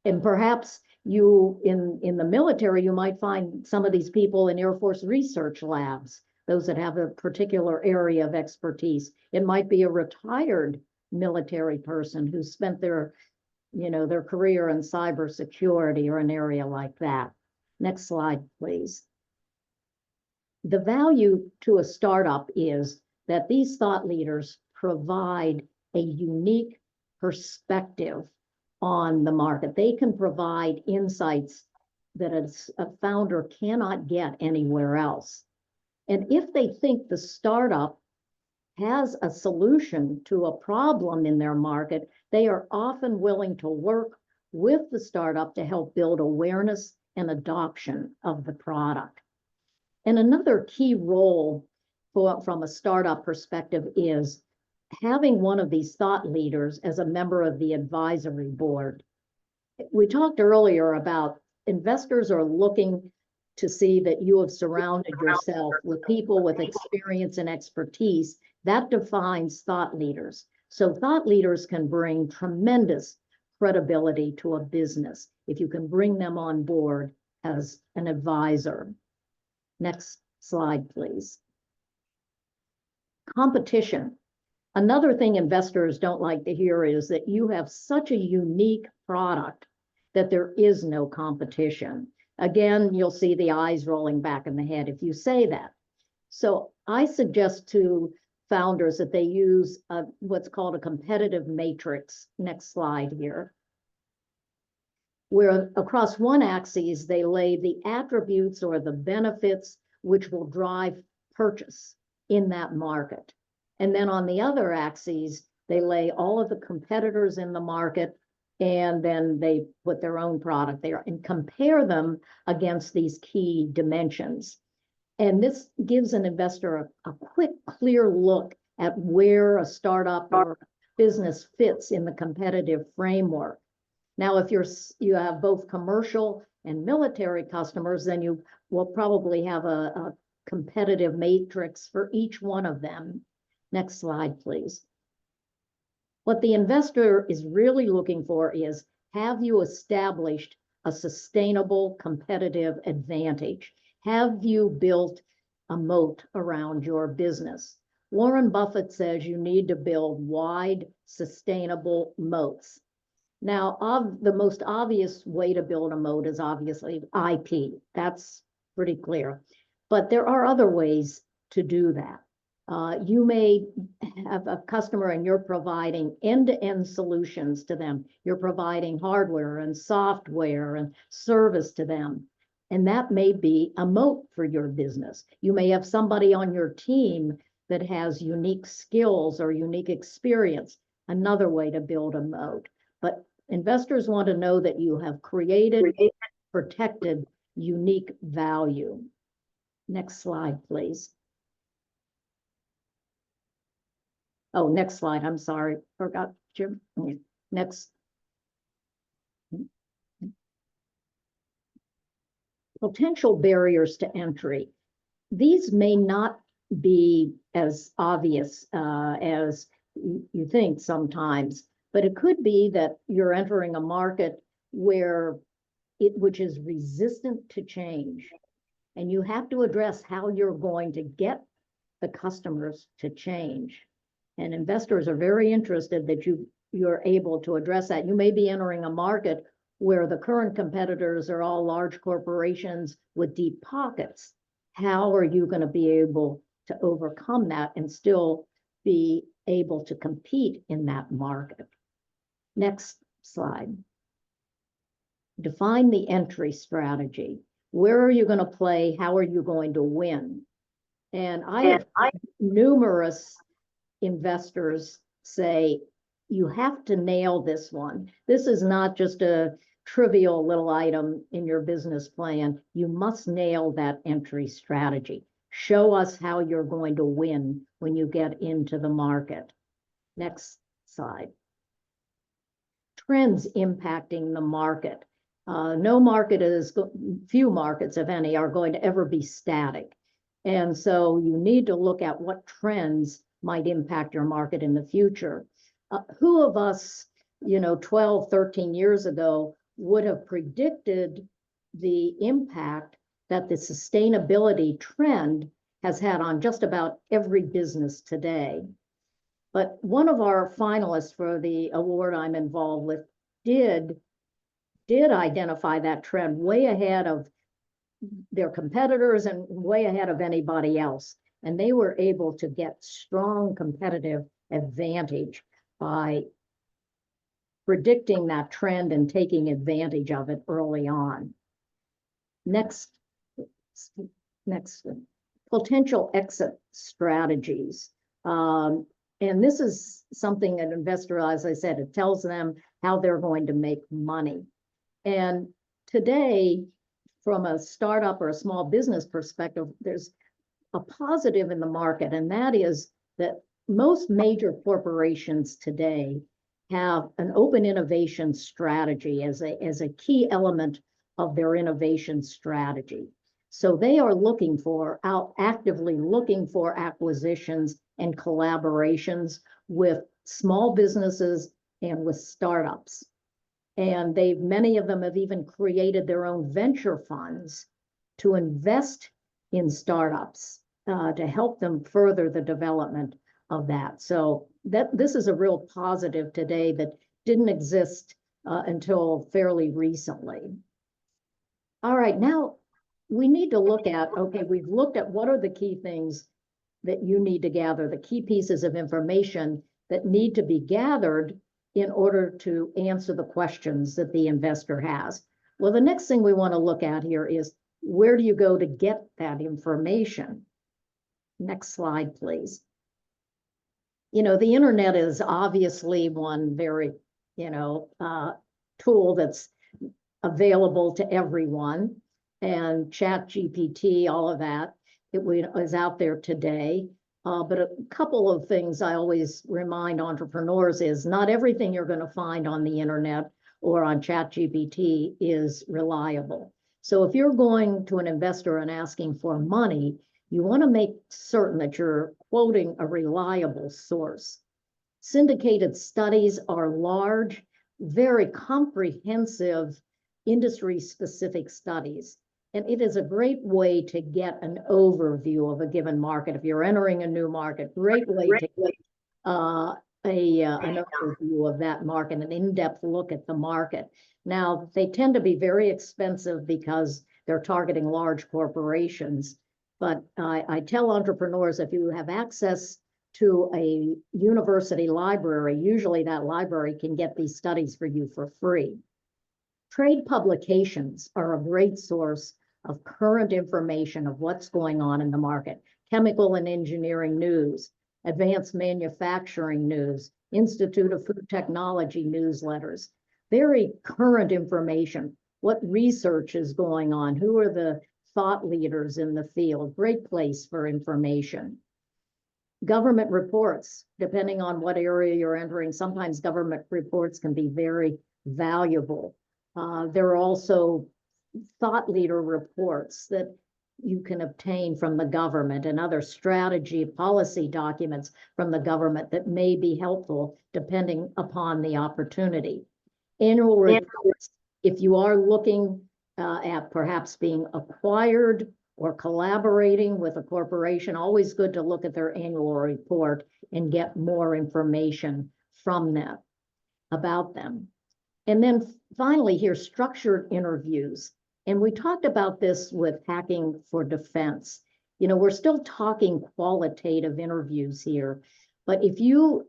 And perhaps you, in the military, you might find some of these people in Air Force research labs, those that have a particular area of expertise. It might be a retired military person who spent their career in cybersecurity or an area like that. Next slide, please. The value to a startup is that these thought leaders provide a unique perspective on the market. They can provide insights that a founder cannot get anywhere else. And if they think the startup has a solution to a problem in their market, they are often willing to work with the startup to help build awareness and adoption of the product. And another key role from a startup perspective is having one of these thought leaders as a member of the advisory board. We talked earlier about investors are looking to see that you have surrounded yourself with people with experience and expertise. That defines thought leaders. So thought leaders can bring tremendous credibility to a business if you can bring them on board as an advisor. Next slide, please. Competition. Another thing investors don't like to hear is that you have such a unique product that there is no competition. Again, you'll see the eyes rolling back in the head if you say that. So I suggest to founders that they use what's called a competitive matrix. Next slide here. Where across one axis, they lay the attributes or the benefits which will drive purchase in that market. And then on the other axes, they lay all of the competitors in the market, and then they put their own product there and compare them against these key dimensions. And this gives an investor a quick, clear look at where a startup or business fits in the competitive framework. Now, if you have both commercial and military customers, then you will probably have a competitive matrix for each one of them. Next slide, please. What the investor is really looking for is, have you established a sustainable competitive advantage? Have you built a moat around your business? Warren Buffett says you need to build wide, sustainable moats. Now, the most obvious way to build a moat is obviously IP. That's pretty clear. But there are other ways to do that. You may have a customer and you're providing end-to-end solutions to them. You're providing hardware and software and service to them. And that may be a moat for your business. You may have somebody on your team that has unique skills or unique experience. Another way to build a moat. But investors want to know that you have created, protected, unique value. Next slide, please. Oh, next slide. I'm sorry. Forgot, Jim. Next. Potential barriers to entry. These may not be as obvious as you think sometimes, but it could be that you're entering a market which is resistant to change. And you have to address how you're going to get the customers to change. And investors are very interested that you're able to address that. You may be entering a market where the current competitors are all large corporations with deep pockets. How are you going to be able to overcome that and still be able to compete in that market? Next slide. Define the entry strategy. Where are you going to play? How are you going to win? And I have numerous investors say, you have to nail this one. This is not just a trivial little item in your business plan. You must nail that entry strategy. Show us how you're going to win when you get into the market. Next slide. Trends impacting the market. No market few markets, if any, are going to ever be static. And so you need to look at what trends might impact your market in the future. Who of us, 12, 13 years ago would have predicted the impact that the sustainability trend has had on just about every business today? But one of our finalists for the award I'm involved with did identify that trend way ahead of their competitors and way ahead of anybody else. And they were able to get strong competitive advantage by predicting that trend and taking advantage of it early on. Next, potential exit strategies. And this is something an investor, as I said, it tells them how they're going to make money. And today, from a startup or a small business perspective, there's a positive in the market, and that is that most major corporations today have an open innovation strategy as a key element of their innovation strategy. So they are actively looking for acquisitions and collaborations with small businesses and with startups. And many of them have even created their own venture funds to invest in startups to help them further the development of that. So this is a real positive today that didn't exist until fairly recently. All right, now we need to look at, okay, we've looked at what are the key things that you need to gather, the key pieces of information that need to be gathered in order to answer the questions that the investor has. Well, the next thing we want to look at here is, where do you go to get that information? Next slide, please. You know, the internet is obviously one very, tool that's available to everyone, and ChatGPT, all of that, is out there today. But a couple of things I always remind entrepreneurs is not everything you're going to find on the internet or on ChatGPT is reliable. So if you're going to an investor and asking for money, you want to make certain that you're quoting a reliable source. Syndicated studies are large, very comprehensive, industry-specific studies. And it is a great way to get an overview of a given market. If you're entering a new market, great way to get an overview of that market, an in-depth look at the market. Now, they tend to be very expensive because they're targeting large corporations. But I tell entrepreneurs, if you have access to a university library, usually that library can get these studies for you for free. Trade publications are a great source of current information of what's going on in the market. Chemical and engineering news, advanced manufacturing news, Institute of Food Technology newsletters, very current information. What research is going on? Who are the thought leaders in the field? Great place for information. Government reports, depending on what area you're entering, sometimes government reports can be very valuable. There are also thought leader reports that you can obtain from the government and other strategy policy documents from the government that may be helpful depending upon the opportunity. Annual reports, if you are looking at perhaps being acquired or collaborating with a corporation, always good to look at their annual report and get more information from them about them. And then finally here, structured interviews. And we talked about this with Hacking for Defense. You know, we're still talking qualitative interviews here, but if you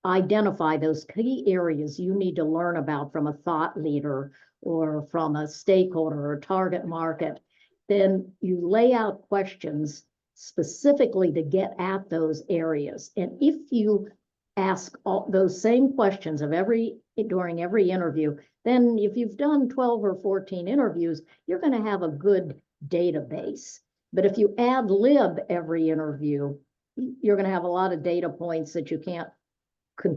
identify those key areas you need to learn about from a thought leader or from a stakeholder or target market, then you lay out questions specifically to get at those areas. And if you ask all those same questions during every interview, then if you've done 12 or 14 interviews, you're going to have a good database. But if you ad lib every interview, you're going to have a lot of data points that you can't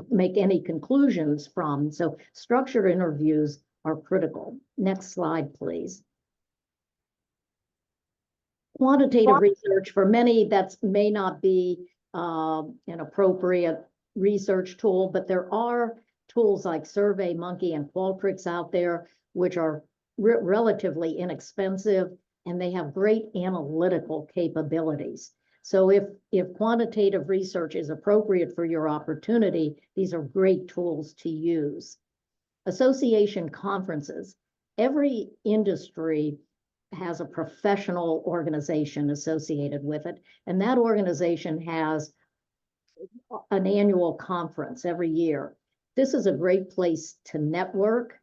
make any conclusions from. So structured interviews are critical. Next slide, please. Quantitative research, for many, that may not be an appropriate research tool, but there are tools like SurveyMonkey and Qualtrics out there, which are relatively inexpensive, and they have great analytical capabilities. So if quantitative research is appropriate for your opportunity, these are great tools to use. Association conferences. Every industry has a professional organization associated with it. And that organization has an annual conference every year. This is a great place to network,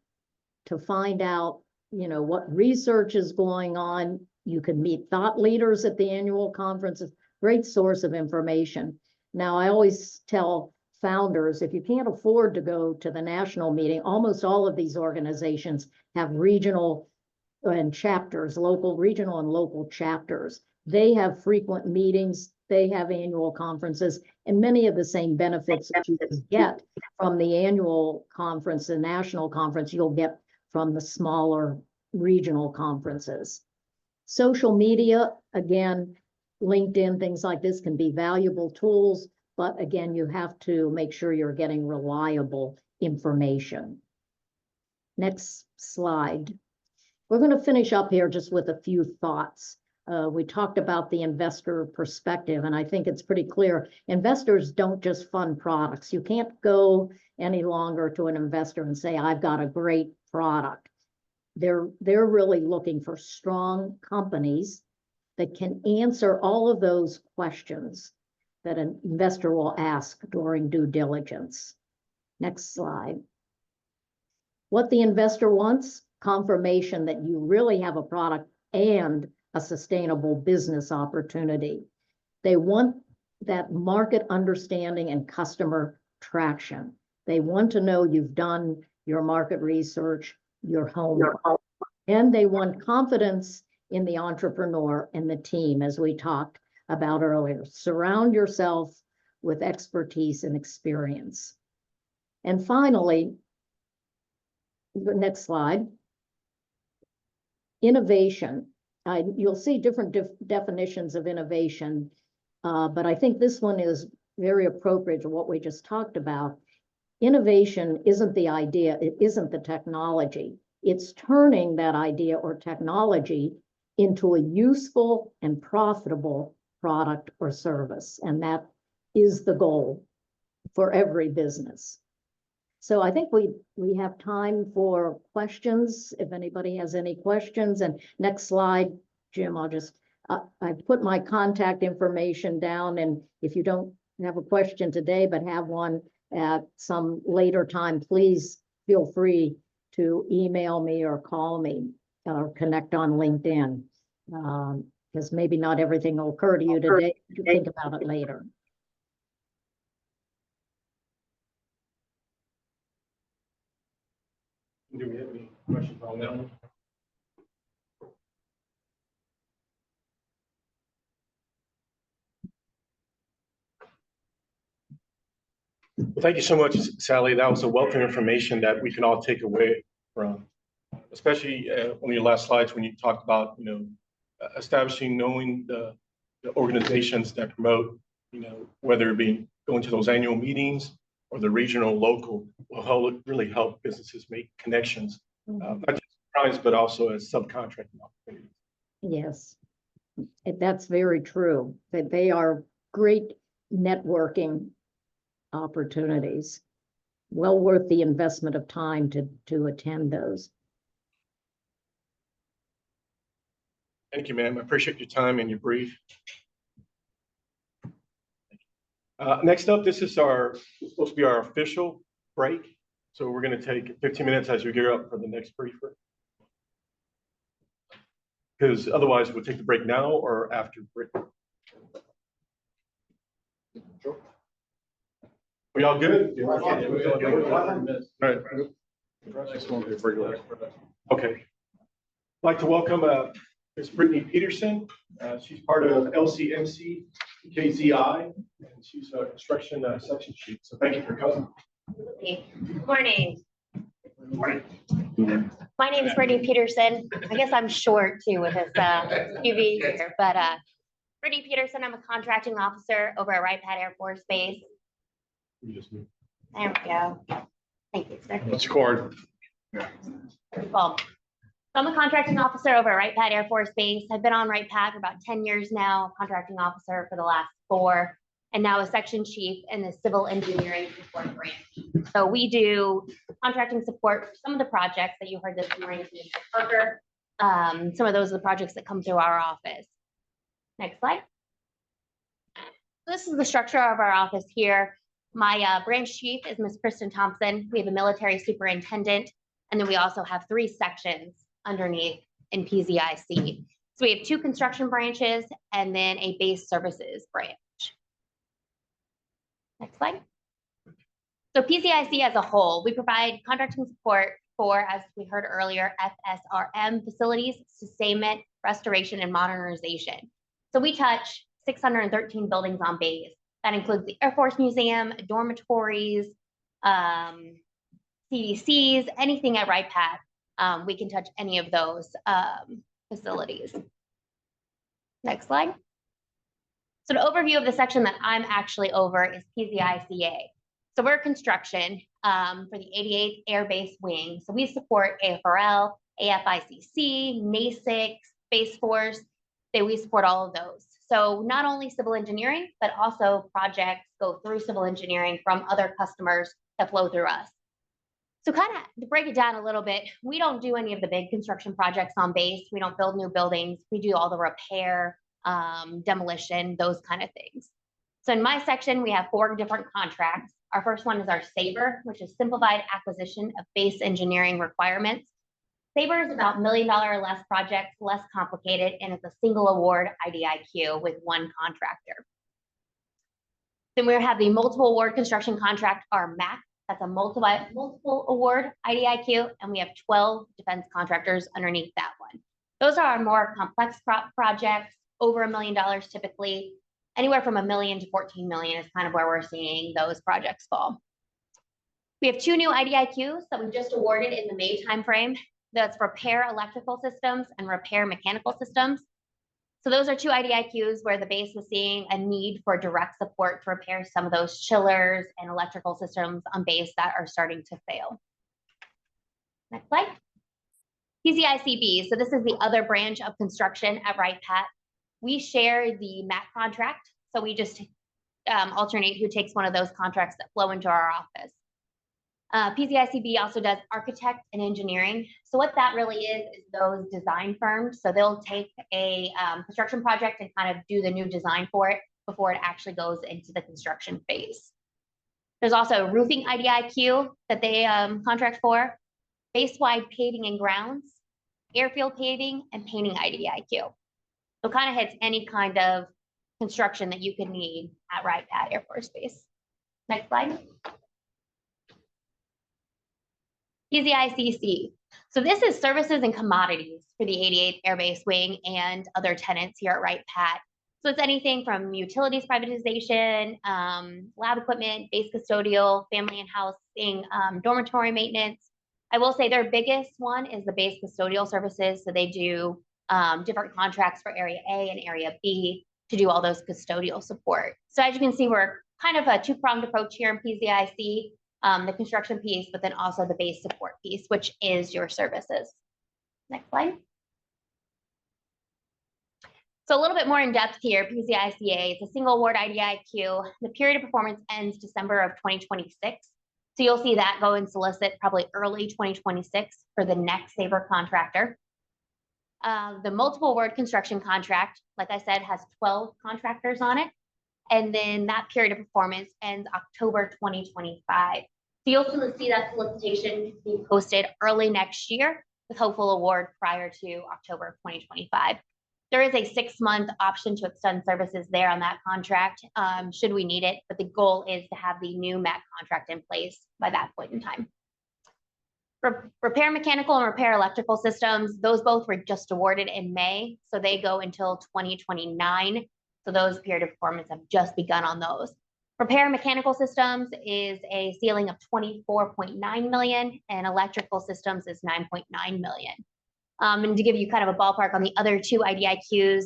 to find out, what research is going on. You can meet thought leaders at the annual conference. It's a great source of information. Now, I always tell founders, if you can't afford to go to the national meeting, almost all of these organizations have regional and chapters, local, regional and local chapters. They have frequent meetings, they have annual conferences, and many of the same benefits that you can get from the annual conference, the national conference, you'll get from the smaller regional conferences. Social media, again, LinkedIn, things like this can be valuable tools, but again, you have to make sure you're getting reliable information. Next slide. We're going to finish up here just with a few thoughts. We talked about the investor perspective, and I think it's pretty clear. Investors don't just fund products. You can't go any longer to an investor and say, I've got a great product. They're really looking for strong companies that can answer all of those questions that an investor will ask during due diligence. Next slide. What the investor wants: confirmation that you really have a product and a sustainable business opportunity. They want that market understanding and customer traction. They want to know you've done your market research, your homework, and they want confidence in the entrepreneur and the team, as we talked about earlier. Surround yourself with expertise and experience. And finally, the next slide, innovation. You'll see different definitions of innovation, but I think this one is very appropriate to what we just talked about. Innovation isn't the idea, it isn't the technology. It's turning that idea or technology into a useful and profitable product or service. And that is the goal for every business. So I think we have time for questions, if anybody has any questions. And next slide, Jim, I put my contact information down, and if you don't have a question today, but have one at some later time, please feel free to email me or call me or connect on LinkedIn, because maybe not everything will occur to you today. You think about it later. Do we have any questions on that one? Well, thank you so much, Sally. That was a wealth of information that we can all take away from, especially on your last slides when you talked about, establishing, knowing the organizations that promote, whether it be going to those annual meetings or the regional, local, will really help businesses make connections, not just clients, but also as subcontracting opportunities. Yes, that's very true. That they are great networking opportunities. Well worth the investment of time to attend those. Thank you, ma'am. I appreciate your time and your brief. Next up, this is supposed to be our official break. So we're going to take 15 minutes as you gear up for the next briefer. Because otherwise we'll take the break now or after break. Sure. We all good? All right. Okay. I'd like to welcome Ms. Brittany Peterson. She's part of LCMC KZI, and she's a construction section chief. So thank you for coming. Good morning. My name is Brittany Peterson. I guess I'm short too with this UV here, but Brittany Peterson, I'm a contracting officer over at Wright Air Force Base. There we go. Thank you, sir. Let's record. Well, so I'm a contracting officer over at Wright Air Force Base. I've been on Wright for about 10 years now, contracting officer for the last 4, and now a section chief in the civil engineering support branch. So we do contracting support for some of the projects that you heard this morning, Mr. Parker, Some of those are the projects that come through our office. Next slide. This is the structure of our office here. My branch chief is Ms. Kristen Thompson. We have a military superintendent, and then we also have 3 sections underneath in PZIC. So we have 2 construction branches and then a base services branch. Next slide. So PZIC as a whole, we provide contracting support for, as we heard earlier, FSRM facilities, sustainment, restoration, and modernization. So we touch 613 buildings on base. That includes the Air Force Museum, dormitories, CDCs, anything at Wright Pat. We can touch any of those facilities. Next slide. So an overview of the section that I'm actually over is PZICA. So we're construction for the 88th Air Base Wing. So we support AFRL, AFICC, NASIC, Space Force. We support all of those. So not only civil engineering, but also projects go through civil engineering from other customers that flow through us. So kind of to break it down a little bit, we don't do any of the big construction projects on base. We don't build new buildings. We do all the repair, demolition, those kind of things. So in my section, we have 4 different contracts. Our first one is our SABRE, which is Simplified Acquisition of Base Engineering Requirements. SABRE is about $1 million or less projects, less complicated, and it's a single award IDIQ with 1 contractor. Then we have the multiple award construction contract, our MAC. That's a multiple award IDIQ, and we have 12 defense contractors underneath that one. Those are our more complex projects, over $1 million typically. Anywhere from $1 million to $14 million is kind of where we're seeing those projects fall. We have 2 new IDIQs that we just awarded in the May timeframe. That's repair electrical systems and repair mechanical systems. So those are 2 IDIQs where the base was seeing a need for direct support to repair some of those chillers and electrical systems on base that are starting to fail. Next slide. PZICB. So this is the other branch of construction at Wright Pat. We share the MAC contract. So we just alternate who takes one of those contracts that flow into our office. PZICB also does architect and engineering. So what that really is those design firms. So they'll take a construction project and kind of do the new design for it before it actually goes into the construction phase. There's also a roofing IDIQ that they contract for, base-wide paving and grounds, airfield paving, and painting IDIQ. So kind of hits any kind of construction that you could need at Wright Pat Air Force Base. Next slide. PZICC. So this is services and commodities for the 88th Air Base Wing and other tenants here at Wright Pat. So it's anything from utilities privatization, lab equipment, base custodial, family and housing, dormitory maintenance. I will say their biggest one is the base custodial services. So they do different contracts for Area A and Area B to do all those custodial support. So as you can see, we're kind of a 2-pronged approach here in PZIC. The construction piece, but then also the base support piece, which is your services. Next slide. So a little bit more in depth here, PZICA, it's a single award IDIQ. The period of performance ends December of 2026. So you'll see that go and solicit probably early 2026 for the next SABRE contractor. The multiple award construction contract, like I said, has 12 contractors on it. And then that period of performance ends October 2025. So you'll see that solicitation be posted early next year with hopeful award prior to October of 2025. There is a 6-month option to extend services there on that contract, should we need it, but the goal is to have the new MAC contract in place by that point in time. For repair mechanical and repair electrical systems, those both were just awarded in May, so they go until 2029. So those period of performance have just begun on those. Repair mechanical systems is a ceiling of 24.9 million and electrical systems is 9.9 million. And to give you kind of a ballpark on the other 2 IDIQs,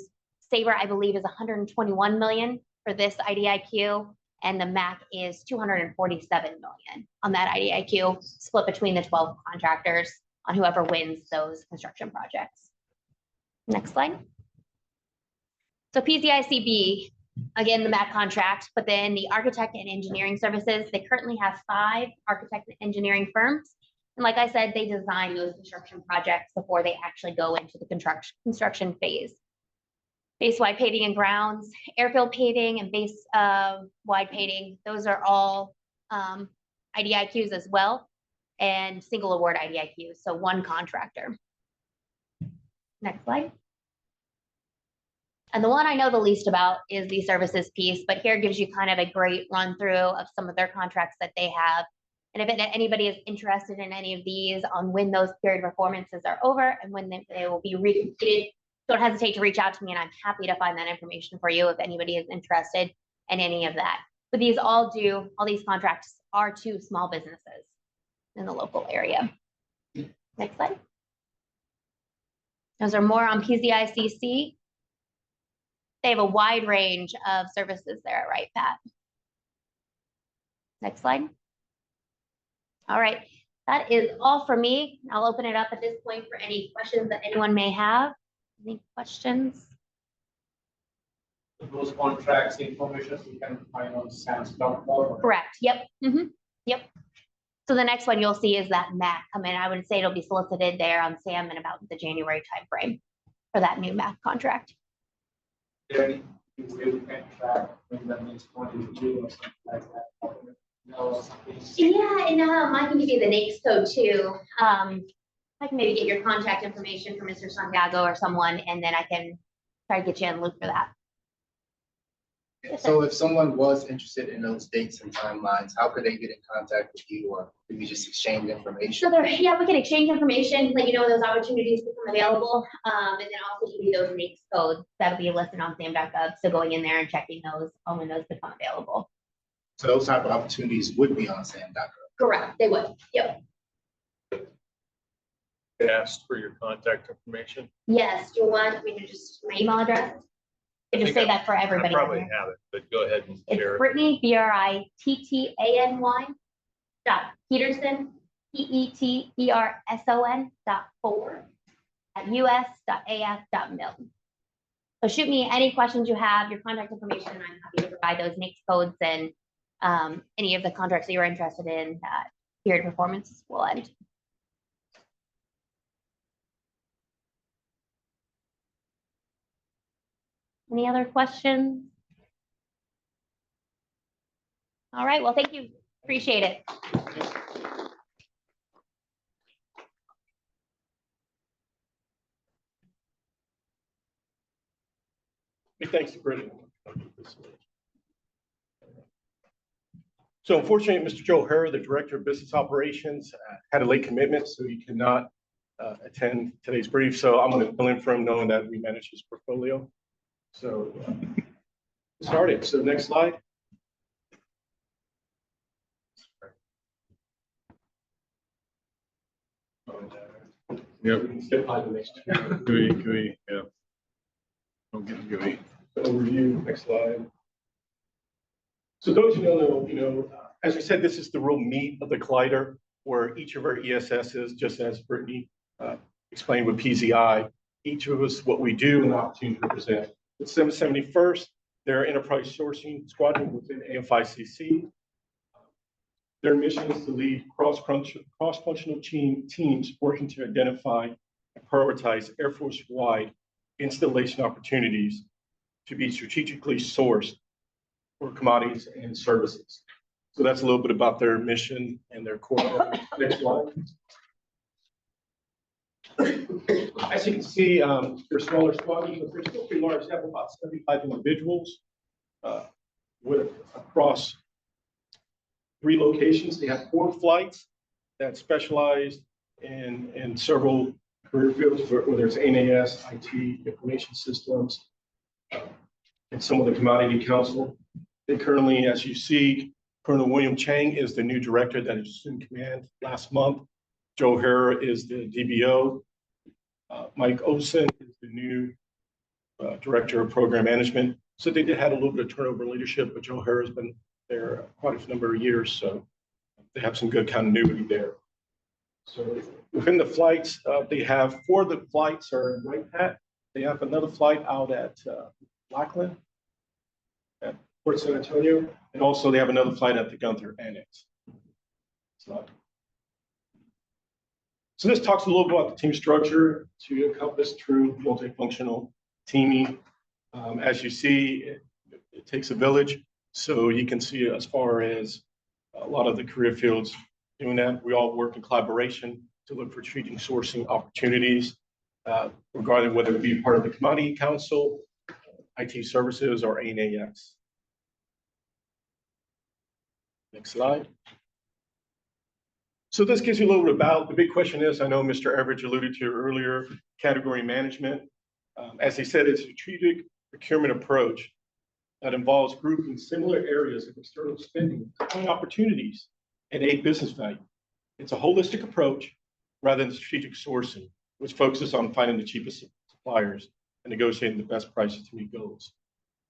SABRE, I believe, is 121 million for this IDIQ, and the MAC is 247 million on that IDIQ, split between the 12 contractors on whoever wins those construction projects. Next slide. So PZICB, again, the MAC contract, but then the architect and engineering services, they currently have 5 architect and engineering firms. And like I said, they design those construction projects before they actually go into the construction phase. Base-wide paving and grounds, airfield paving and base-wide paving, those are all IDIQs as well, and single award IDIQs, so one contractor. Next slide. And the one I know the least about is the services piece, but here gives you kind of a great run through of some of their contracts that they have. And if anybody is interested in any of these on when those period performances are over and when they will be recompleted, don't hesitate to reach out to me and I'm happy to find that information for you if anybody is interested in any of that. But all these contracts are to small businesses in the local area. Next slide. Those are more on PCICC. They have a wide range of services there at Wright Pat. Next slide. All right, that is all for me. I'll open it up at this point for any questions that anyone may have. Any questions? Those contracts information you can find on SAMS.org. Correct. Yep. Yep. So the next one you'll see is that MAC come in. I would say it'll be solicited there on SAM in about the January timeframe for that new MAC contract. Is there any way we can track when the next one is due or something like that? No, something. Yeah, and I can give you the NAICS code too. I can maybe get your contact information from Mr. Santiago or someone, and then I can try to get you in the loop for that. So if someone was interested in those dates and timelines, how could they get in contact with you, or could we just exchange information? So we can exchange information, let you know when those opportunities become available, and then also give you those NAICS codes that'll be listed on SAM.gov. So going in there and checking those when those become available. So those type of opportunities would be on SAM.gov. Correct, they would. Yep. Asked for your contact information. Yes. Do you want me to just my email address? I just say that for everybody. I probably have it, but go ahead and It's share it. Brittany, BRITTANY .Peterson, PETERSON.4 @us.af.mil. So shoot me any questions you have, your contact information, and I'm happy to provide those NAICS codes and any of the contracts that you're interested in that period performance will end. Any other questions? All right, well, thank you. Appreciate it. Big thanks to Brittany. So unfortunately, Mr. Joe Herr, the Director of Business Operations, had a late commitment, so he cannot attend today's brief. So I'm going to fill in for him, knowing that we manage his portfolio. So started. So next slide. Yep. Skip by the next two. Gooey, yeah. Don't get gooey. Overview, next slide. So those who don't know, as we said, this is the real meat of the collider, where each of our ESSs, just as Brittany explained with PZI, each of us, what we do and the opportunity to present. The 771st, their Enterprise Sourcing Squadron within AFICC. Their mission is to lead cross-functional teams working to identify and prioritize Air Force-wide installation opportunities to be strategically sourced for commodities and services. So that's a little bit about their mission and their core. Next slide. As you can see, they're smaller squadrons, but they're still pretty large. They have about 75 individuals across 3 locations. They have 4 flights that specialize in several career fields, whether it's A&AS, IT, information systems, and some of the commodity council. They currently, as you see, Colonel William Chang is the new director that assumed command last month. Joe Herr is the DBO. Mike Olson is the new director of program management. So they did have a little bit of turnover in leadership, but Joe Herr has been there quite a number of years. So they have some good continuity there. So within the flights, they have 4 of the flights are in Wright Pat. They have another flight out at Lackland, at Port San Antonio, and also they have another flight at the Gunther Annex. So So this talks a little bit about the team structure to encompass true multifunctional teaming. As you see, it takes a village. So you can see as far as a lot of the career fields doing that, we all work in collaboration to look for strategic sourcing opportunities, regarding whether it be part of the Commodity Council, IT services, or A&AS. Next slide. So this gives you a little bit about, the big question is, I know Mr. Everidge alluded to earlier, category management. As he said, it's a strategic procurement approach that involves grouping similar areas of external spending to find opportunities and aid business value. It's a holistic approach rather than strategic sourcing, which focuses on finding the cheapest suppliers and negotiating the best prices to meet goals.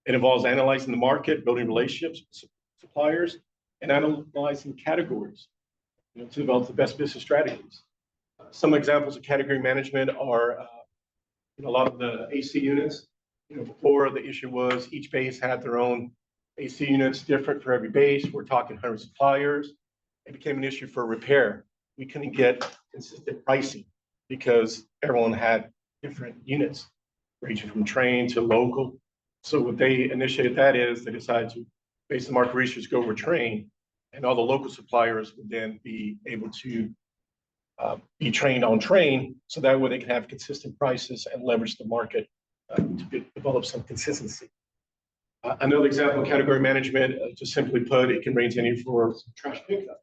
It involves analyzing the market, building relationships with suppliers, and analyzing categories, to develop the best business strategies. Some examples of category management are a lot of the AC units. Before the issue was each base had their own AC units, different for every base. We're talking 100 suppliers. It became an issue for repair. We couldn't get consistent pricing because everyone had different units, ranging from train to local. So what they initiated that is they decided to, based on market research, go over train, and all the local suppliers would then be able to be trained on train, so that way they can have consistent prices and leverage the market to develop some consistency. Another example of category management, just simply put, it can range any for trash pickup.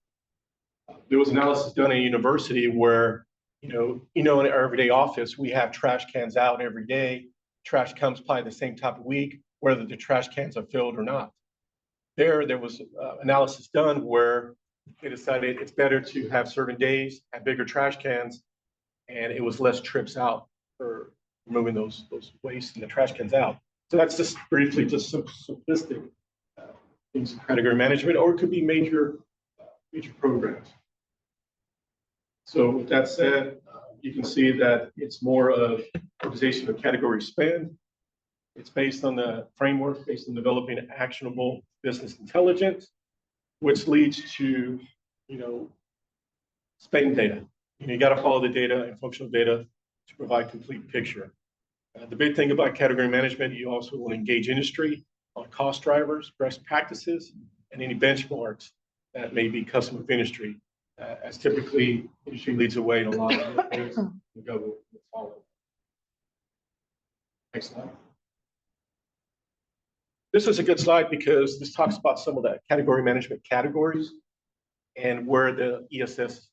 There was analysis done at a university where, in our everyday office, we have trash cans out every day. Trash comes probably the same type of week, whether the trash cans are filled or not. There was analysis done where they decided it's better to have certain days, have bigger trash cans, and it was less trips out for moving those waste and the trash cans out. So that's just briefly just some simplistic things in category management, or it could be major programs. So with that said, you can see that it's more of organization of category spend. It's based on the framework, based on developing actionable business intelligence, which leads to, spending data. You got to follow the data and functional data to provide complete picture. The big thing about category management, you also want to engage industry on cost drivers, best practices, and any benchmarks that may be custom with industry, as typically industry leads the way in a lot of things the government will follow. Next slide. This is a good slide because this talks about some of the category management categories and where the ESS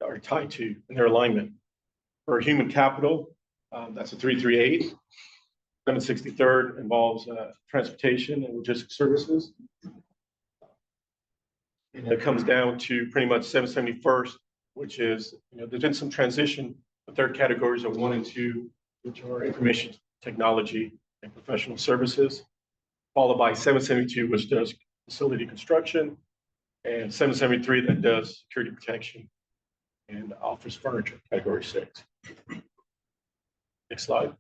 are tied to in their alignment. For human capital, that's a 338. 763rd involves transportation and logistics services. And it comes down to pretty much 771st, which is, there's been some transition. The third categories are 1 and 2, which are information technology and professional services, followed by 772, which does facility construction, and 773 that does security protection and office furniture, category 6. Next slide.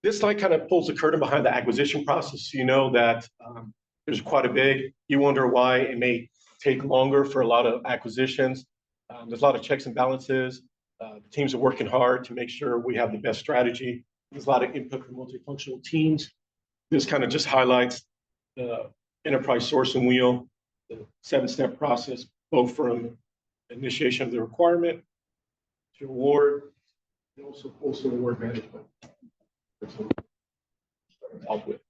This slide kind of pulls the curtain behind the acquisition process. You know that there's quite a big, you wonder why it may take longer for a lot of acquisitions. There's a lot of checks and balances. The teams are working hard to make sure we have the best strategy. There's a lot of input from multifunctional teams. This kind of just highlights the enterprise sourcing wheel, the 7-step process, both from initiation of the requirement to award, and also award management. Help with.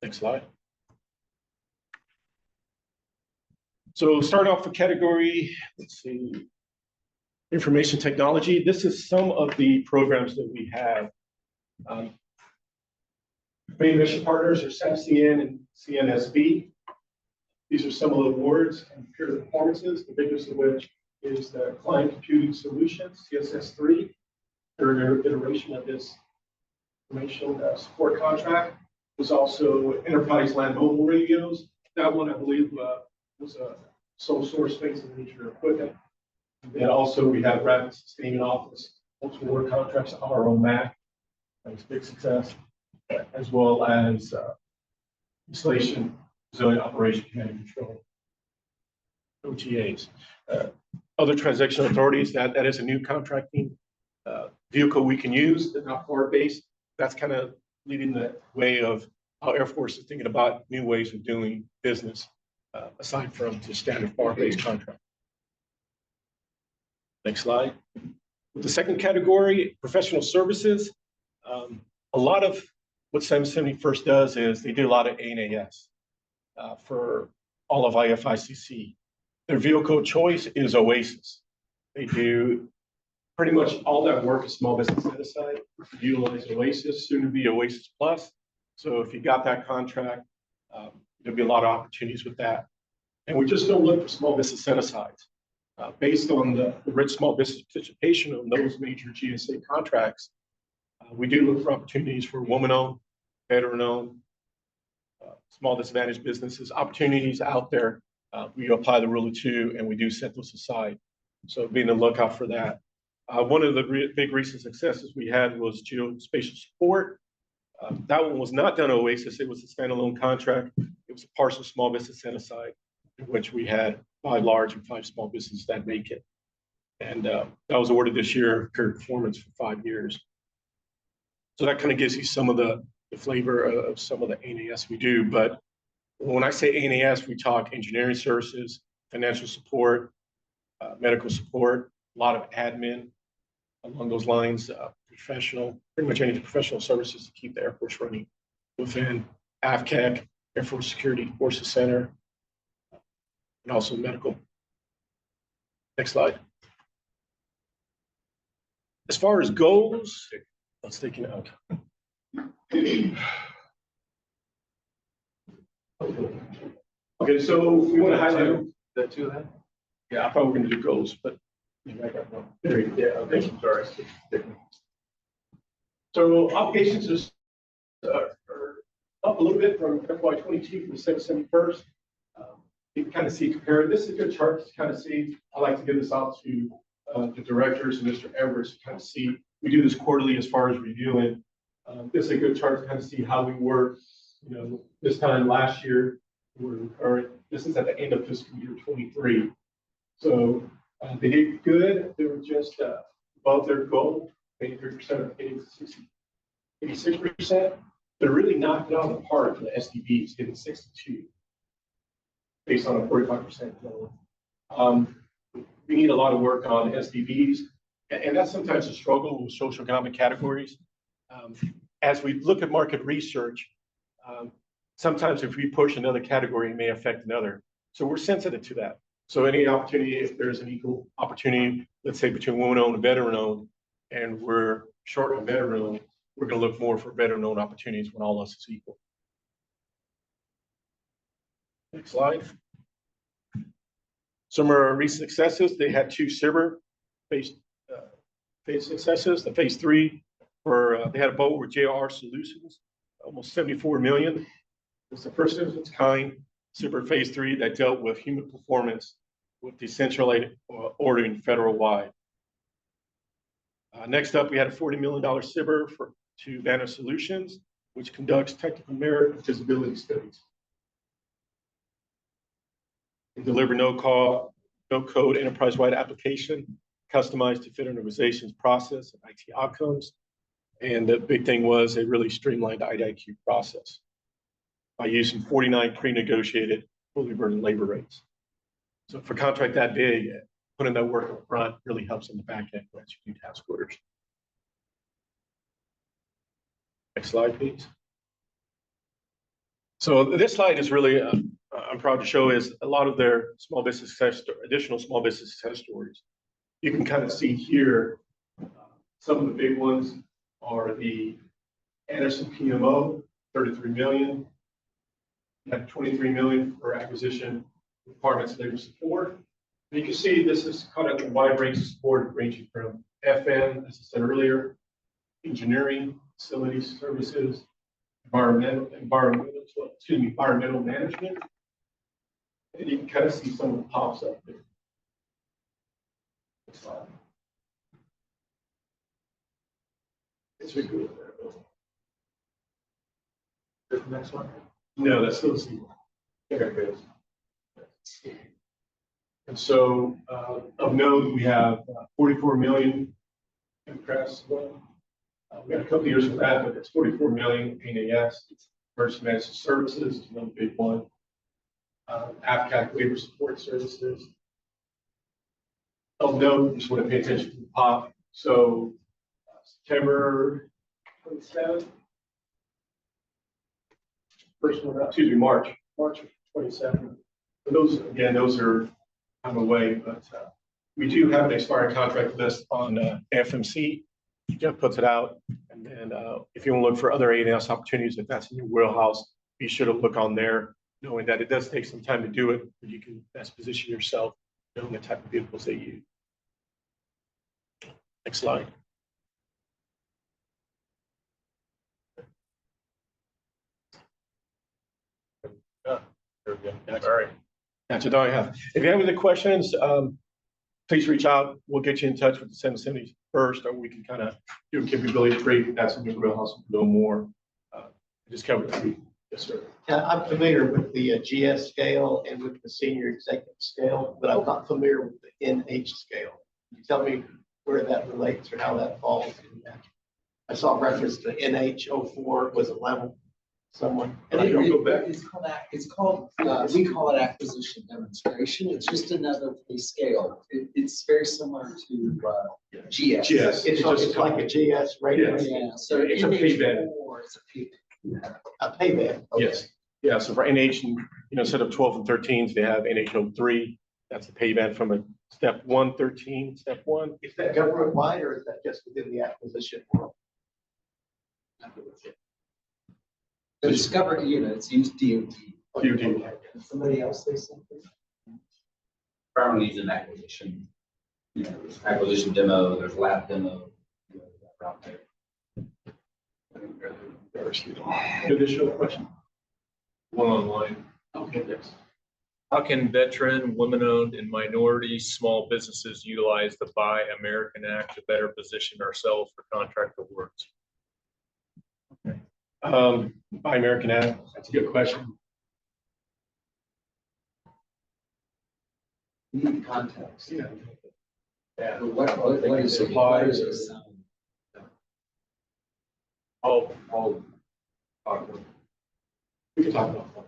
Next slide. So start off with category, let's see, information technology. This is some of the programs that we have. Main mission partners are SAPCN and CNSB. These are some of the awards and peer performances, the biggest of which is the Client Computing Solutions, CSS3, third iteration of this information support contract. There's also Enterprise Land Mobile Radios. That one, I believe, was a sole source based on nature equipment. And also we have Rapid Sustainment Office, multiple award contracts, our own MAC, that's a big success, as well as installation, resilient operation, command and control. OTAs. Other transaction authorities, that is a new contracting vehicle we can use, that's not FAR-based. That's kind of leading the way of how Air Force is thinking about new ways of doing business, aside from just standard FAR-based contract. Next slide. The second category, professional services. A lot of what 771st does is they do a lot of A&AS for all of AFICC. Their vehicle of choice is Oasis. They do pretty much all that work is small business set aside, utilize Oasis, soon to be Oasis Plus. So if you got that contract, there'll be a lot of opportunities with that. And we just don't look for small business set asides. Based on the rich small business participation on those major GSA contracts, we do look for opportunities for woman-owned, veteran-owned, small disadvantaged businesses, opportunities out there. We apply the rule of two and we do set those aside. So being on the lookout for that. One of the big recent successes we had was geospatial support. That one was not done Oasis. It was a standalone contract. It was a partial small business set aside, in which we had 5 large and 5 small businesses that make it. And that was awarded this year, period performance for 5 years. So that kind of gives you some of the flavor of some of the A&AS we do. But when I say A&AS, we talk engineering services, financial support, medical support, a lot of admin along those lines, professional, pretty much any professional services to keep the Air Force running within AFICC, Air Force Security Forces Center, and also medical. Next slide. As far as goals, let's take it out. Okay, so we want to highlight The two of them? Yeah, I thought we were going to do goals, but there you go. Thank you. Sorry. So obligations are up a little bit from FY22 from 771st. You can kind of see compare. This is a good chart to kind of see. I like to give this out to the directors and Mr. Evers to kind of see. We do this quarterly as far as reviewing. This is a good chart to kind of see how we were. You know, this time last year, this is at the end of fiscal year 23. So they did good. They were just above their goal, 83% of 86%. They're really knocked it out of the park for the SDVs, getting 62, based on a 45% goal. We need a lot of work on SDVs, and that's sometimes a struggle with social economic categories. As we look at market research, sometimes if we push another category, it may affect another. So we're sensitive to that. So any opportunity, if there's an equal opportunity, let's say between woman-owned and veteran-owned, and we're short on veteran-owned, we're going to look more for veteran-owned opportunities when all else is equal. Next slide. Some of our recent successes, they had 2 SBIR phase successes. The phase 3, they had a boat with JR Solutions, almost 74 million. It's the first of its kind SBIR phase 3 that dealt with human performance with decentralized ordering federal-wide. Next up, we had a $40 million SBIR to Vanna Solutions, which conducts technical merit and feasibility studies. We deliver no-code enterprise-wide application customized to fit an organization's process and IT outcomes. And the big thing was they really streamlined the IDIQ process by using 49 pre-negotiated, fully burdened labor rates. So for a contract that big, putting that work up front really helps in the back end once you do task orders. Next slide, please. So this slide is really, I'm proud to show, is a lot of their small business additional small business success stories. You can kind of see here, some of the big ones are the Anderson PMO, 33 million. You have 23 million for acquisition, departments, labor support. And you can see this is kind of a wide range of support ranging from FM, as I said earlier, engineering, facilities, services, environmental management. And you can kind of see some of the pops up there. Next slide. It's really good. The next one. No, that's still the same one. There it goes. And so of note, we have 44 million in press. We got a couple of years for that, but it's 44 million A&AS. Emergency Medicine Services is one big one. AFICC Labor Support Services. Of note, just want to pay attention to the pop. So September 27th. First one, excuse me, March 27th. Those, again, those are on the way, but we do have an expiring contract list on AFIMSC. Jeff puts it out. And then if you want to look for other A&AS opportunities, if that's in your wheelhouse, be sure to look on there, knowing that it does take some time to do it, but you can best position yourself, knowing the type of vehicles they use. Next slide. There we go. All right. That's all I have. If you have any questions, please reach out. We'll get you in touch with the 770 first, or we can kind of do a capability trade if that's in your wheelhouse and know more. Just cover it. Yes, sir. I'm familiar with the GS scale and with the senior executive scale, but I'm not familiar with the NH scale. Can you tell me where that relates or how that falls in that? I saw reference to NH04 was a level someone. And I don't go back. It's called, we call it acquisition demonstration. It's just another pay scale. It's very similar to GS. GS. It's like a GS rating. Yes. Yeah, so It's a pay band. It's a pay band. A pay band. Okay. Yes. Yeah. So for NH, and instead of 12 and 13s, they have NH03. That's the pay band from a step 1, 13, step 1. Is that government wide or is that just within the acquisition world? But it's covered, it's used DOT. DOT. Can somebody else say something? Farmer needs an acquisition. There's acquisition demo, there's lab demo. Around there. Additional question? One online. Okay, yes. How can veteran, women-owned, and minority small businesses utilize the Buy American Act to better position ourselves for contract awards? Buy American Act. That's a good question. We need context. Yeah. What is supplies? I'll talk about. We can talk about that.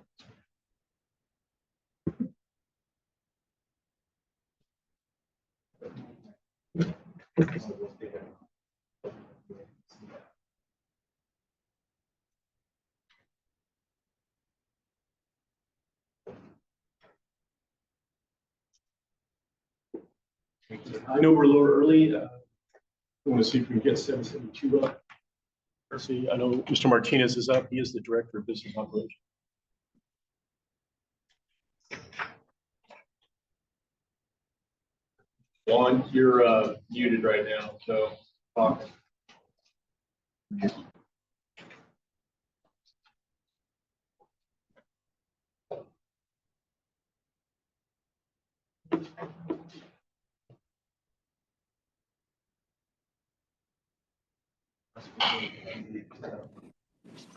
I know we're a little early. I want to see if we can get 772 up. Let's see, I know Mr. Martinez is up. He is the Director of Business Operations. Juan, you're muted right now, so talk.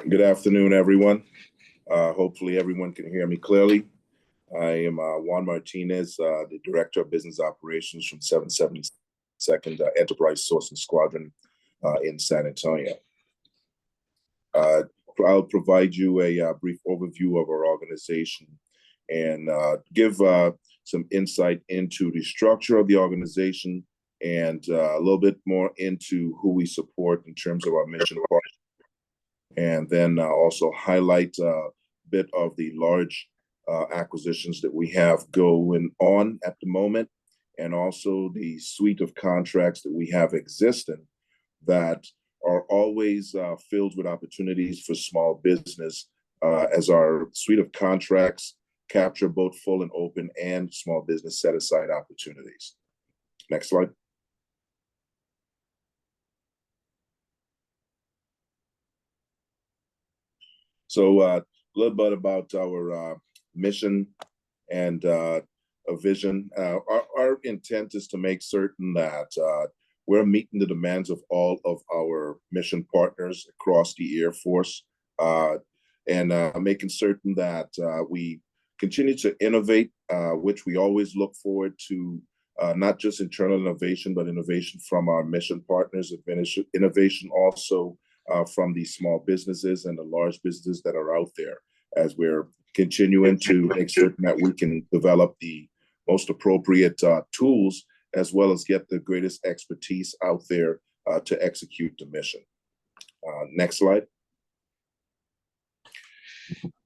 Good afternoon, everyone. Hopefully everyone can hear me clearly. I am Juan Martinez, the Director of Business Operations from 772nd Enterprise Sourcing Squadron in San Antonio. I'll provide you a brief overview of our organization and give some insight into the structure of the organization and a little bit more into who we support in terms of our mission partners. And then also highlight a bit of the large acquisitions that we have going on at the moment, and also the suite of contracts that we have existing that are always filled with opportunities for small business as our suite of contracts capture both full and open and small business set-aside opportunities. Next slide. So a little bit about our mission and a vision. Our intent is to make certain that we're meeting the demands of all of our mission partners across the Air Force and making certain that we continue to innovate, which we always look forward to, not just internal innovation, but innovation from our mission partners, innovation also from the small businesses and the large businesses that are out there, as we're continuing to make certain that we can develop the most appropriate tools, as well as get the greatest expertise out there to execute the mission. Next slide.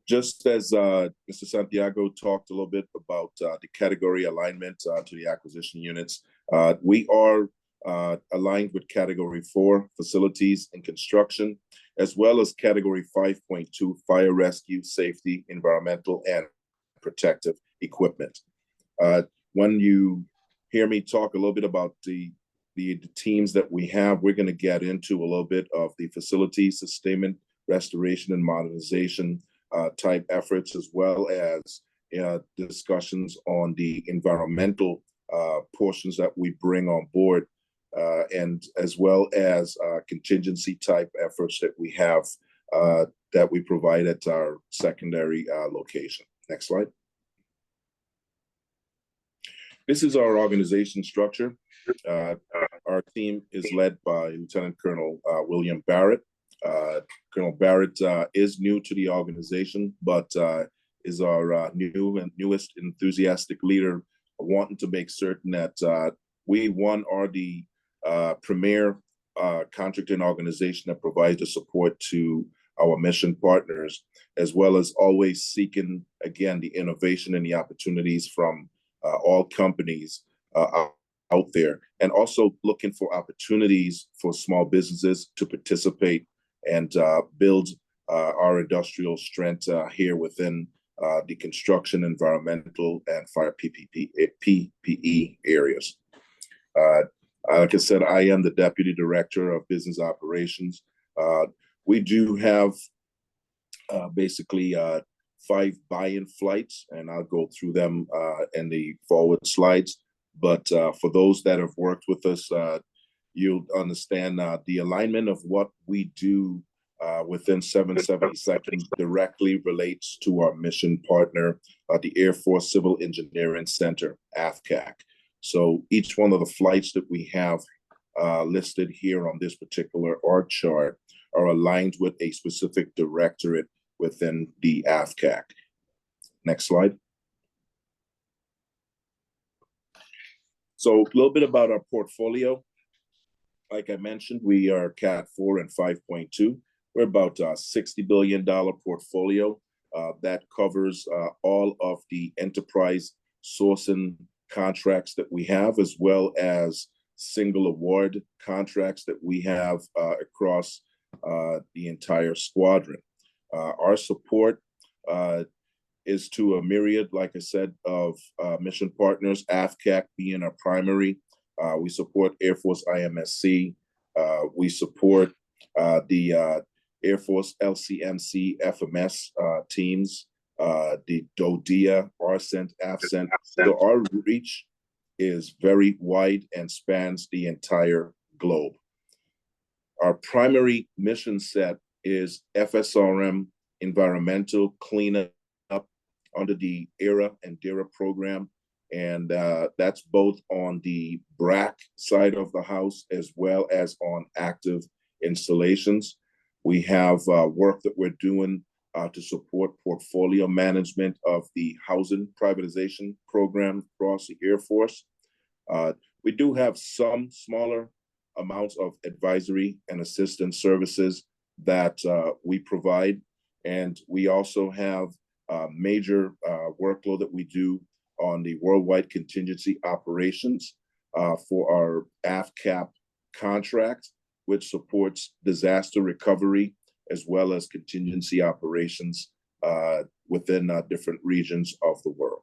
Just as Mr. Santiago talked a little bit about the category alignment to the acquisition units, we are aligned with Category 4, Facilities and Construction, as well as Category 5.2, Fire Rescue, Safety, Environmental, and Protective Equipment. When you hear me talk a little bit about the teams that we have, we're going to get into a little bit of the facility sustainment, restoration, and modernization type efforts, as well as discussions on the environmental portions that we bring on board, and as well as contingency type efforts that we have that we provide at our secondary location. Next slide. This is our organization structure. Our team is led by Lieutenant Colonel William Barrett. Colonel Barrett is new to the organization, but is our newest enthusiastic leader, wanting to make certain that we, are the premier contracting organization that provides the support to our mission partners, as well as always seeking, again, the innovation and the opportunities from all companies out there, and also looking for opportunities for small businesses to participate and build our industrial strength here within the construction, environmental, and fire PPE areas. Like I said, I am the Deputy Director of Business Operations. We do have basically 5 buy-in flights, and I'll go through them in the forward slides. But for those that have worked with us, you'll understand the alignment of what we do within 772nd directly relates to our mission partner, the Air Force Civil Engineering Center, AFICC. So each one of the flights that we have listed here on this particular org chart are aligned with a specific directorate within the AFICC. Next slide. So a little bit about our portfolio. Like I mentioned, we are Cat 4 and 5.2. We're about a $60 billion portfolio that covers all of the enterprise sourcing contracts that we have, as well as single award contracts that we have across the entire squadron. Our support is to a myriad, like I said, of mission partners, AFICC being our primary. We support Air Force IMSC. We support the Air Force LCMC FMS teams, the DODEA, RCENT, AFCENT. So our reach is very wide and spans the entire globe. Our primary mission set is FSRM environmental cleanup under the ERA and DERA program. And that's both on the BRAC side of the house as well as on active installations. We have work that we're doing to support portfolio management of the housing privatization program across the Air Force. We do have some smaller amounts of advisory and assistance services that we provide. And we also have major workload that we do on the worldwide contingency operations for our AFCAP contract, which supports disaster recovery as well as contingency operations within different regions of the world.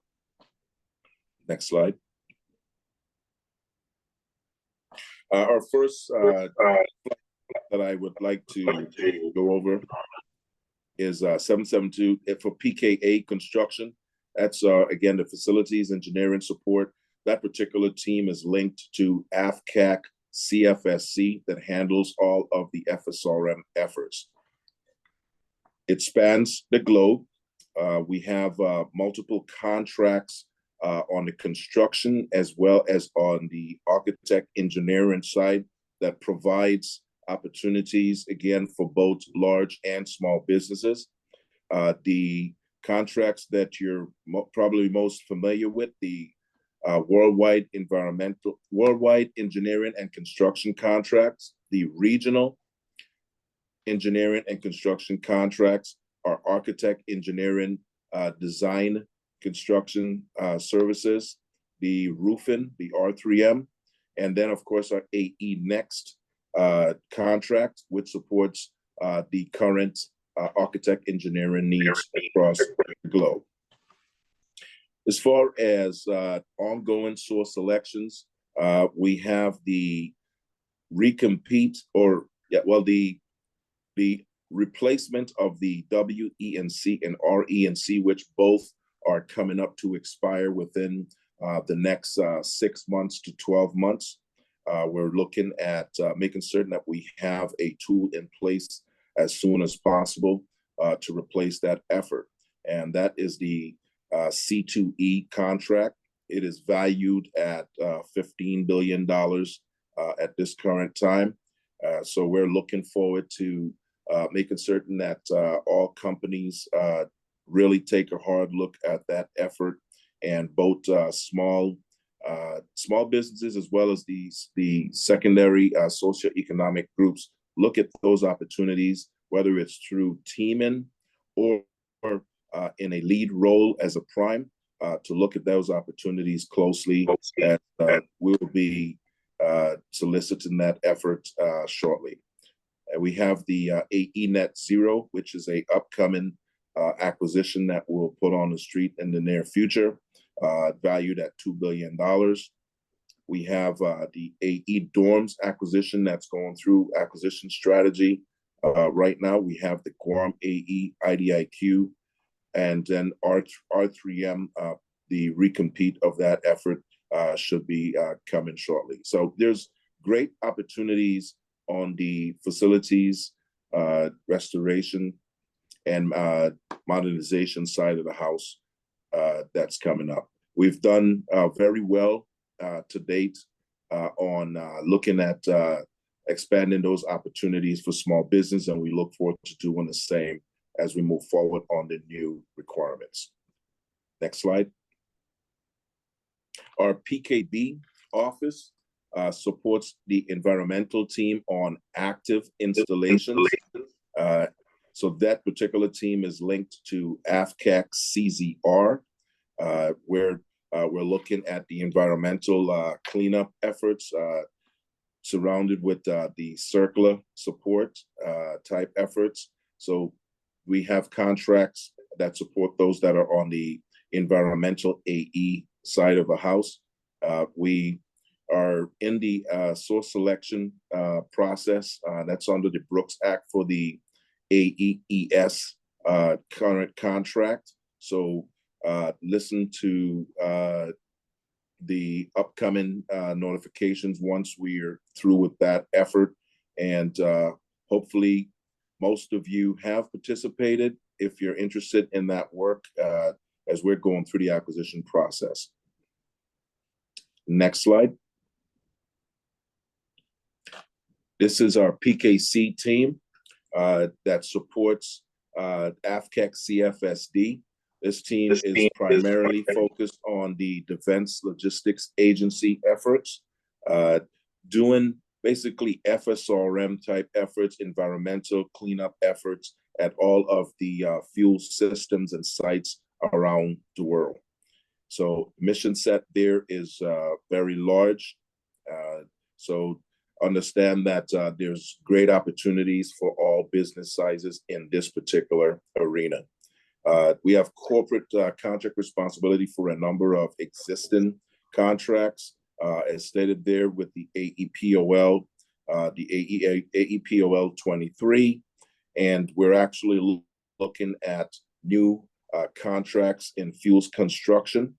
Next slide. Our first that I would like to go over is 772 for PKA construction. That's again the facilities engineering support. That particular team is linked to AFICC CFSC that handles all of the FSRM efforts. It spans the globe. we have multiple contracts on the construction as well as on the architect engineering side that provides opportunities, again, for both large and small businesses. The contracts that you're probably most familiar with, the worldwide engineering and construction contracts, the regional engineering and construction contracts, our architect engineering, design, construction services, the roofing, the R3M, and then of course our AE Next contract, which supports the current architect engineering needs across the globe. As far as ongoing source selections, we have the recompete the replacement of the WENC and RENC, which both are coming up to expire within the next 6 months to 12 months. We're looking at making certain that we have a tool in place as soon as possible to replace that effort. And that is the C2E contract. It is valued at $15 billion at this current time. So we're looking forward to making certain that all companies really take a hard look at that effort, and both small businesses as well as the secondary socioeconomic groups look at those opportunities, whether it's through teaming or in a lead role as a prime, to look at those opportunities closely. And we'll be soliciting that effort shortly. And we have the AE Net Zero, which is a upcoming acquisition that we'll put on the street in the near future, valued at $2 billion. We have the AE Dorms acquisition that's going through acquisition strategy. Right now, we have the Guam AE IDIQ, and then R3M, the recompete of that effort should be coming shortly. So there's great opportunities on the facilities, restoration, and modernization side of the house that's coming up. We've done very well to date on looking at expanding those opportunities for small business, and we look forward to doing the same as we move forward on the new requirements. Next slide. Our PKB office supports the environmental team on active installations. So that particular team is linked to AFICC CZR, where we're looking at the environmental cleanup efforts surrounded with the circular support type efforts. So we have contracts that support those that are on the environmental AE side of the house. We are in the source selection process that's under the Brooks Act for the AEES current contract. So listen to the upcoming notifications once we're through with that effort. And hopefully most of you have participated if you're interested in that work as we're going through the acquisition process. Next slide. This is our PKC team that supports AFICC CFSD. This team is primarily focused on the Defense Logistics Agency efforts, doing basically FSRM type efforts, environmental cleanup efforts at all of the fuel systems and sites around the world. So mission set there is very large. So understand that there's great opportunities for all business sizes in this particular arena. We have corporate contract responsibility for a number of existing contracts, as stated there with the AEPOL, the AEPOL 23, and we're actually looking at new contracts in fuels construction,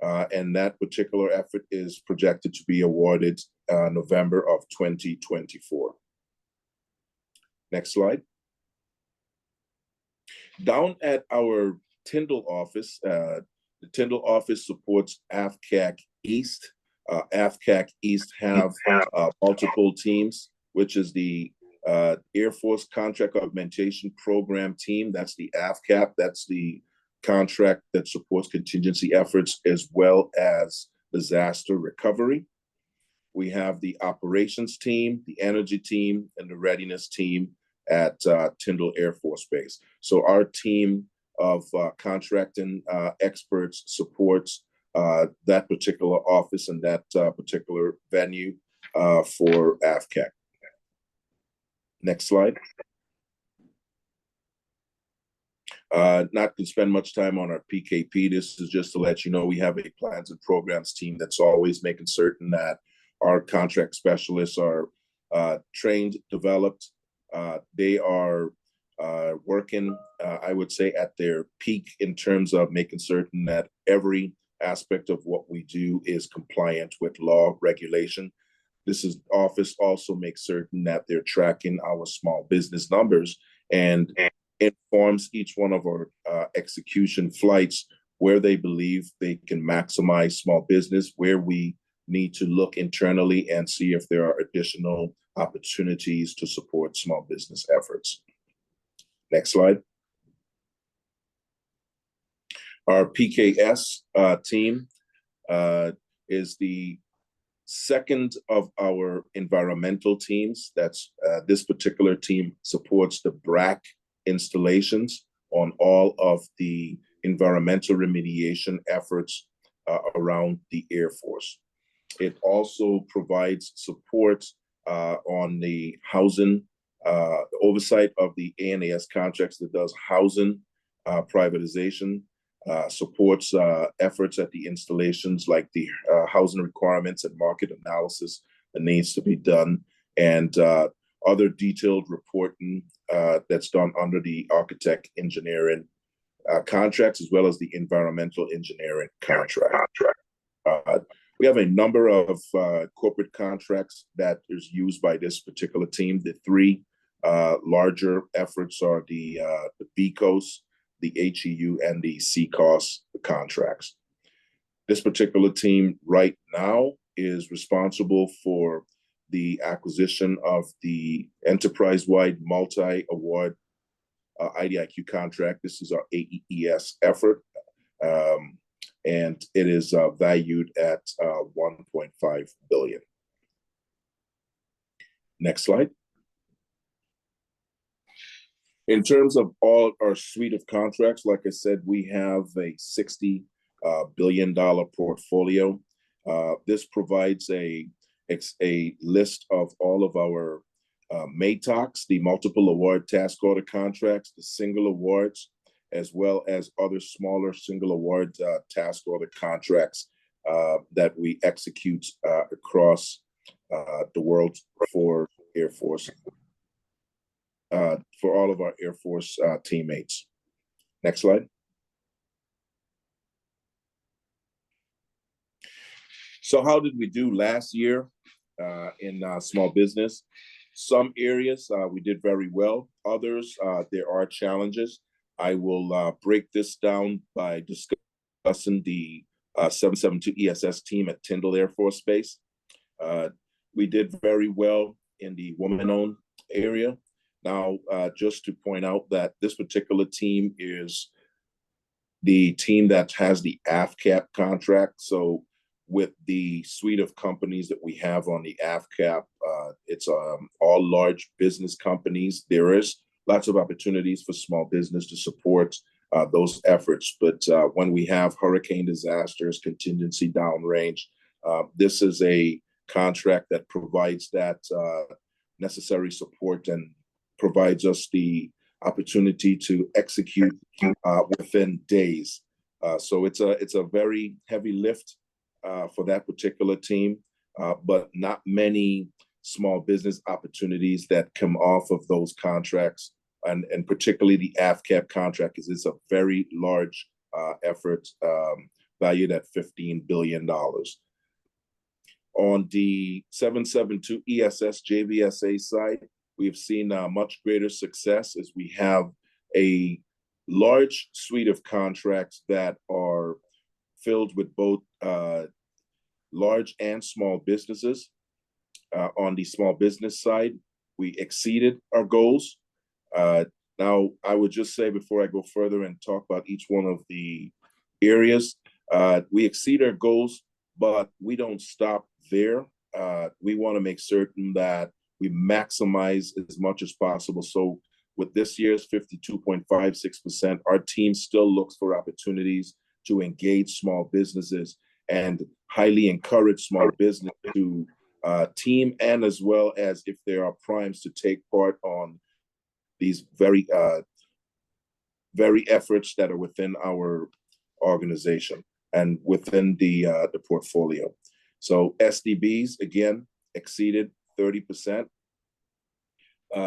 and that particular effort is projected to be awarded November of 2024. Next slide. Down at our Tyndall office. The Tyndall office supports AFICC East. AFICC East have multiple teams, which is the Air Force Contract Augmentation Program team. That's the AFCAP. That's the contract that supports contingency efforts as well as disaster recovery. We have the operations team, the energy team, and the readiness team at Tyndall Air Force Base. So our team of contracting experts supports that particular office and that particular venue for AFCAC. Next slide. Not going to spend much time on our PKP. This is just to let you know we have a plans and programs team that's always making certain that our contract specialists are trained, developed. They are working, I would say, at their peak in terms of making certain that every aspect of what we do is compliant with law, regulation. This office also makes certain that they're tracking our small business numbers and informs each one of our execution flights where they believe they can maximize small business, where we need to look internally and see if there are additional opportunities to support small business efforts. Next slide. Our PKS team is the second of our environmental teams. That's this particular team supports the BRAC installations on all of the environmental remediation efforts around the Air Force. It also provides support on the housing, oversight of the A&AS contracts that does housing privatization, supports efforts at the installations like the housing requirements and market analysis that needs to be done, and other detailed reporting that's done under the architect engineering contracts, as well as the environmental engineering contract. We have a number of corporate contracts that is used by this particular team. The three larger efforts are the BCOS, the HEU, and the CCOS contracts. This particular team right now is responsible for the acquisition of the enterprise-wide multi-award IDIQ contract. This is our AES effort, and it is valued at $1.5 billion. Next slide. In terms of all our suite of contracts, like I said, we have a $60 billion portfolio. This provides a list of all of our MATOCs, the multiple award task order contracts, the single awards, as well as other smaller single award task order contracts that we execute across the world for Air Force, for all of our Air Force teammates. Next slide. So how did we do last year in small business? Some areas we did very well. Others, there are challenges. I will break this down by discussing the 772 ESS team at Tyndall Air Force Base. We did very well in the woman-owned area. Now, just to point out that this particular team is the team that has the AFCAP contract. So with the suite of companies that we have on the AFCAP, it's all large business companies. There is lots of opportunities for small business to support those efforts. But when we have hurricane disasters, contingency downrange, this is a contract that provides that necessary support and provides us the opportunity to execute within days. So it's a very heavy lift for that particular team, but not many small business opportunities that come off of those contracts, and particularly the AFCAP contract, because it's a very large effort valued at $15 billion. On the 772 ESS JVSA side, we have seen much greater success as we have a large suite of contracts that are filled with both large and small businesses. On the small business side, we exceeded our goals. Now, I would just say before I go further and talk about each one of the areas, we exceed our goals, but we don't stop there. We want to make certain that we maximize as much as possible. So with this year's 52.56%, our team still looks for opportunities to engage small businesses and highly encourage small business to team, and as well as if there are primes to take part on these very efforts that are within our organization and within the portfolio. So SDBs, again, exceeded 30%.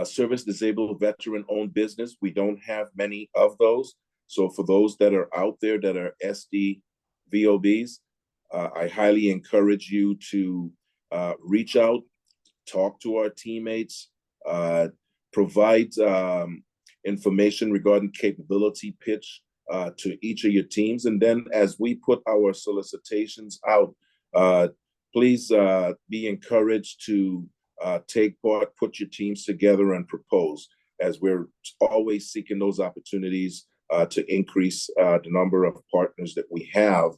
Service disabled veteran-owned business, we don't have many of those. So for those that are out there that are SDVOBs, I highly encourage you to reach out, talk to our teammates, provide information regarding capability pitch to each of your teams. And then as we put our solicitations out, please be encouraged to take part, put your teams together and propose, as we're always seeking those opportunities to increase the number of partners that we have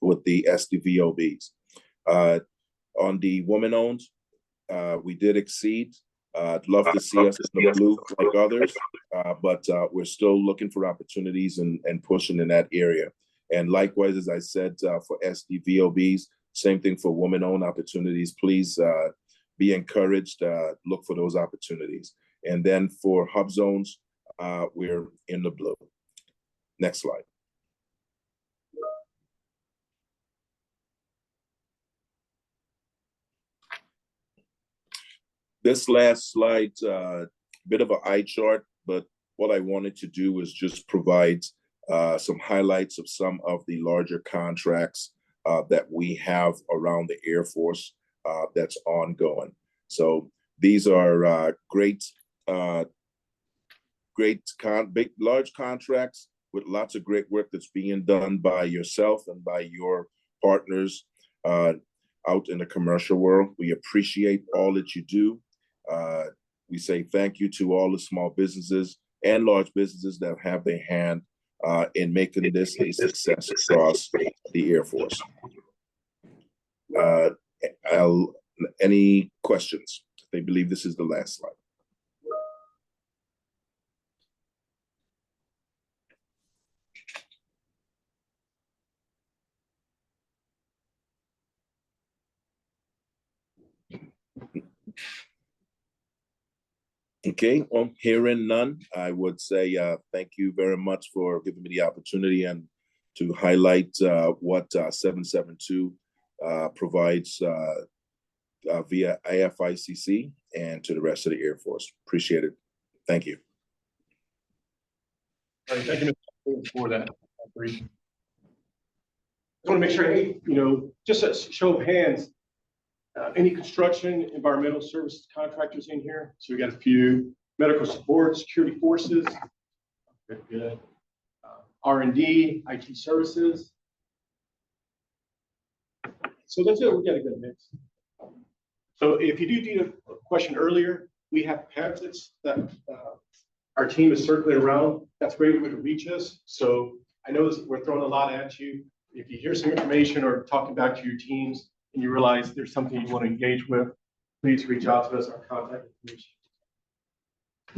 with the SDVOBs. On the women-owned, we did exceed. I'd love to see us in the blue like others, but we're still looking for opportunities and pushing in that area. And likewise, as I said, for SDVOBs, same thing for women-owned opportunities. Please be encouraged, look for those opportunities. And then for hub zones, we're in the blue. Next slide. This last slide, bit of an eye chart, but what I wanted to do is just provide some highlights of some of the larger contracts that we have around the Air Force that's ongoing. So these are big, large contracts with lots of great work that's being done by yourself and by your partners out in the commercial world. We appreciate all that you do. We say thank you to all the small businesses and large businesses that have their hand in making this a success across the Air Force. Any questions? I believe this is the last slide. Okay, well, hearing none, I would say thank you very much for giving me the opportunity and to highlight what 772 provides via AFICC and to the rest of the Air Force. Appreciate it. Thank you. All right, thank you, Mr. for that brief. I want to make sure, hey, just a show of hands, any construction, environmental services contractors in here? So we got a few medical support, security forces, good. R&D, IT services. So that's it, we got a good mix. So if you do need a question earlier, we have pamphlets that our team is circling around. That's a great way to reach us. So I know we're throwing a lot at you. If you hear some information or talking back to your teams and you realize there's something you want to engage with, please reach out to us, our contact information.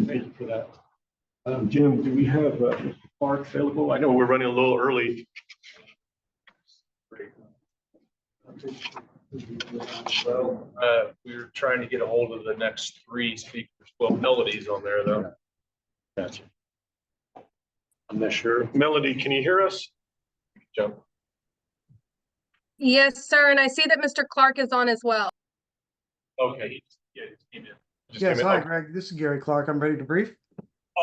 Thank you for that. Jim, do we have Clark available? I know we're running a little early. Great. Well, we're trying to get a hold of the next three speakers. Well, Melody's on there though. Gotcha. I'm not sure. Melody, can you hear us? Jump. Yes, sir. And I see that Mr. Clark is on as well. Okay. Yeah, he came in. Yes, hi, Greg. This is Gary Clark. I'm ready to brief.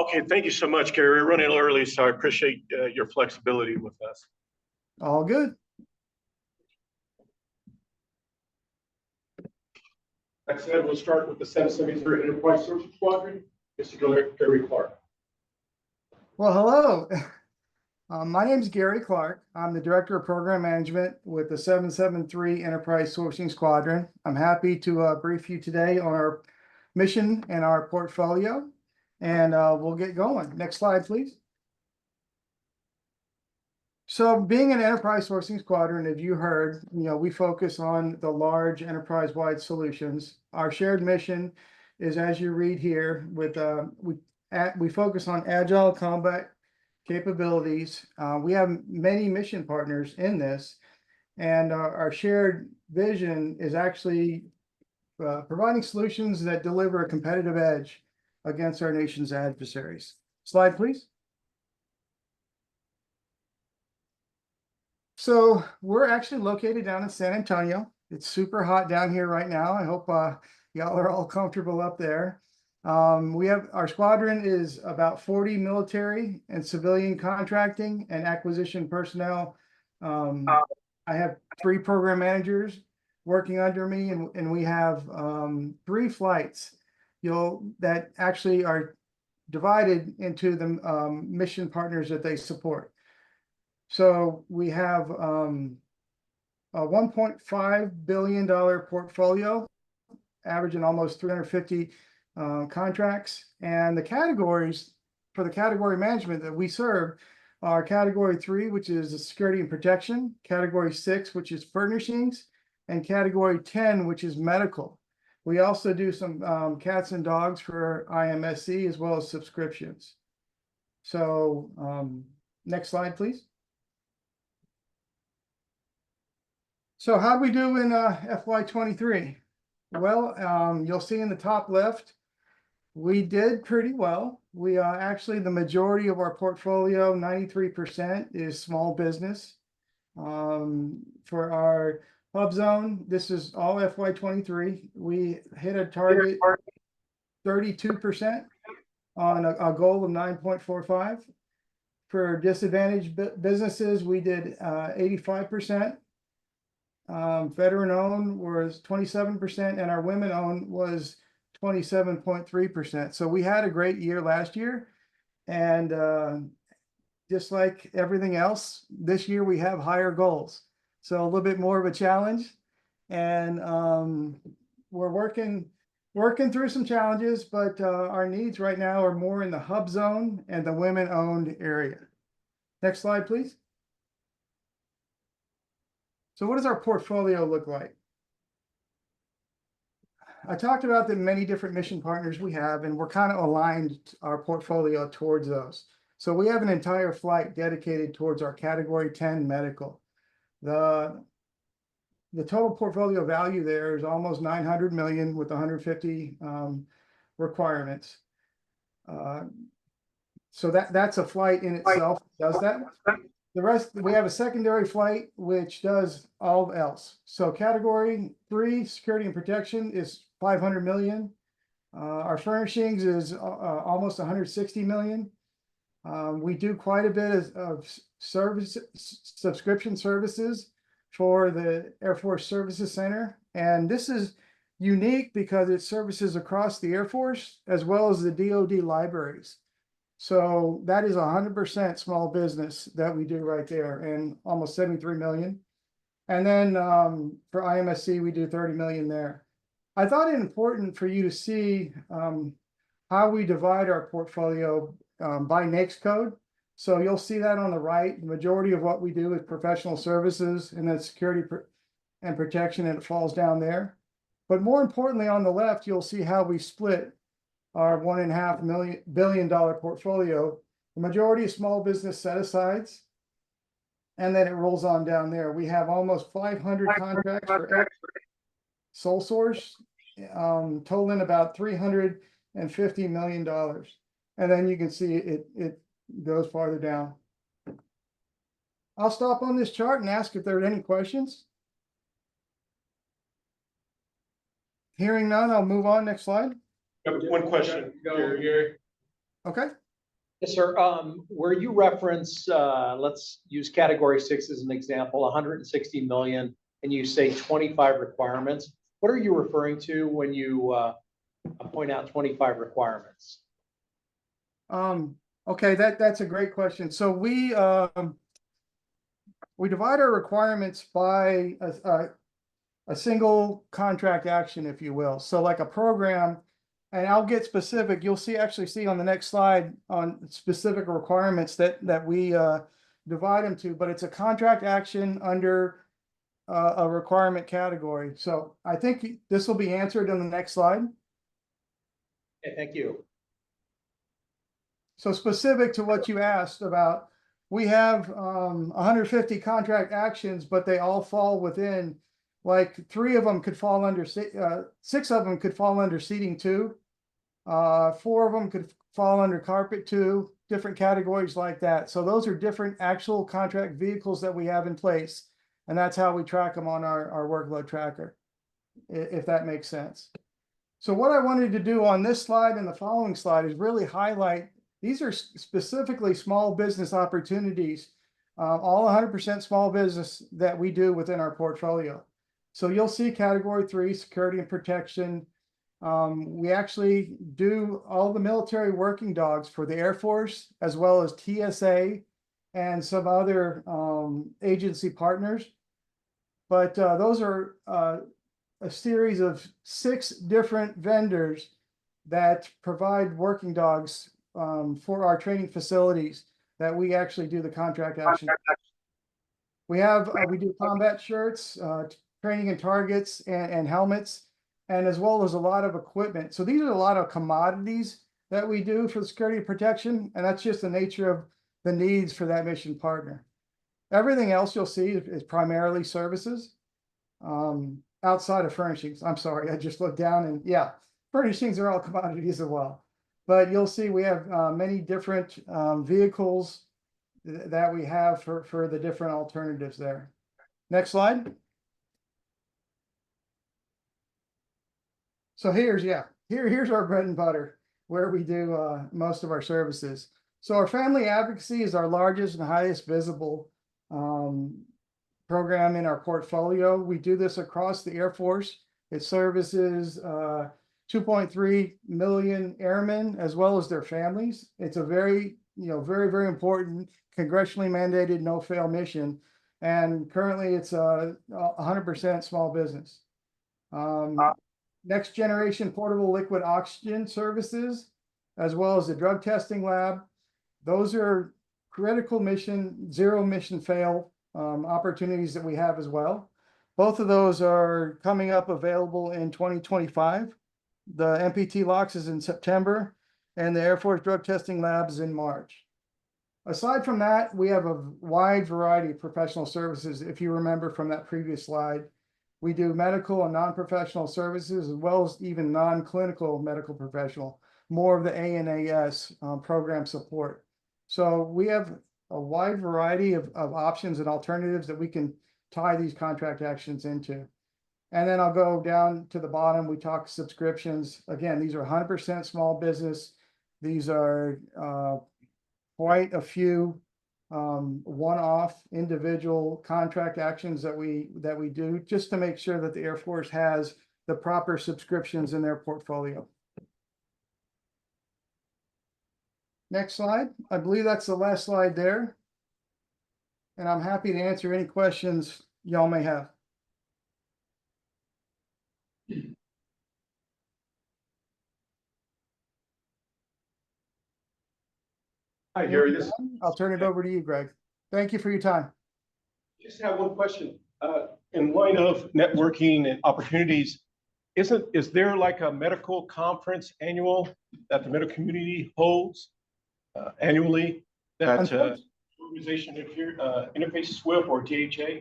Okay, thank you so much, Gary. We're running a little early, so I appreciate your flexibility with us. All good. Like I said, we'll start with the 773 Enterprise Sourcing Squadron. Mr. Gary Clark. Well, hello. My name is Gary Clark. I'm the Director of Program Management with the 773 Enterprise Sourcing Squadron. I'm happy to brief you today on our mission and our portfolio, and we'll get going. Next slide, please. So being an enterprise sourcing squadron, as you heard, we focus on the large enterprise-wide solutions. Our shared mission is, as you read here, with we focus on agile combat capabilities. We have many mission partners in this, and our shared vision is actually providing solutions that deliver a competitive edge against our nation's adversaries. Slide, please. So we're actually located down in San Antonio. It's super hot down here right now. I hope y'all are all comfortable up there. Our squadron is about 40 military and civilian contracting and acquisition personnel. I have 3 program managers working under me, and we have 3 flights that actually are divided into the mission partners that they support. So we have a $1.5 billion portfolio, averaging almost 350 contracts. And the categories for the category management that we serve are Category 3, which is security and protection, Category 6, which is furnishings, and Category 10, which is medical. We also do some cats and dogs for AFIMSC, as well as subscriptions. So next slide, please. So how do we do in FY23? Well, you'll see in the top left, we did pretty well. We actually, the majority of our portfolio, 93%, is small business. For our hub zone, this is all FY23. We hit a target 32% on a goal of 9.45. For disadvantaged businesses, we did 85%. Veteran owned was 27%, and our women owned was 27.3%. So we had a great year last year, and just like everything else, this year we have higher goals. So a little bit more of a challenge, and we're working through some challenges, but our needs right now are more in the hub zone and the women owned area. Next slide, please. So what does our portfolio look like? I talked about the many different mission partners we have, and we're kind of aligned our portfolio towards those. So we have an entire flight dedicated towards our Category 10 medical. The total portfolio value there is almost 900 million with 150 requirements. So that's a flight in itself that does that. The rest, we have a secondary flight, which does all else. So Category 3, security and protection, is 500 million. Our furnishings is almost 160 million. We do quite a bit of subscription services for the Air Force Services Center. And this is unique because it services across the Air Force as well as the DoD libraries. So that is 100% small business that we do right there, and almost 73 million. And then for AFIMSC, we do 30 million there. I thought it important for you to see how we divide our portfolio by NAICS code. So you'll see that on the right. The majority of what we do is professional services, and then security and protection, and it falls down there. But more importantly, on the left, you'll see how we split our $1.5 billion portfolio. The majority is small business set-asides, and then it rolls on down there. We have almost 500 contracts for sole source, totaling about $350 million. And then you can see it goes farther down. I'll stop on this chart and ask if there are any questions. Hearing none, I'll move on. Next slide. One question. Gary. Okay. Yes, sir. Where you reference, let's use Category 6 as an example, 160 million, and you say 25 requirements. What are you referring to when you point out 25 requirements? A Okay, that's a great question. So we divide our requirements by a single contract action, if you will. So like a program, and I'll get specific, you'll actually see on the next slide on specific requirements that we divide them to, but it's a contract action under a requirement category. So I think this will be answered on the next slide. Okay, thank you. So specific to what you asked about, we have 150 contract actions, but they all fall within, like 3 of them could fall under, 6 of them could fall under seating 2. 4 of them could fall under carpet 2, different categories like that. So those are different actual contract vehicles that we have in place. And that's how we track them on our workload tracker, if that makes sense. So what I wanted to do on this slide and the following slide is really highlight, these are specifically small business opportunities, all 100% small business that we do within our portfolio. So you'll see category 3, security and protection. We actually do all the military working dogs for the Air Force, as well as TSA and some other agency partners. But those are a series of 6 different vendors that provide working dogs for our training facilities that we actually do the contract action. We do combat shirts, training and targets and helmets, and as well as a lot of equipment. So these are a lot of commodities that we do for the security and protection, and that's just the nature of the needs for that mission partner. Everything else you'll see is primarily services outside of furnishings. I'm sorry, I just looked down and yeah, furnishings are all commodities as well. But you'll see we have many different vehicles that we have for the different alternatives there. Next slide. So here's our bread and butter where we do most of our services. So our family advocacy is our largest and highest visible program in our portfolio. We do this across the Air Force. It services 2.3 million airmen as well as their families. It's a very important congressionally mandated no-fail mission. And currently it's 100% small business. Next generation portable liquid oxygen services, as well as the drug testing lab. Those are critical mission, zero mission fail opportunities that we have as well. Both of those are coming up available in 2025. The MPT locks is in September and the Air Force drug testing lab is in March. Aside from that, we have a wide variety of professional services. If you remember from that previous slide, we do medical and non-professional services as well as even non-clinical medical professional, more of the A&AS program support. So we have a wide variety of options and alternatives that we can tie these contract actions into. And then I'll go down to the bottom. We talk subscriptions. Again, these are 100% small business. These are quite a few one-off individual contract actions that we do just to make sure that the Air Force has the proper subscriptions in their portfolio. Next slide. I believe that's the last slide there. And I'm happy to answer any questions y'all may have. Hi, Gary. I'll turn it over to you, Greg. Thank you for your time. Just have one question. In light of networking and opportunities, is there like a medical conference annual that the medical community holds annually that organization interfaces with or DHA?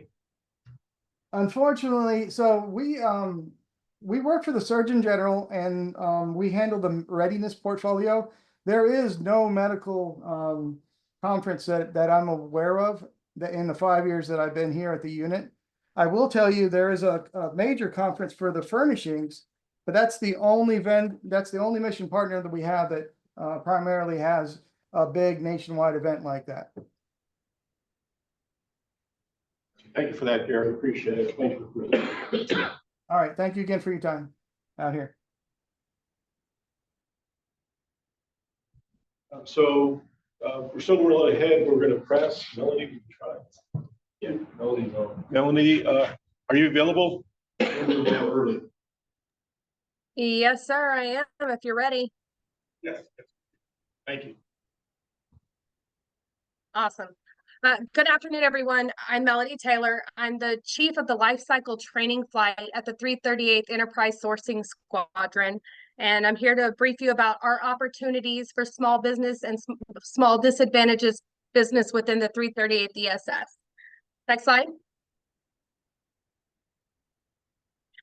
Unfortunately, so we work for the Surgeon General and we handle the readiness portfolio. There is no medical conference that I'm aware of that in the 5 years that I've been here at the unit. I will tell you there is a major conference for the furnishings, but that's the only mission partner that we have that primarily has a big nationwide event like that. Thank you for that, Gary. Appreciate it. Thank you. All right. Thank you again for your time out here. So We're still really ahead. We're gonna press. Melanie, you can try. Yeah, Melody's on. Melanie, are you available? Yes, sir, I am, if you're ready. Yes. Thank you. Awesome. Good afternoon, everyone. I'm Melody Taylor. I'm the Chief of the Lifecycle Training Flight at the 338th Enterprise Sourcing Squadron. And I'm here to brief you about our opportunities for small business and small disadvantages business within the 338th ESS. Next slide.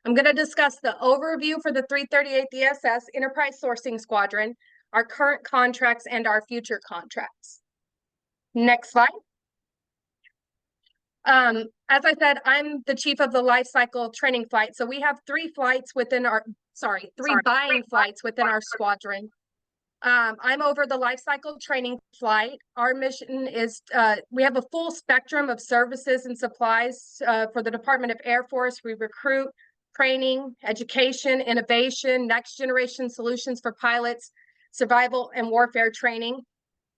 I'm going to discuss the overview for the 338th ESS Enterprise Sourcing Squadron, our current contracts, and our future contracts. Next slide. As I said, I'm the chief of the life cycle training flight. So we have three flights within our, three buying flights within our squadron. I'm over the life cycle training flight. Our mission is, we have a full spectrum of services and supplies for the Department of Air Force. We recruit, training, education, innovation, next generation solutions for pilots, survival and warfare training.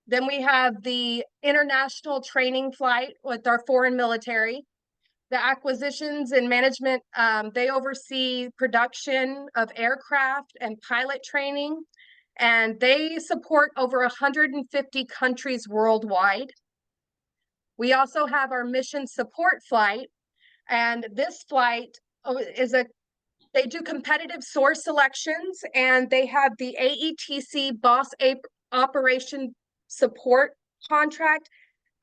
Then we have the international training flight with our foreign military. The acquisitions and management, they oversee production of aircraft and pilot training, and they support over 150 countries worldwide. We also have our mission support flight, and this flight is they do competitive source selections, and they have the AETC BOSS operation support contract,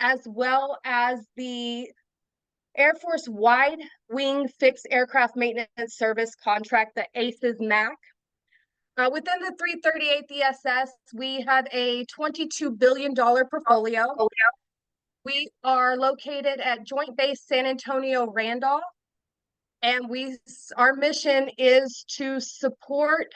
as well as the Air Force Wide Wing Fixed Aircraft Maintenance Service contract, the AFIMSC. Within the 338th ESS, we have a $22 billion portfolio. We are located at Joint Base San Antonio Randolph, and our mission is to support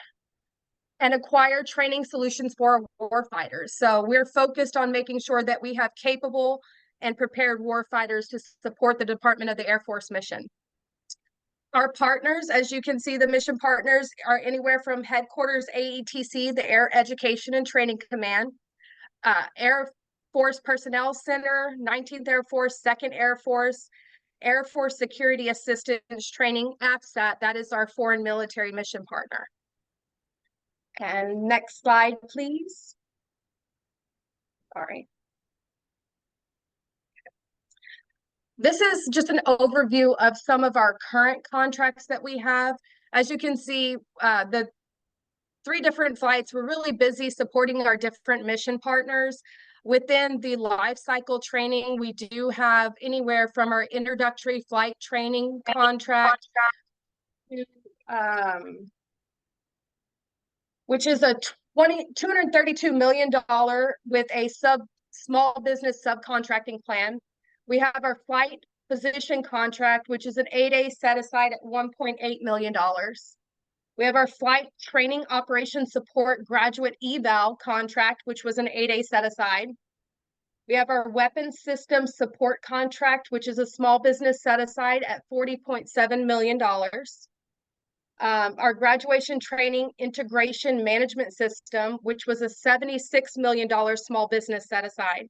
and acquire training solutions for warfighters. So we're focused on making sure that we have capable and prepared warfighters to support the Department of the Air Force mission. Our partners, as you can see, the mission partners are anywhere from headquarters AETC, the Air Education and Training Command, Air Force Personnel Center, 19th Air Force, 2nd Air Force, Air Force Security Assistance Training, AFSAT, that is our foreign military mission partner. And next slide, please. All right. This is just an overview of some of our current contracts that we have. As you can see, the three different flights, we're really busy supporting our different mission partners. Within the life cycle training, we do have anywhere from our introductory flight training contract to, which is a $232 million with a small business subcontracting plan. We have our flight position contract, which is an 8A set aside at $1.8 million. We have our flight training operations support graduate eval contract, which was an 8A set aside. We have our weapons system support contract, which is a small business set aside at $40.7 million. Our graduation training integration management system, which was a $76 million small business set aside,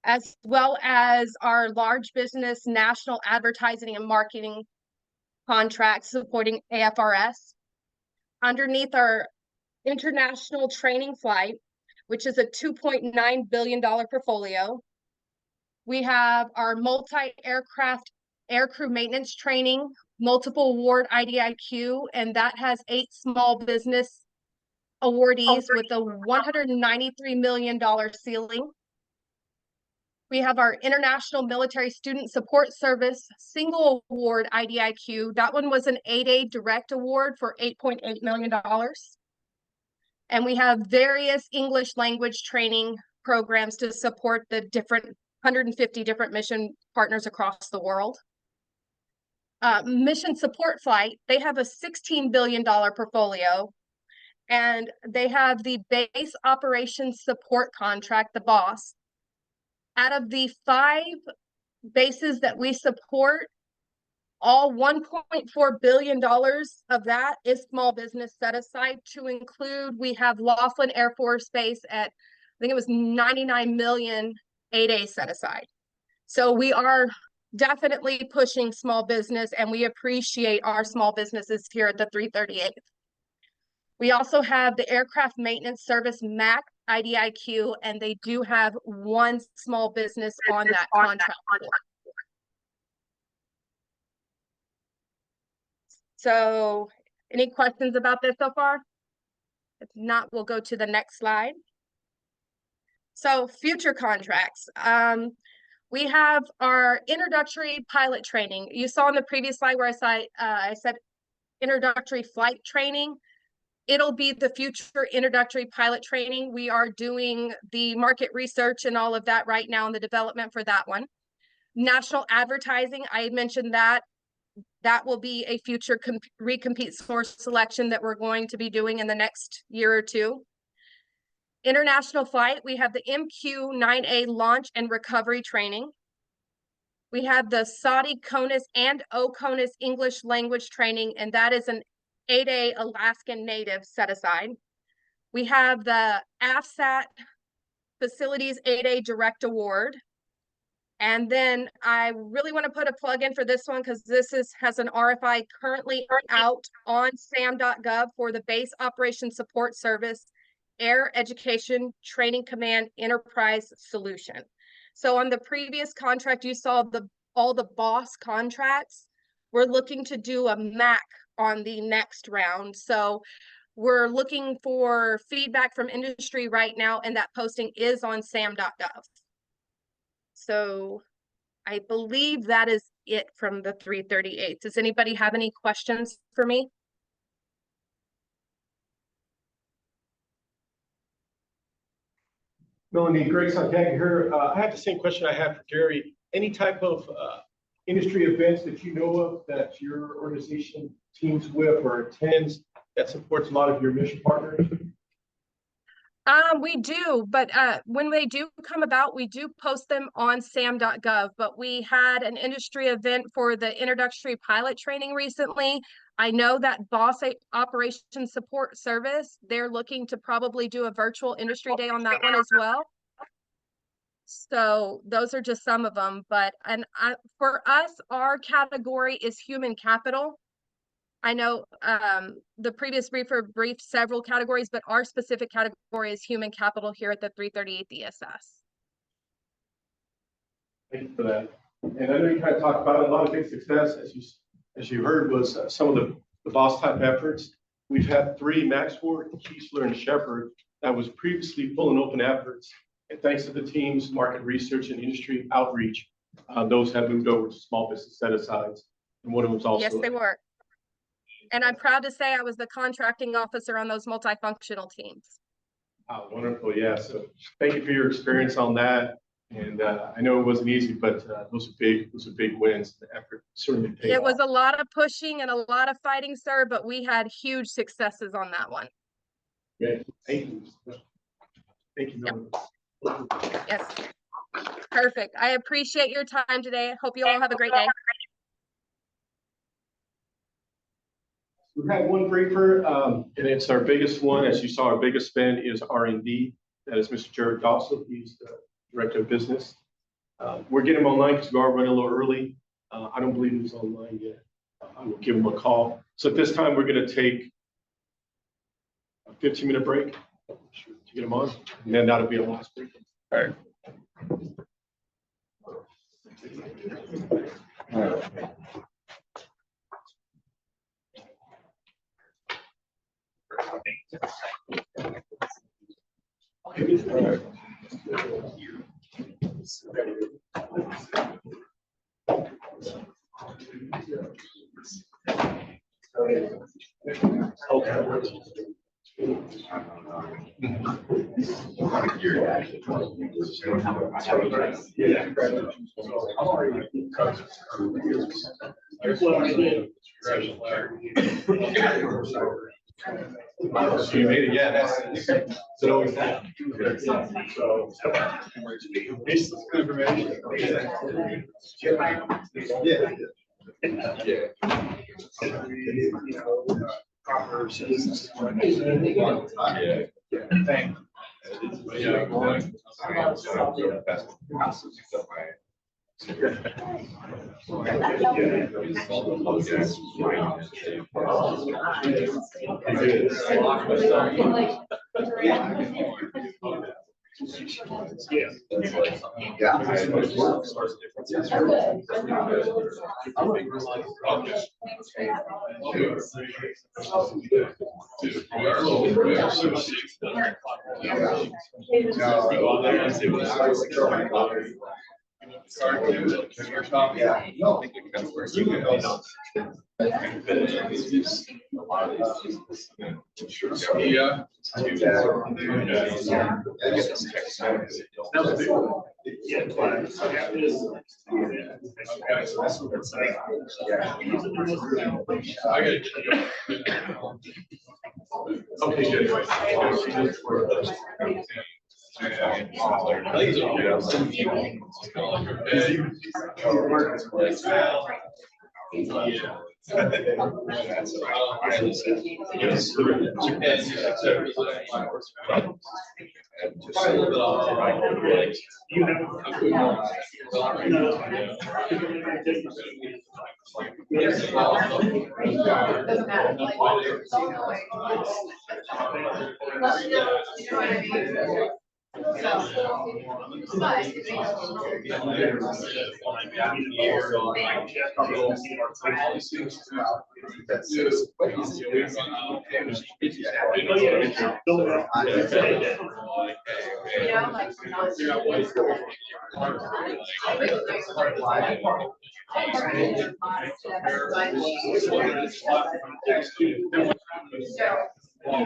as well as our large business national advertising and marketing contracts supporting AFRS. Underneath our international training flight, which is a $2.9 billion portfolio, we have our multi-aircraft aircrew maintenance training, multiple award IDIQ, and that has 8 small business awardees with a $193 million ceiling. We have our International Military Student Support Service single award IDIQ. That one was an 8A direct award for $8.8 million. And we have various English language training programs to support the 150 different mission partners across the world. Mission Support Flight, they have a $16 billion portfolio, and they have the Base Operations Support Contract, the BOSS. Out of the 5 bases that we support, all $1.4 billion of that is small business set aside. To include, we have Laughlin Air Force Base at think it was 99 million 8A set aside. So we are definitely pushing small business, and we appreciate our small businesses here at the 338th. We also have the Aircraft Maintenance Service MAC IDIQ, and they do have one small business on that contract. So any questions about this so far? If not, we'll go to the next slide. So future contracts. We have our introductory pilot training. You saw in the previous slide where I said introductory flight training. It'll be the future introductory pilot training. We are doing the market research and all of that right now in the development for that one. National advertising, I mentioned that. That will be a future recompete source selection that we're going to be doing in the next year or two. International flight, we have the MQ-9A launch and recovery training. We have the Saudi CONUS and OCONUS English language training, and that is an 8A Alaskan Native set aside. We have the AFSAT Facilities 8A Direct Award. And then I really want to put a plug in for this one because this has an RFI currently out on sam.gov for the Base Operations Support Service Air Education Training Command Enterprise Solution. So on the previous contract, you saw all the BOSS contracts. We're looking to do a MAC on the next round. So we're looking for feedback from industry right now, and that posting is on sam.gov. So I believe that is it from the 338. Does anybody have any questions for me? Melanie, Greg Santiago here. I have the same question I had for Gary. Any type of industry events that you know of that your organization teams with or attends that supports a lot of your mission partners? We do, but when they do come about, we do post them on sam.gov, but we had an industry event for the introductory pilot training recently. I know that BOSS Operations Support Service, they're looking to probably do a virtual industry day on that one as well. So those are just some of them, but for us, our category is human capital. I know the previous briefer briefed several categories, but our specific category is human capital here at the 338th ESS. Thank you for that. And I know you kind of talked about it. A lot of big success, as you heard, was some of the BOSS type efforts. We've had 3, Maxford, Keesler, and Shepherd, that was previously full and open efforts. And thanks to the team's market research and industry outreach, those have moved over to small business set-asides. And one of them was also— Yes, they were. And I'm proud to say I was the contracting officer on those multifunctional teams. Oh, wonderful. Yeah. So thank you for your experience on that. And I know it wasn't easy, but those are big wins. The effort certainly paid off. It was a lot of pushing and a lot of fighting, sir, but we had huge successes on that one. Yeah. Thank you. Thank you. Yep. Yes. Perfect. I appreciate your time today. Hope you all have a great day. We have one briefer, and it's our biggest one. As you saw, our biggest spend is R&D. That is Mr. Jared Gossel. He's the Director of Business. We're getting him online because we are running a little early. I don't believe he's online yet. I will give him a call. So at this time, we're going to take a 15-minute break to get him on, and then that'll be our last briefing. All right. All right. So you made it, yeah, that's it always happens. So this is good information.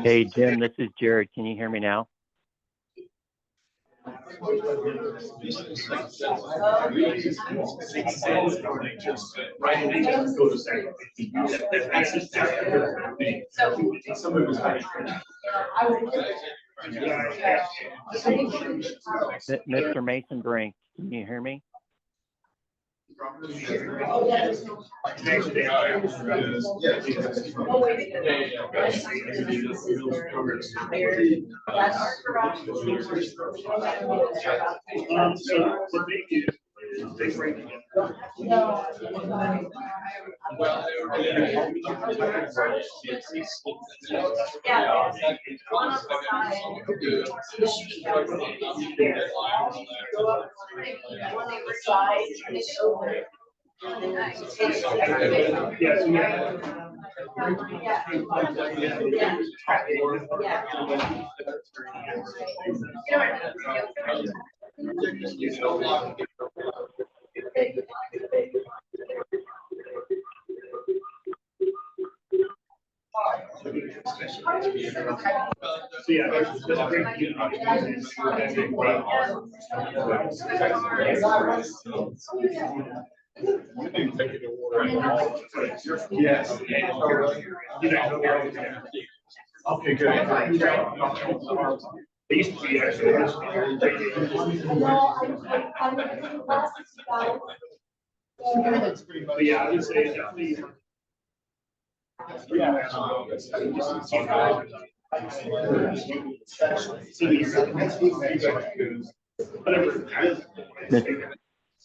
Hey, Jim, this is Jared. Can you hear me now? Mr. Mason Brink, can you hear me? Okay, good. They used to be actually. But yeah, I would say definitely.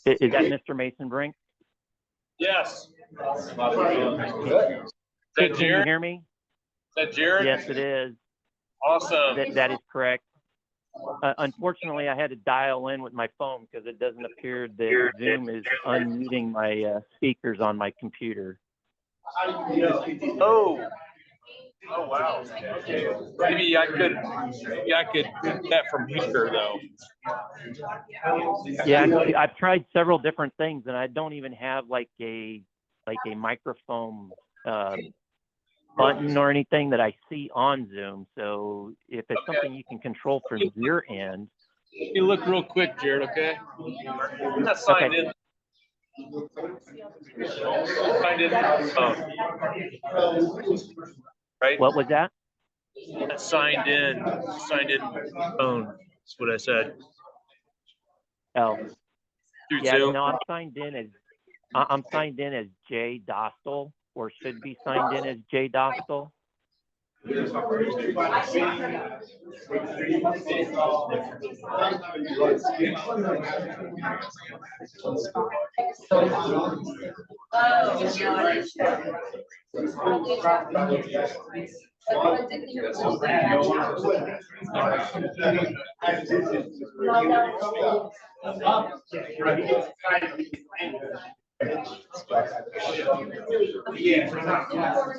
Is that Mr. Mason Brink? Yes. Can you hear me? Is that Jared? Yes, it is. Awesome. That is correct. Unfortunately, I had to dial in with my phone because it doesn't appear that Zoom is unmuting my speakers on my computer. Oh wow. Maybe I could do that from here though. Yeah, I've tried several different things, and I don't even have like a microphone button or anything that I see on Zoom. So if it's something you can control from your end. You look real quick, Jared, okay? I'm not signed in. Signed in. Right? What was that? Signed in phone. That's what I said. Oh. Through yeah, Zoom. no, I'm signed in as Jay Dostal, or should be signed in as Jay Dostal.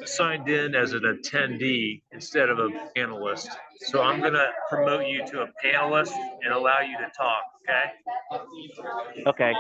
Signed in as an attendee instead of a panelist. So I'm gonna promote you to a panelist and allow you to talk, okay? Okay.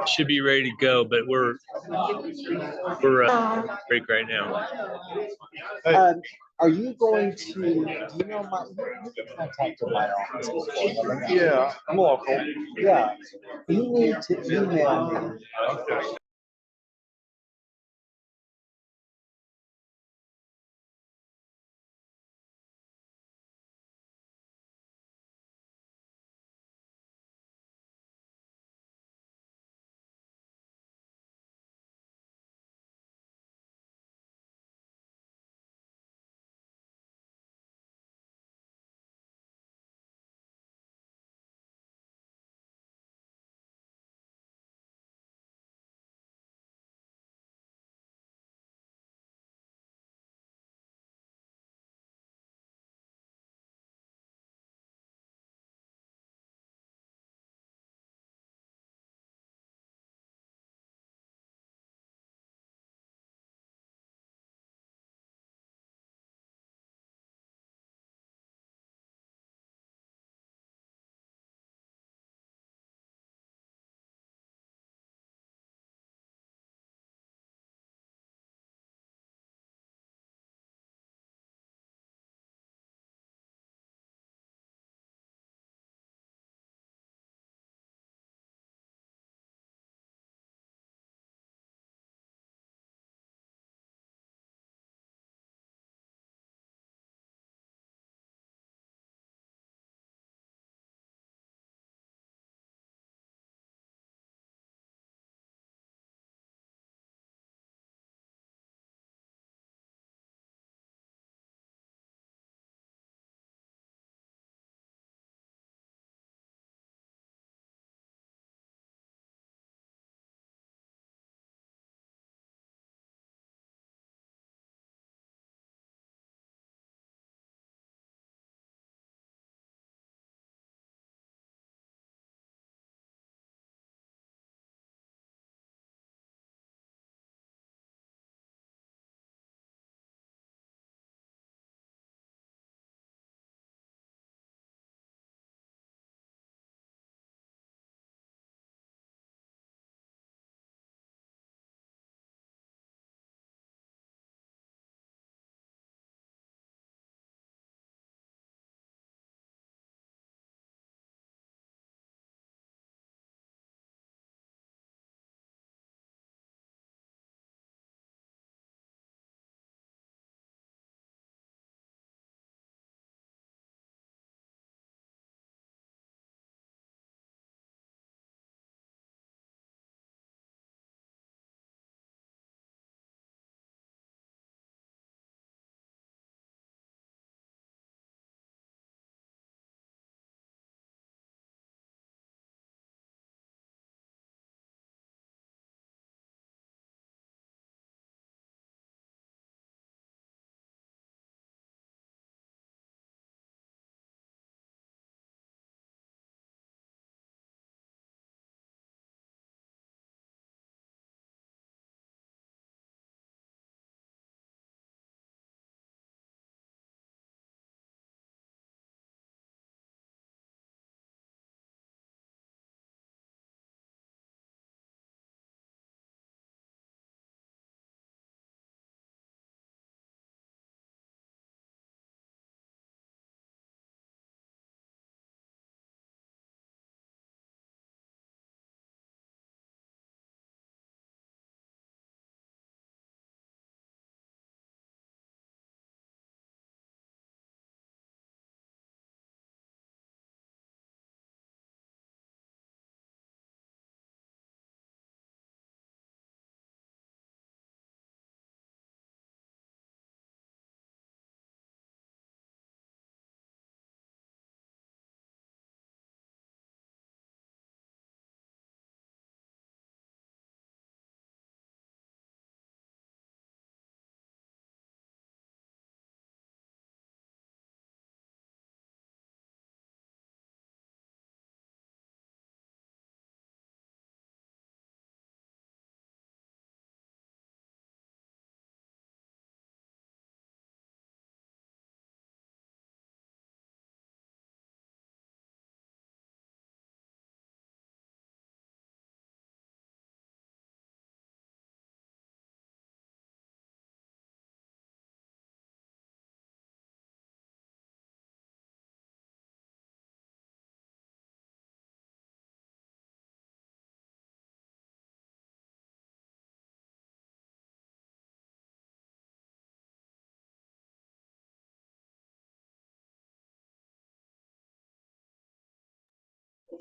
Should be ready to go, but we're break right now. Are you going to, do you know my, you contacted my office before? Yeah, I'm local. Yeah, you need to email me.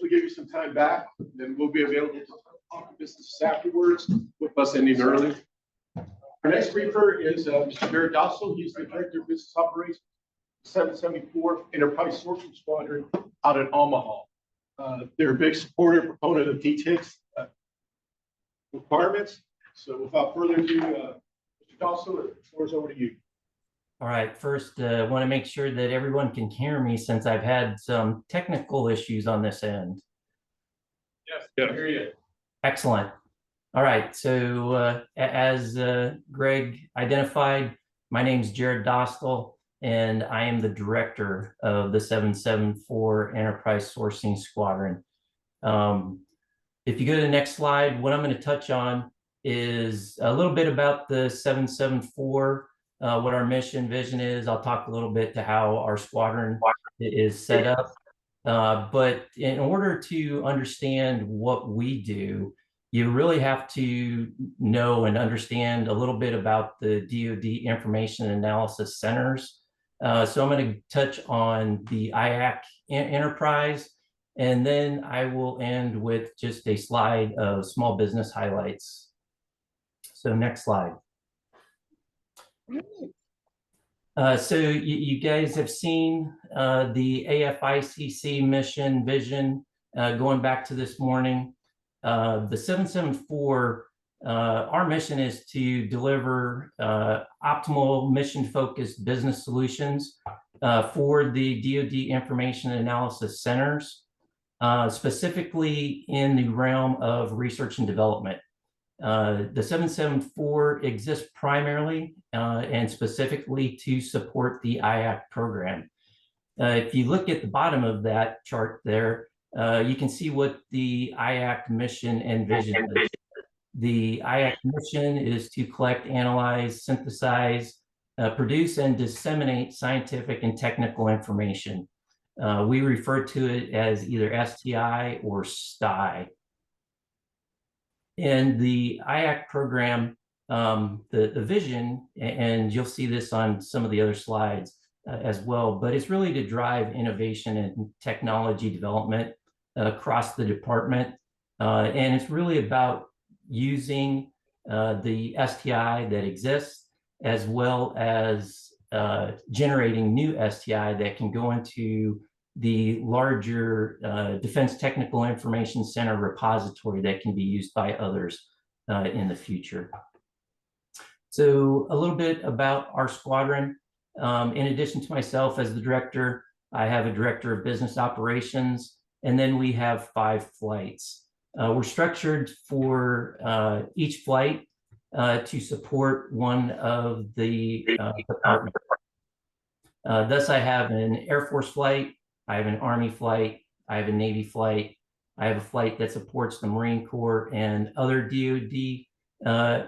hopefully give you some time back, then we'll be available to talk business afterwards with us ending early. Our next briefer is Mr. Jared Dossel. He's the Director of Business Operations, 774 Enterprise Sourcing Squadron out in Omaha. They're a big supporter, proponent of DTIC's requirements. So without further ado, Mr. Dossel, the floor is over to you. All right, first, I want to make sure that everyone can hear me since I've had some technical issues on this end. Yes, I can hear you. Excellent. All right, so as Greg identified, my name is Jared Dostal, and I am the director of the 774 Enterprise Sourcing Squadron. If you go to the next slide, what I'm going to touch on is a little bit about the 774, what our mission vision is. I'll talk a little bit to how our squadron is set up. But in order to understand what we do, you really have to know and understand a little bit about the DoD Information Analysis Centers. So I'm going to touch on the AFICC Enterprise, and then I will end with just a slide of small business highlights. So next slide. So you guys have seen the AFICC mission vision going back to this morning. The 774, our mission is to deliver optimal mission-focused business solutions for the DoD Information Analysis Centers, specifically in the realm of research and development. The 774 exists primarily and specifically to support the AFICC program. If you look at the bottom of that chart there, you can see what the AFICC mission and vision is. The AFICC mission is to collect, analyze, synthesize, produce, and disseminate scientific and technical information. We refer to it as either STI or STI. And the AFICC program, the vision, and you'll see this on some of the other slides as well, but it's really to drive innovation and technology development across the department. And it's really about using the STI that exists, as well as generating new STI that can go into the larger Defense Technical Information Center repository that can be used by others in the future. So a little bit about our squadron. In addition to myself as the director, I have a director of business operations, and then we have 5 flights. We're structured for each flight to support one of the departments. Thus, I have an Air Force flight, I have an Army flight, I have a Navy flight, I have a flight that supports the Marine Corps and other DoD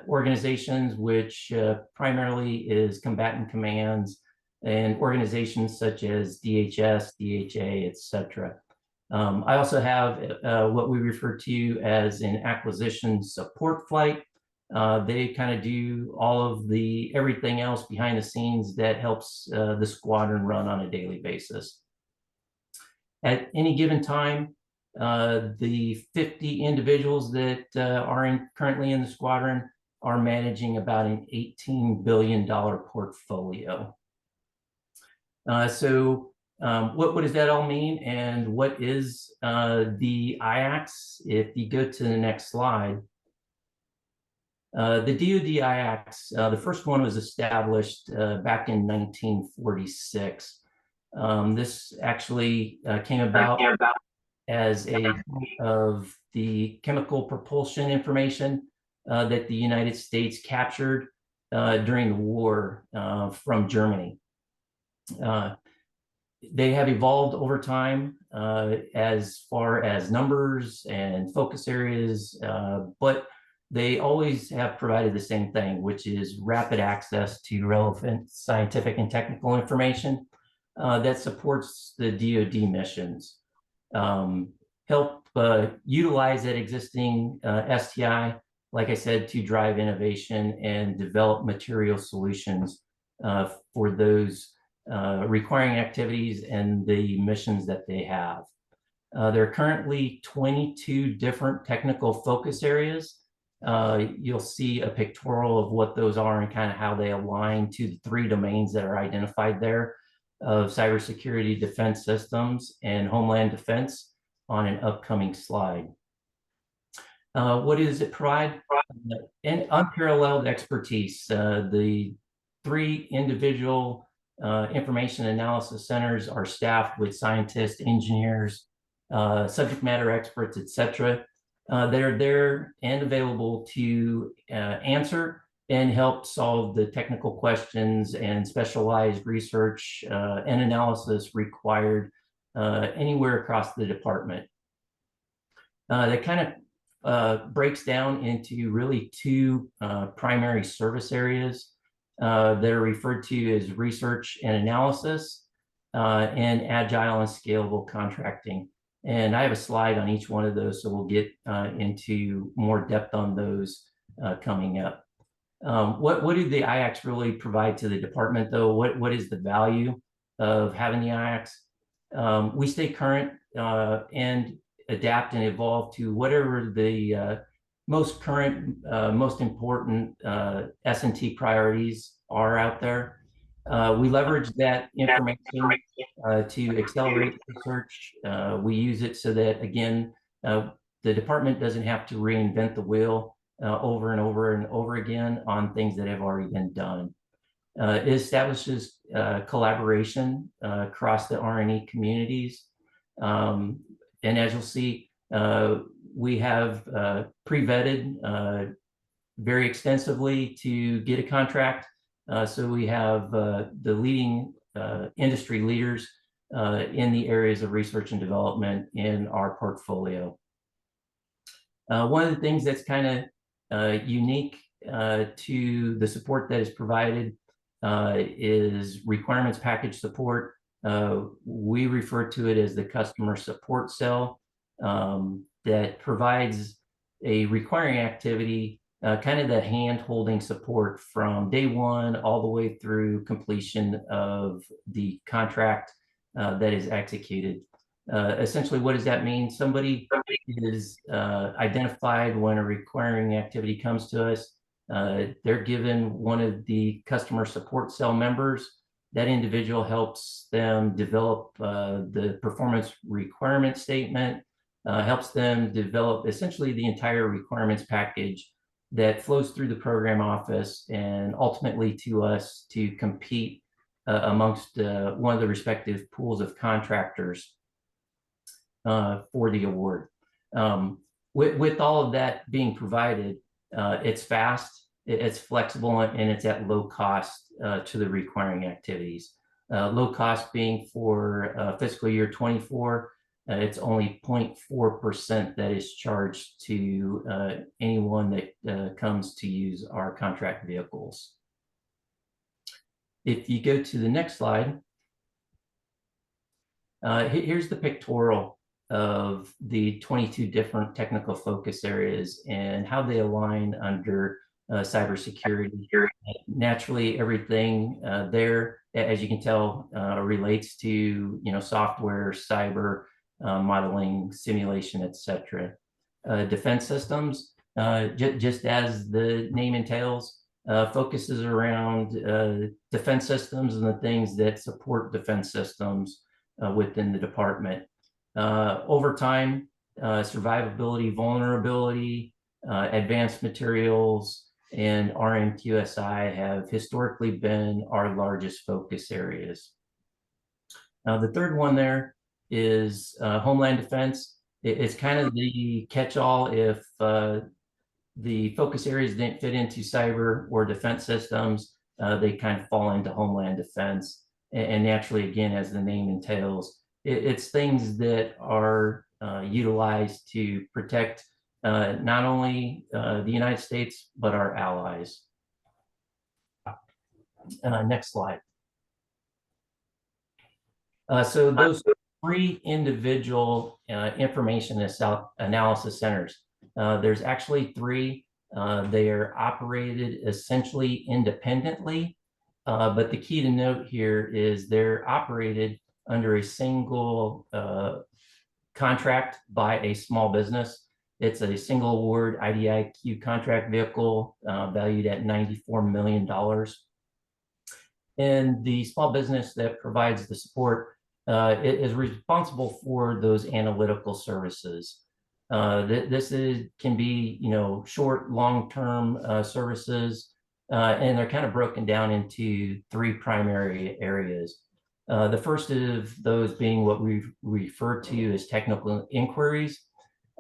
organizations, which primarily is combatant commands and organizations such as DHS, DHA, etc. I also have what we refer to as an acquisition support flight. They kind of do all of the everything else behind the scenes that helps the squadron run on a daily basis. At any given time, the 50 individuals that are currently in the squadron are managing about an $18 billion portfolio. So what does that all mean, and what is the IACS? If you go to the next slide, the DoD IACS, the first one was established back in 1946. This actually came about as a part of the chemical propulsion information that the United States captured during the war from Germany. They have evolved over time as far as numbers and focus areas, but they always have provided the same thing, which is rapid access to relevant scientific and technical information that supports the DoD missions. Help utilize that existing STI, like I said, to drive innovation and develop material solutions for those requiring activities and the missions that they have. There are currently 22 different technical focus areas. You'll see a pictorial of what those are and kind of how they align to the 3 domains that are identified there of cybersecurity, defense systems, and homeland defense on an upcoming slide. What does it provide? And unparalleled expertise. The 3 individual information analysis centers are staffed with scientists, engineers, subject matter experts, etc. They're there and available to answer and help solve the technical questions and specialized research and analysis required anywhere across the department. That kind of breaks down into really 2 primary service areas that are referred to as research and analysis and agile and scalable contracting. And I have a slide on each one of those, so we'll get into more depth on those coming up. What do the IACs really provide to the department, though? What is the value of having the IACs? We stay current and adapt and evolve to whatever the most current, most important S&T priorities are out there. We leverage that information to accelerate research. We use it so that, again, the department doesn't have to reinvent the wheel over and over and over again on things that have already been done. It establishes collaboration across the R&E communities. And as you'll see, we have pre-vetted very extensively to get a contract. So we have the leading industry leaders in the areas of research and development in our portfolio. One of the things that's kind of unique to the support that is provided is requirements package support. We refer to it as the customer support cell that provides a requiring activity, kind of that hand-holding support from day one all the way through completion of the contract that is executed. Essentially, what does that mean? Somebody is identified when a requiring activity comes to us. They're given one of the customer support cell members. That individual helps them develop the performance requirement statement, helps them develop essentially the entire requirements package that flows through the program office and ultimately to us to compete amongst one of the respective pools of contractors for the award. With all of that being provided, it's fast, it's flexible, and it's at low cost to the requiring activities. Low cost being for fiscal year 24, it's only 0.4% that is charged to anyone that comes to use our contract vehicles. If you go to the next slide, here's the pictorial of the 22 different technical focus areas and how they align under cybersecurity. Naturally, everything there, as you can tell, relates to software, cyber, modeling, simulation, etc. Defense systems, just as the name entails, focuses around defense systems and the things that support defense systems within the department. Over time, survivability, vulnerability, advanced materials, and RMQSI have historically been our largest focus areas. The third one there is Homeland Defense. It's kind of the catch-all if the focus areas didn't fit into cyber or defense systems, they kind of fall into Homeland Defense. And naturally, again, as the name entails, it's things that are utilized to protect not only the United States, but our allies. Next slide. So those 3 individual information analysis centers, there's actually 3. They are operated essentially independently, but the key to note here is they're operated under a single contract by a small business. It's a single award IDIQ contract vehicle valued at $94 million. And the small business that provides the support is responsible for those analytical services. Can be, short, long-term services, and they're kind of broken down into three primary areas. The first of those being what we refer to as technical inquiries.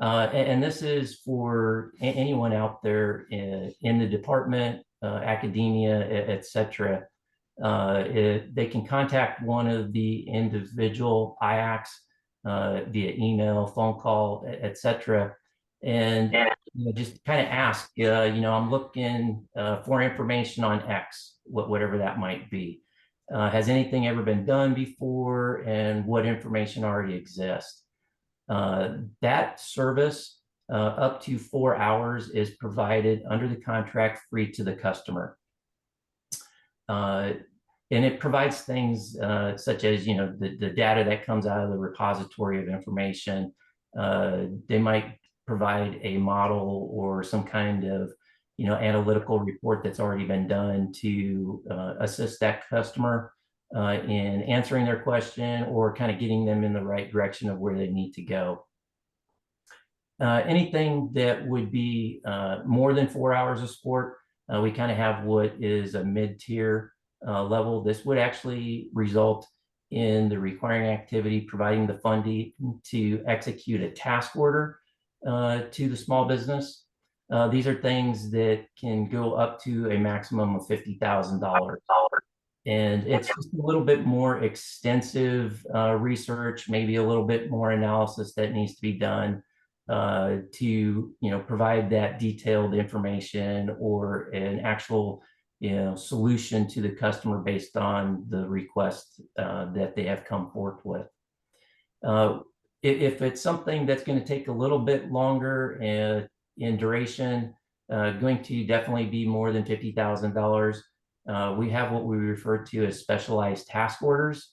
And this is for anyone out there in the department, academia, et cetera. They can contact one of the individual IACs via email, phone call, et cetera, and just kind of ask, I'm looking for information on X, whatever that might be. Has anything ever been done before, and what information already exists? That service, up to 4 hours, is provided under the contract free to the customer. And it provides things such as, the data that comes out of the repository of information. They might provide a model or some kind of, analytical report that's already been done to assist that customer in answering their question or kind of getting them in the right direction of where they need to go. Anything that would be more than 4 hours of support, we kind of have what is a mid-tier level. This would actually result in the requiring activity providing the funding to execute a task order to the small business. These are things that can go up to a maximum of $50,000. And it's just a little bit more extensive research, maybe a little bit more analysis that needs to be done to provide that detailed information or an actual solution to the customer based on the request that they have come forth with. If it's something that's going to take a little bit longer in duration, going to definitely be more than $50,000. We have what we refer to as specialized task orders.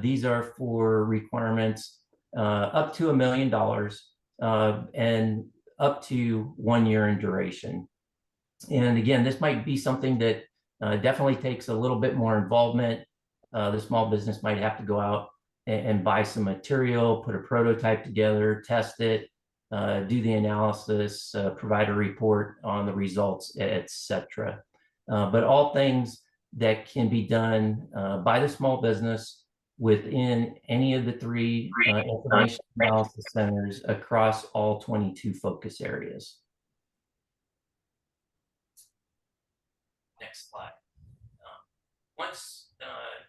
These are for requirements up to $1 million and up to 1 year in duration. And again, this might be something that definitely takes a little bit more involvement. The small business might have to go out and buy some material, put a prototype together, test it, do the analysis, provide a report on the results, et cetera. But all things that can be done by the small business within any of the three information analysis centers across all 22 focus areas. Next slide. Once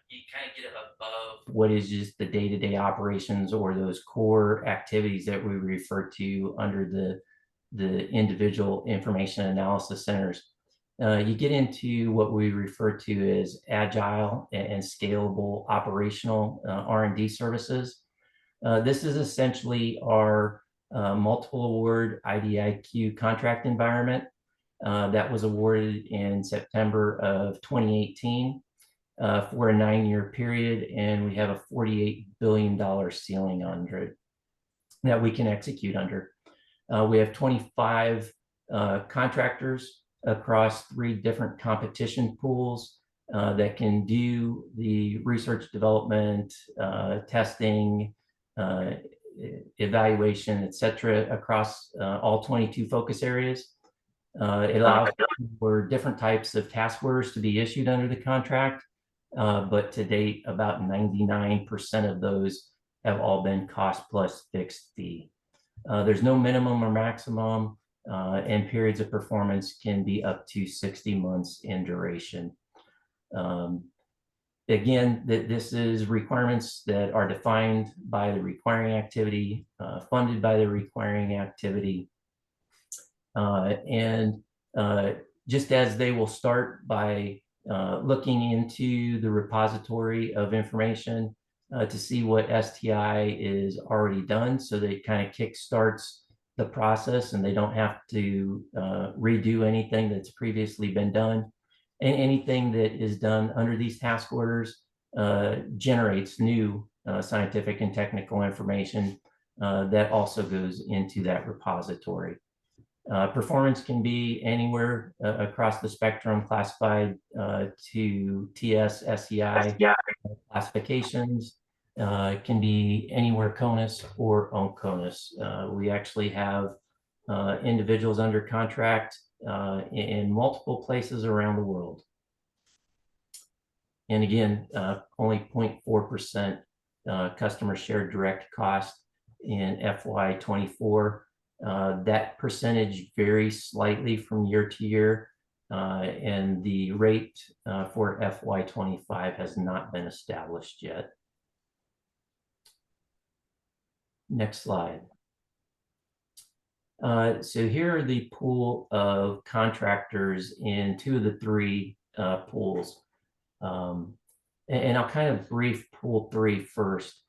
you kind of get above what is just the day-to-day operations or those core activities that we refer to under the individual information analysis centers, you get into what we refer to as agile and scalable operational R&D services. This is essentially our multiple award IDIQ contract environment that was awarded in September of 2018 for a 9-year period, and we have a $48 billion ceiling under it that we can execute under. We have 25 contractors across 3 different competition pools that can do the research development, testing, evaluation, et cetera, across all 22 focus areas. It allows for different types of task orders to be issued under the contract, but to date, about 99% of those have all been cost plus fixed fee. There's no minimum or maximum, and periods of performance can be up to 60 months in duration. Again, this is requirements that are defined by the requiring activity, funded by the requiring activity. Just as they will start by looking into the repository of information to see what STI is already done, so that it kind of kickstarts the process and they don't have to redo anything that's previously been done. And anything that is done under these task orders generates new scientific and technical information that also goes into that repository. Performance can be anywhere across the spectrum, classified to TS, SEI classifications. It can be anywhere CONUS or OCONUS. We actually have individuals under contract in multiple places around the world. And again, only 0.4% customer shared direct cost in FY24. That percentage varies slightly from year to year, and the rate for FY25 has not been established yet. Next slide. So here are the pool of contractors in 2 of the 3 pools. And I'll kind of brief pool 3 first.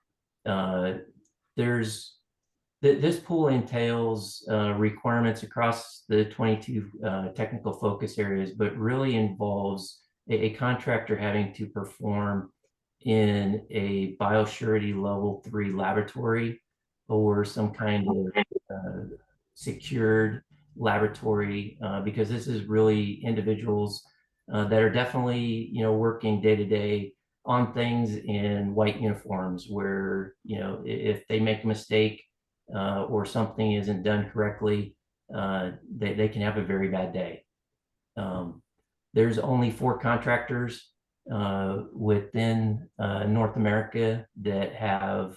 This pool entails requirements across the 22 technical focus areas, but really involves a contractor having to perform in a biosurety level 3 laboratory or some kind of secured laboratory, because this is really individuals that are definitely, working day to day on things in white uniforms where, if they make a mistake or something isn't done correctly, they can have a very bad day. There's only 4 contractors within North America that have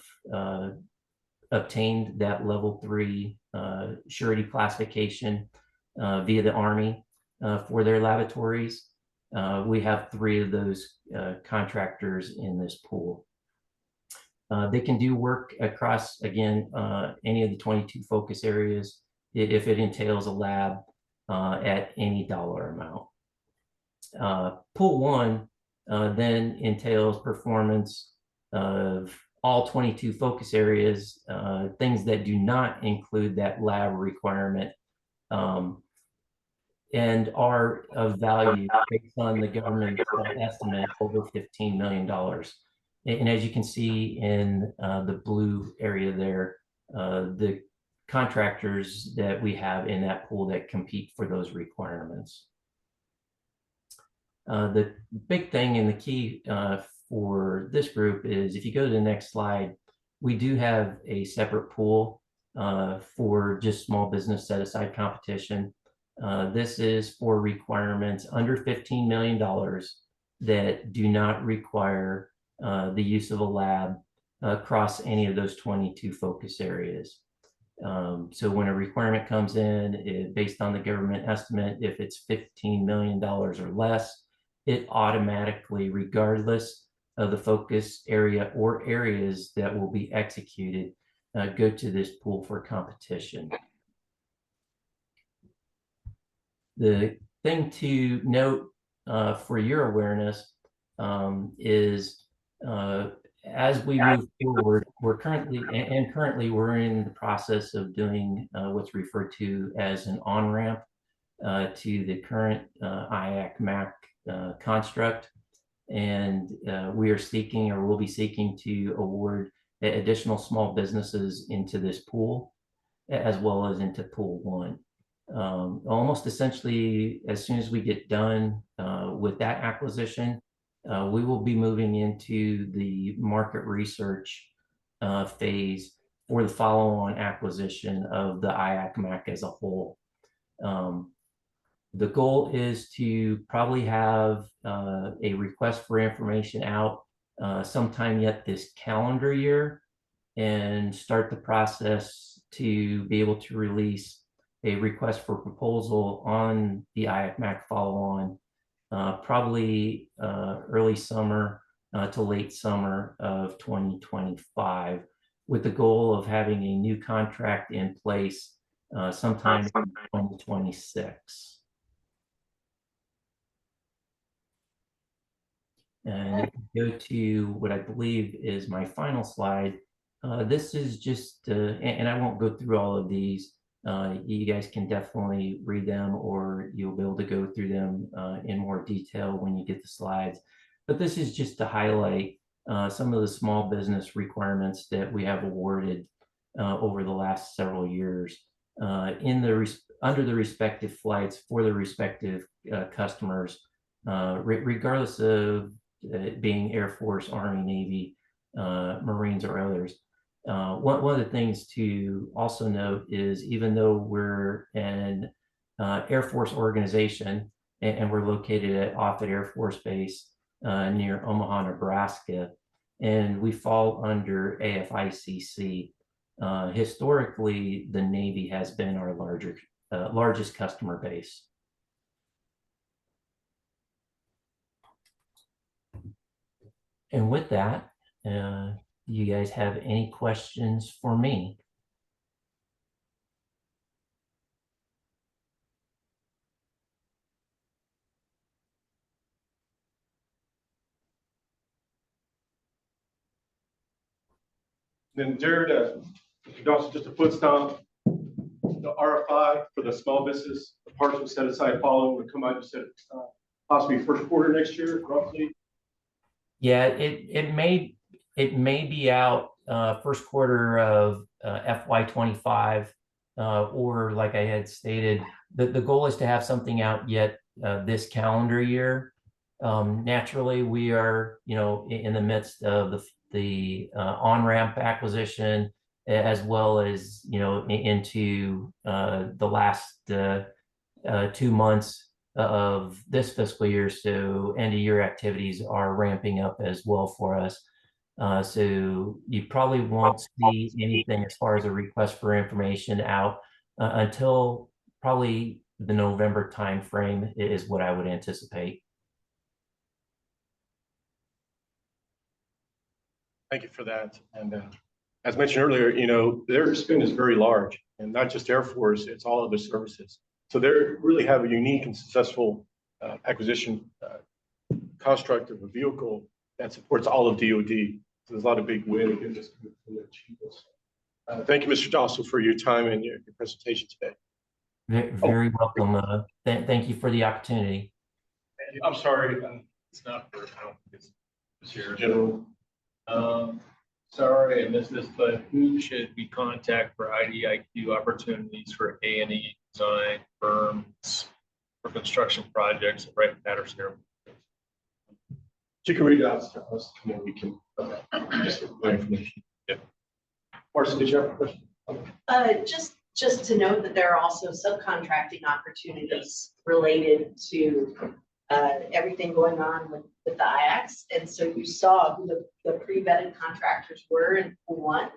obtained that level 3 surety classification via the Army for their laboratories. We have 3 of those contractors in this pool. They can do work across, again, any of the 22 focus areas if it entails a lab at any dollar amount. Pool 1 then entails performance of all 22 focus areas, things that do not include that lab requirement, and are of value based on the government estimate over $15 million. And as you can see in the blue area there, the contractors that we have in that pool that compete for those requirements. The big thing and the key for this group is, if you go to the next slide, we do have a separate pool for just small business set-aside competition. This is for requirements under $15 million that do not require the use of a lab across any of those 22 focus areas. So when a requirement comes in, based on the government estimate, if it's $15 million or less, it automatically, regardless of the focus area or areas that will be executed, go to this pool for competition. The thing to note for your awareness is as we move forward, we're currently we're in the process of doing what's referred to as an on-ramp to the current IAC-MAC construct. And we are seeking, or will be seeking, to award additional small businesses into this pool, as well as into pool 1. Almost essentially, as soon as we get done with that acquisition, we will be moving into the market research phase for the follow-on acquisition of the IAC-MAC as a whole. The goal is to probably have a request for information out sometime yet this calendar year, and start the process to be able to release a request for proposal on the IAC-MAC follow-on probably early summer to late summer of 2025, with the goal of having a new contract in place sometime in 2026. And if you go to what I believe is my final slide, this is just, and I won't go through all of these. You guys can definitely read them, or you'll be able to go through them in more detail when you get the slides. But this is just to highlight some of the small business requirements that we have awarded over the last several years under the respective flights for the respective customers, regardless of it being Air Force, Army, Navy, Marines, or others. One of the things to also note is even though we're an Air Force organization and we're located at Offutt Air Force Base near Omaha, Nebraska, and we fall under AFICC. Historically, the Navy has been our largest customer base. And with that, do you guys have any questions for me? Then Jared, also just a foot stomp. The RFI for the small business, the partial set aside following would come out, you said, possibly first quarter next year, roughly. Yeah, it may be out first quarter of FY25, or like I had stated, the goal is to have something out yet this calendar year. Naturally, we are in the midst of the on-ramp acquisition, as well as into the last 2 months of this fiscal year. So end of year activities are ramping up as well for us. So you probably won't see anything as far as a request for information out until probably the November timeframe is what I would anticipate. Thank you for that. And as mentioned earlier, their spend is very large, and not just Air Force, it's all other services. So they really have a unique and successful acquisition construct of a vehicle that supports all of DoD. So there's a lot of big win in this. Thank you, Mr. Dossel, for your time and your presentation today. Very welcome. Thank you for the opportunity. I'm sorry. It's not for, I don't think it's here. General. Sorry, I missed this, but who should we contact for IDIQ opportunities for A&E design firms for construction projects at Wright Patterson Air Force? You can read it out to us, and then we can just get more information. Yeah. Marcy, did you have a question? Just to note that there are also subcontracting opportunities related to everything going on with the IACs. And so you saw who the pre-vetted contractors were in pool 1.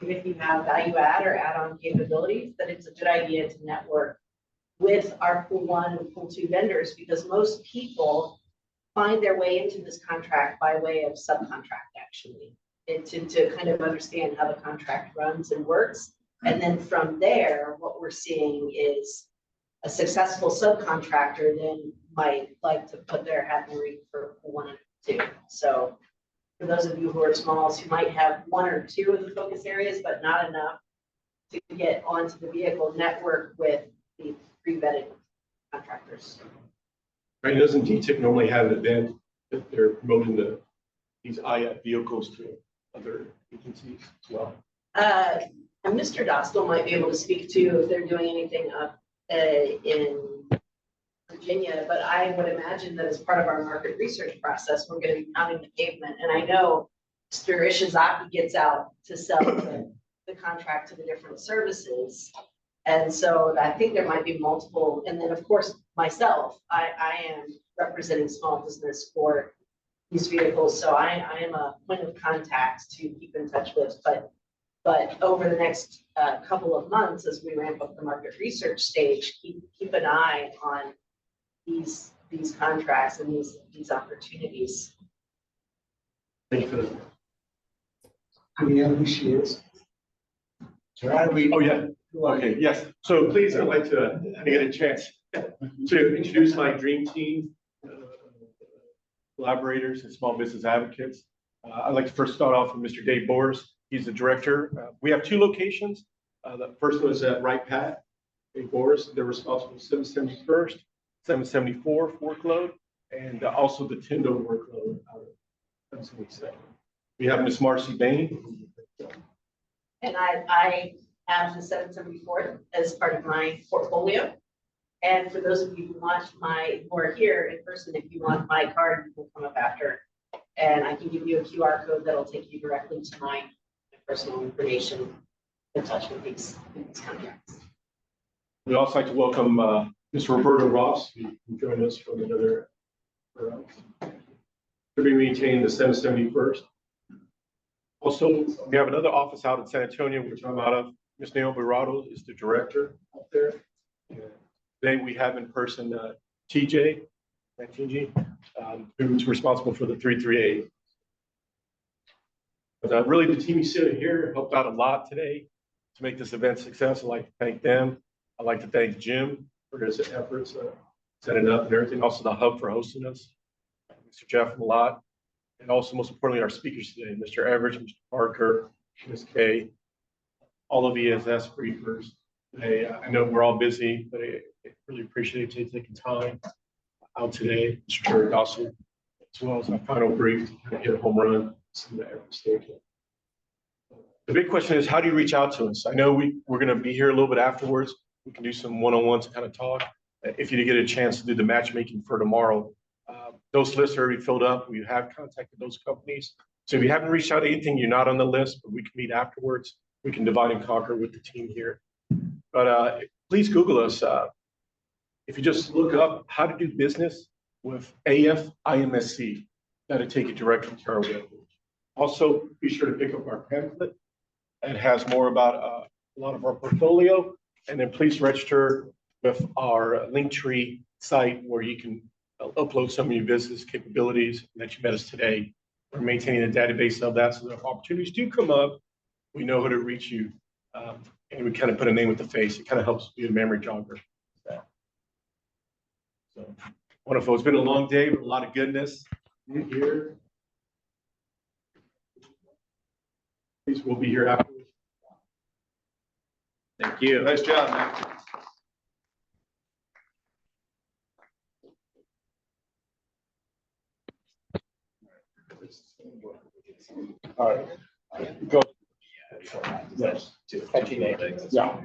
Even if you have value add or add-on capabilities, that it's a good idea to network with our pool 1 and pool 2 vendors, because most people find their way into this contract by way of subcontract, actually, and to kind of understand how the contract runs and works. And then from there, what we're seeing is a successful subcontractor then might like to put their hat in the ring for 1 and 2. So for those of you who are smalls, who might have 1 or 2 of the focus areas, but not enough to get onto the vehicle, network with the pre-vetted contractors. Right, doesn't DTIC normally have an event that they're promoting these IAC vehicles to other agencies as well? And Mr. Dostal might be able to speak to if they're doing anything up in Virginia, but I would imagine that as part of our market research process, we're going to be pounding the pavement. And I know Mr. Ishizaki gets out to sell the contract to the different services. And so I think there might be multiple. And then, of course, myself, I am representing small business for these vehicles. So I am a point of contact to keep in touch with. But over the next couple of months, as we ramp up the market research stage, keep an eye on these contracts and these opportunities. Thank you for that. Do we know who she is? How do we? Oh, yeah. Okay, yes. So please, I'd like to get a chance to introduce my dream team, collaborators and small business advocates. I'd like to first start off with Mr. Dave Boers. He's the director. We have 2 locations. The first one is at Wright Pat. Dave Boers, they're responsible for 771st, 774 workload, and also the Tyndall workload out of 777. We have Miss Marcy Bain. And I have the 774 as part of my portfolio. And for those of you who want who are here in person, if you want my card, you will come up after. And I can give you a QR code that'll take you directly to my personal information in touch with these contracts. We'd also like to welcome Mr. Roberto Ross, who joined us from another. To be maintained the 771st. Also, we have another office out in San Antonio, which I'm out of. Ms. Naomi Berardo is the director up there. And today we have in person TJ, who's responsible for the 338. But really, the team you see here helped out a lot today to make this event a success. I'd like to thank them. I'd like to thank Jim for his efforts setting up and everything. Also, the hub for hosting us, Mr. Jeff a lot, and also most importantly, our speakers today, Mr. Everett, Mr. Parker, Ms. Kay, all of you as briefers. Today, I know we're all busy, but I really appreciate you taking time out today. Mr. Jerry Dawson, as well as my final brief to hit a home run. The big question is, how do you reach out to us? I know we're going to be here a little bit afterwards. We can do some one-on-ones to kind of talk. If you get a chance to do the matchmaking for tomorrow, those lists are already filled up. We have contacted those companies. So if you haven't reached out to anything, you're not on the list, but we can meet afterwards. We can divide and conquer with the team here. But please Google us. If you just look up how to do business with AFIMSC, that'll take you directly to our webpage. Also, be sure to pick up our pamphlet. It has more about a lot of our portfolio. And then please register with our Linktree site where you can upload some of your business capabilities that you met us today. We're maintaining a database of that so that if opportunities do come up, we know how to reach you. And we kind of put a name with the face. It kind of helps be a memory jogger. So wonderful. It's been a long day, but a lot of goodness here. Please, we'll be here afterwards. Thank you. Nice job, man. All right. Go. Yes. Yeah.